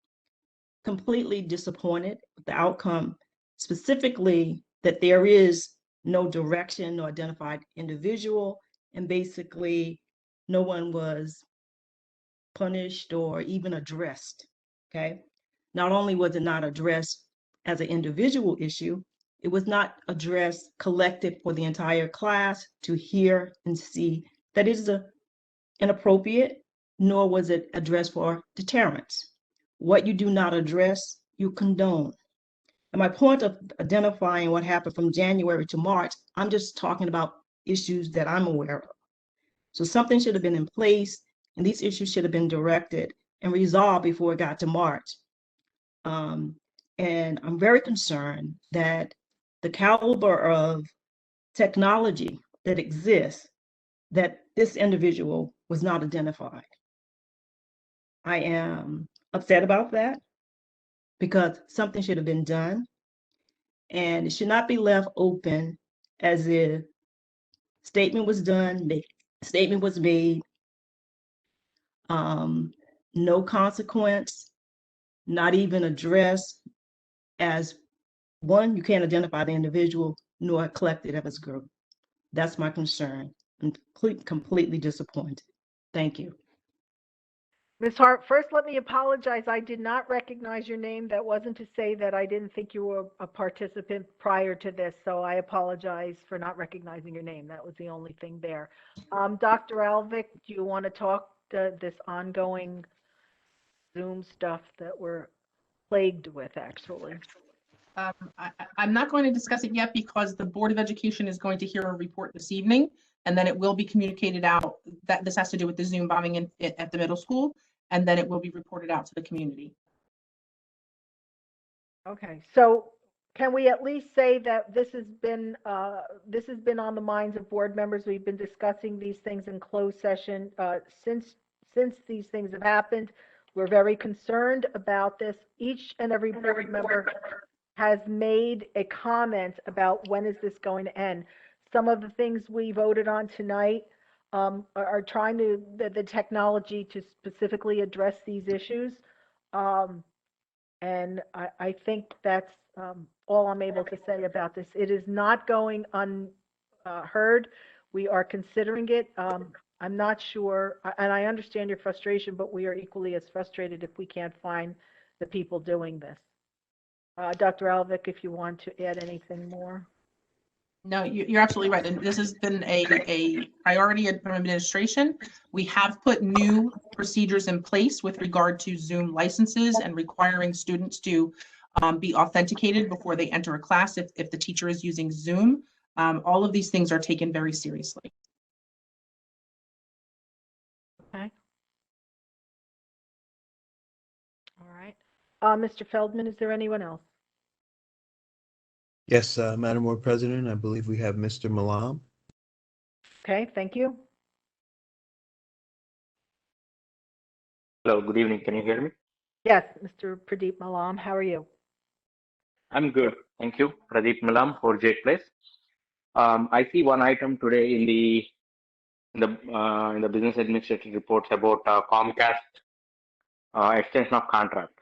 Completely disappointed with the outcome, specifically that there is no direction, no identified individual, and basically no one was punished or even addressed, okay? Not only was it not addressed as an individual issue, it was not addressed collective for the entire class to hear and see that it is inappropriate, nor was it addressed for deterrence. What you do not address, you condone. And my point of identifying what happened from January to March, I'm just talking about issues that I'm aware of. So something should have been in place, and these issues should have been directed and resolved before it got to March. And I'm very concerned that the caliber of technology that exists, that this individual was not identified. I am upset about that because something should have been done, and it should not be left open as if statement was done, statement was made, no consequence, not even addressed as one, you can't identify the individual, nor collect it as a group. That's my concern. I'm completely disappointed. Thank you. Ms. Hart, first let me apologize. I did not recognize your name. That wasn't to say that I didn't think you were a participant prior to this, so I apologize for not recognizing your name. That was the only thing there. Dr. Alvick, do you want to talk to this ongoing Zoom stuff that we're plagued with, actually? I'm not going to discuss it yet because the Board of Education is going to hear a report this evening, and then it will be communicated out that this has to do with the Zoom bombing at the middle school, and then it will be reported out to the community. Okay, so can we at least say that this has been on the minds of board members? We've been discussing these things in closed session since these things have happened. We're very concerned about this. Each and every board member has made a comment about when is this going to end. Some of the things we voted on tonight are trying to the technology to specifically address these issues. And I think that's all I'm able to say about this. It is not going unheard. We are considering it. I'm not sure, and I understand your frustration, but we are equally as frustrated if we can't find the people doing this. Dr. Alvick, if you want to add anything more. No, you're absolutely right. And this has been a priority from administration. We have put new procedures in place with regard to Zoom licenses and requiring students to be authenticated before they enter a class if the teacher is using Zoom. All of these things are taken very seriously. Okay. All right. Mr. Feldman, is there anyone else? Yes, Madam Board President, I believe we have Mr. Malam. Okay, thank you. Hello, good evening. Can you hear me? Yes, Mr. Pradeep Malam, how are you? I'm good. Thank you. Pradeep Malam for Jake Place. I see one item today in the business administrative reports about Comcast extension of contract.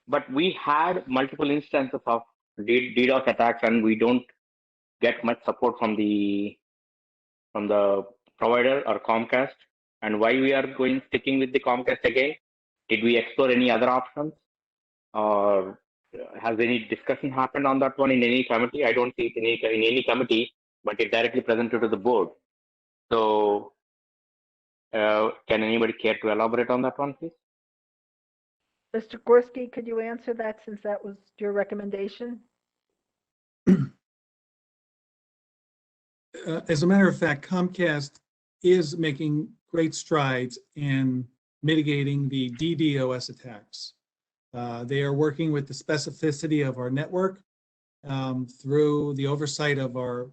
But we had multiple instances of DDoS attacks, and we don't get much support from the provider or Comcast. And why we are sticking with the Comcast again? Did we explore any other options, or has any discussion happened on that one in any committee? I don't see it in any committee, but it directly presented to the board. So can anybody care to elaborate on that one, please? Mr. Gorski, could you answer that since that was your recommendation? As a matter of fact, Comcast is making great strides in mitigating the DDoS attacks. They are working with the specificity of our network through the oversight of our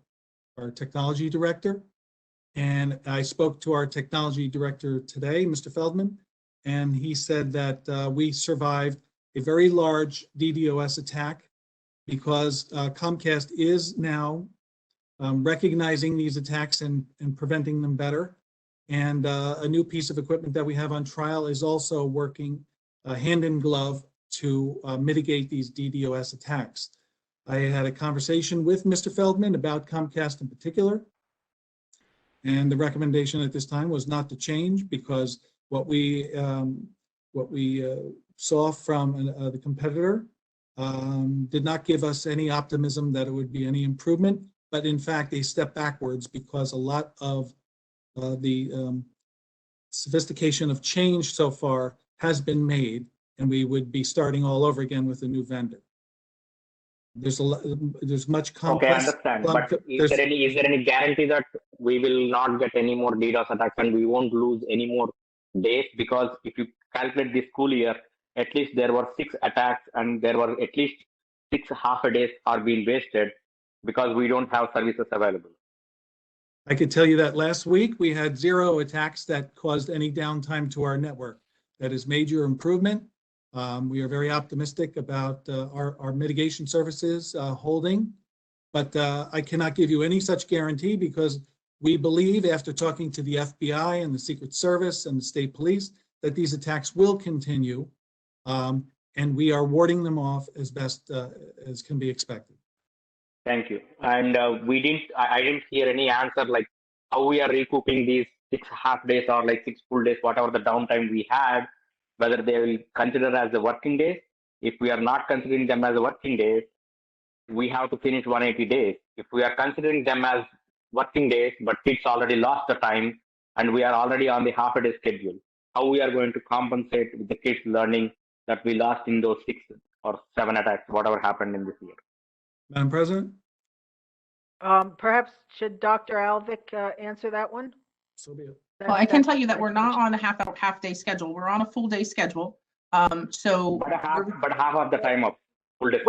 technology director. And I spoke to our technology director today, Mr. Feldman, and he said that we survived a very large DDoS attack because Comcast is now recognizing these attacks and preventing them better. And a new piece of equipment that we have on trial is also working hand in glove to mitigate these DDoS attacks. I had a conversation with Mr. Feldman about Comcast in particular, and the recommendation at this time was not to change because what we saw from the competitor did not give us any optimism that it would be any improvement, but in fact a step backwards because a lot of the sophistication of change so far has been made, and we would be starting all over again with a new vendor. There's much complex. Okay, I understand. But is there any guarantee that we will not get any more DDoS attacks and we won't lose any more days? Because if you calculate this school year, at least there were 6 attacks and there were at least 6 half a days are being wasted because we don't have services available. I could tell you that last week we had 0 attacks that caused any downtime to our network. That is major improvement. We are very optimistic about our mitigation services holding, but I cannot give you any such guarantee because we believe, after talking to the FBI and the Secret Service and the state police, that these attacks will continue, and we are warding them off as best as can be expected. Thank you. And I didn't hear any answer like how we are recouping these 6 half days or like 6 full days, whatever the downtime we had, whether they will consider as the working days. If we are not considering them as a working days, we have to finish 180 days. If we are considering them as working days, but kids already lost the time and we are already on the half a day schedule, how we are going to compensate with the kids learning that we lost in those 6 or 7 attacks, whatever happened in this year? Madam President? Perhaps should Dr. Alvik answer that one? So be it. Well, I can tell you that we're not on a half day schedule. We're on a full day schedule. But half of the time of full day.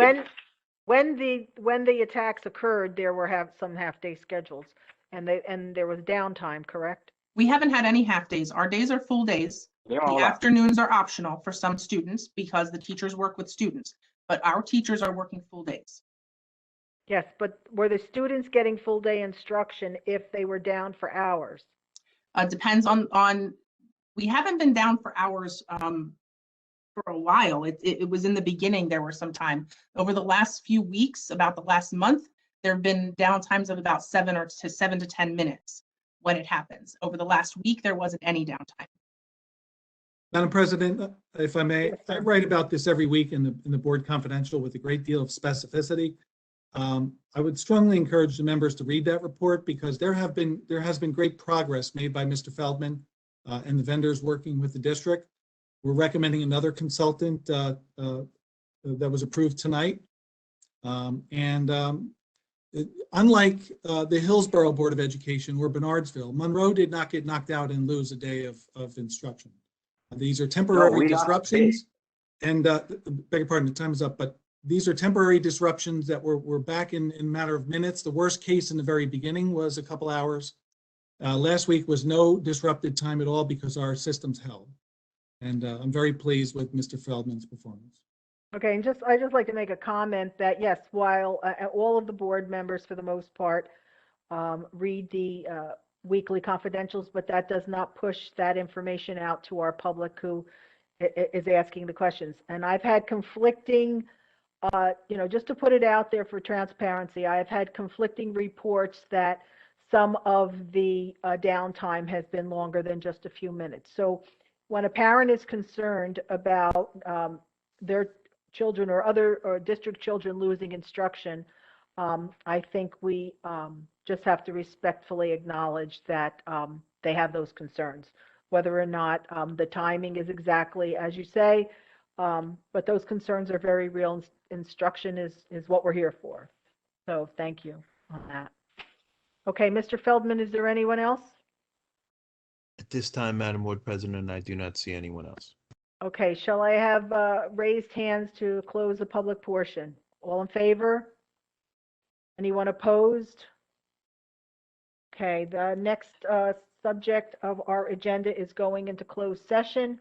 When the attacks occurred, there were some half day schedules, and there was downtime, correct? We haven't had any half days. Our days are full days. The afternoons are optional for some students because the teachers work with students, but our teachers are working full days. Yes, but were the students getting full day instruction if they were down for hours? Depends on, we haven't been down for hours for a while. It was in the beginning, there were some time. Over the last few weeks, about the last month, there have been down times of about 7 to 10 minutes when it happens. Over the last week, there wasn't any downtime. Madam President, if I may, I write about this every week in the Board Confidential with a great deal of specificity. I would strongly encourage the members to read that report because there has been great progress made by Mr. Feldman and the vendors working with the district. We're recommending another consultant that was approved tonight. Unlike the Hillsborough Board of Education or Bernardsville, Monroe did not get knocked out and lose a day of instruction. These are temporary disruptions, and beg your pardon, the time is up, but these are temporary disruptions that we're back in a matter of minutes. The worst case in the very beginning was a couple hours. Last week was no disrupted time at all because our systems held. And I'm very pleased with Mr. Feldman's performance. Okay, and I just like to make a comment that yes, while all of the board members for the most part read the weekly confidentials, but that does not push that information out to our public who is asking the questions. And I've had conflicting, just to put it out there for transparency, I've had conflicting reports that some of the downtime has been longer than just a few minutes. So when a parent is concerned about their children or district children losing instruction, I think we just have to respectfully acknowledge that they have those concerns, whether or not the timing is exactly as you say, but those concerns are very real. Instruction is what we're here for. So thank you on that. Okay, Mr. Feldman, is there anyone else? At this time, Madam Board President, I do not see anyone else. Okay, shall I have raised hands to close the public portion? All in favor? Anyone opposed? Okay, the next subject of our agenda is going into closed session.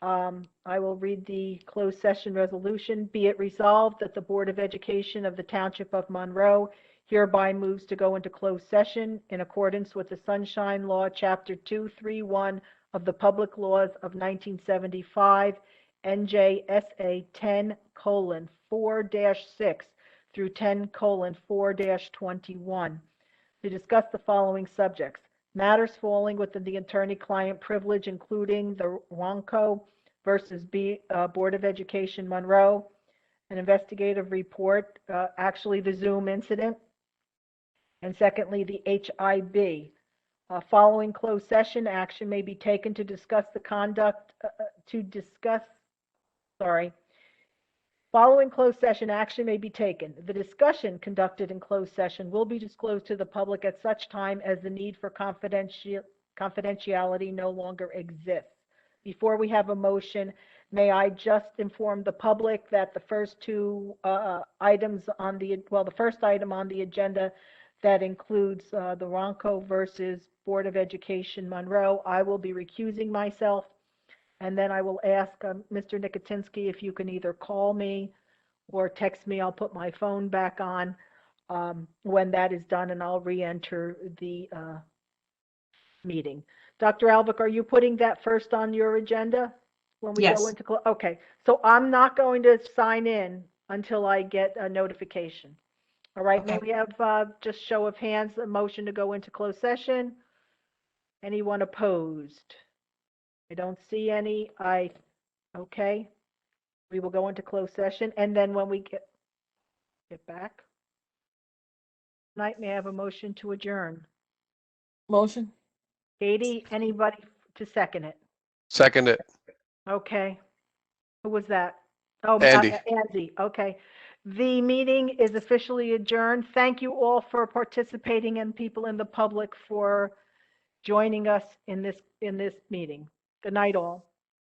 I will read the closed session resolution. Be it resolved that the Board of Education of the Township of Monroe hereby moves to go into closed session in accordance with the Sunshine Law, Chapter 231 of the Public Laws of 1975, NJSA 10:4-6 through 10:4-21, to discuss the following subjects: matters falling within the attorney-client privilege, including the Ronco versus Board of Education Monroe, an investigative report, actually the Zoom incident, and secondly, the HIB. Following closed session, action may be taken to discuss the conduct, Following closed session, action may be taken. The discussion conducted in closed session will be disclosed to the public at such time as the need for confidentiality no longer exists. Before we have a motion, may I just inform the public that the first two items on the first item on the agenda that includes the Ronco versus Board of Education Monroe, I will be recusing myself. And then I will ask Mr. Nicotinsky if you can either call me or text me. I'll put my phone back on when that is done, and I'll re-enter the meeting. Dr. Alvick, are you putting that first on your agenda when we go into close? Okay, so I'm not going to sign in until I get a notification. All right, may we have just show of hands, a motion to go into closed session? Anyone opposed? I don't see any. Okay. We will go into closed session, and then when we get back, tonight, may I have a motion to adjourn? Motion. Katie, anybody to second it? Second it. Okay. Who was that? Oh, Andy. Andy. Okay. The meeting is officially adjourned. Thank you all for participating and people in the public for joining us in this meeting. Good night, all.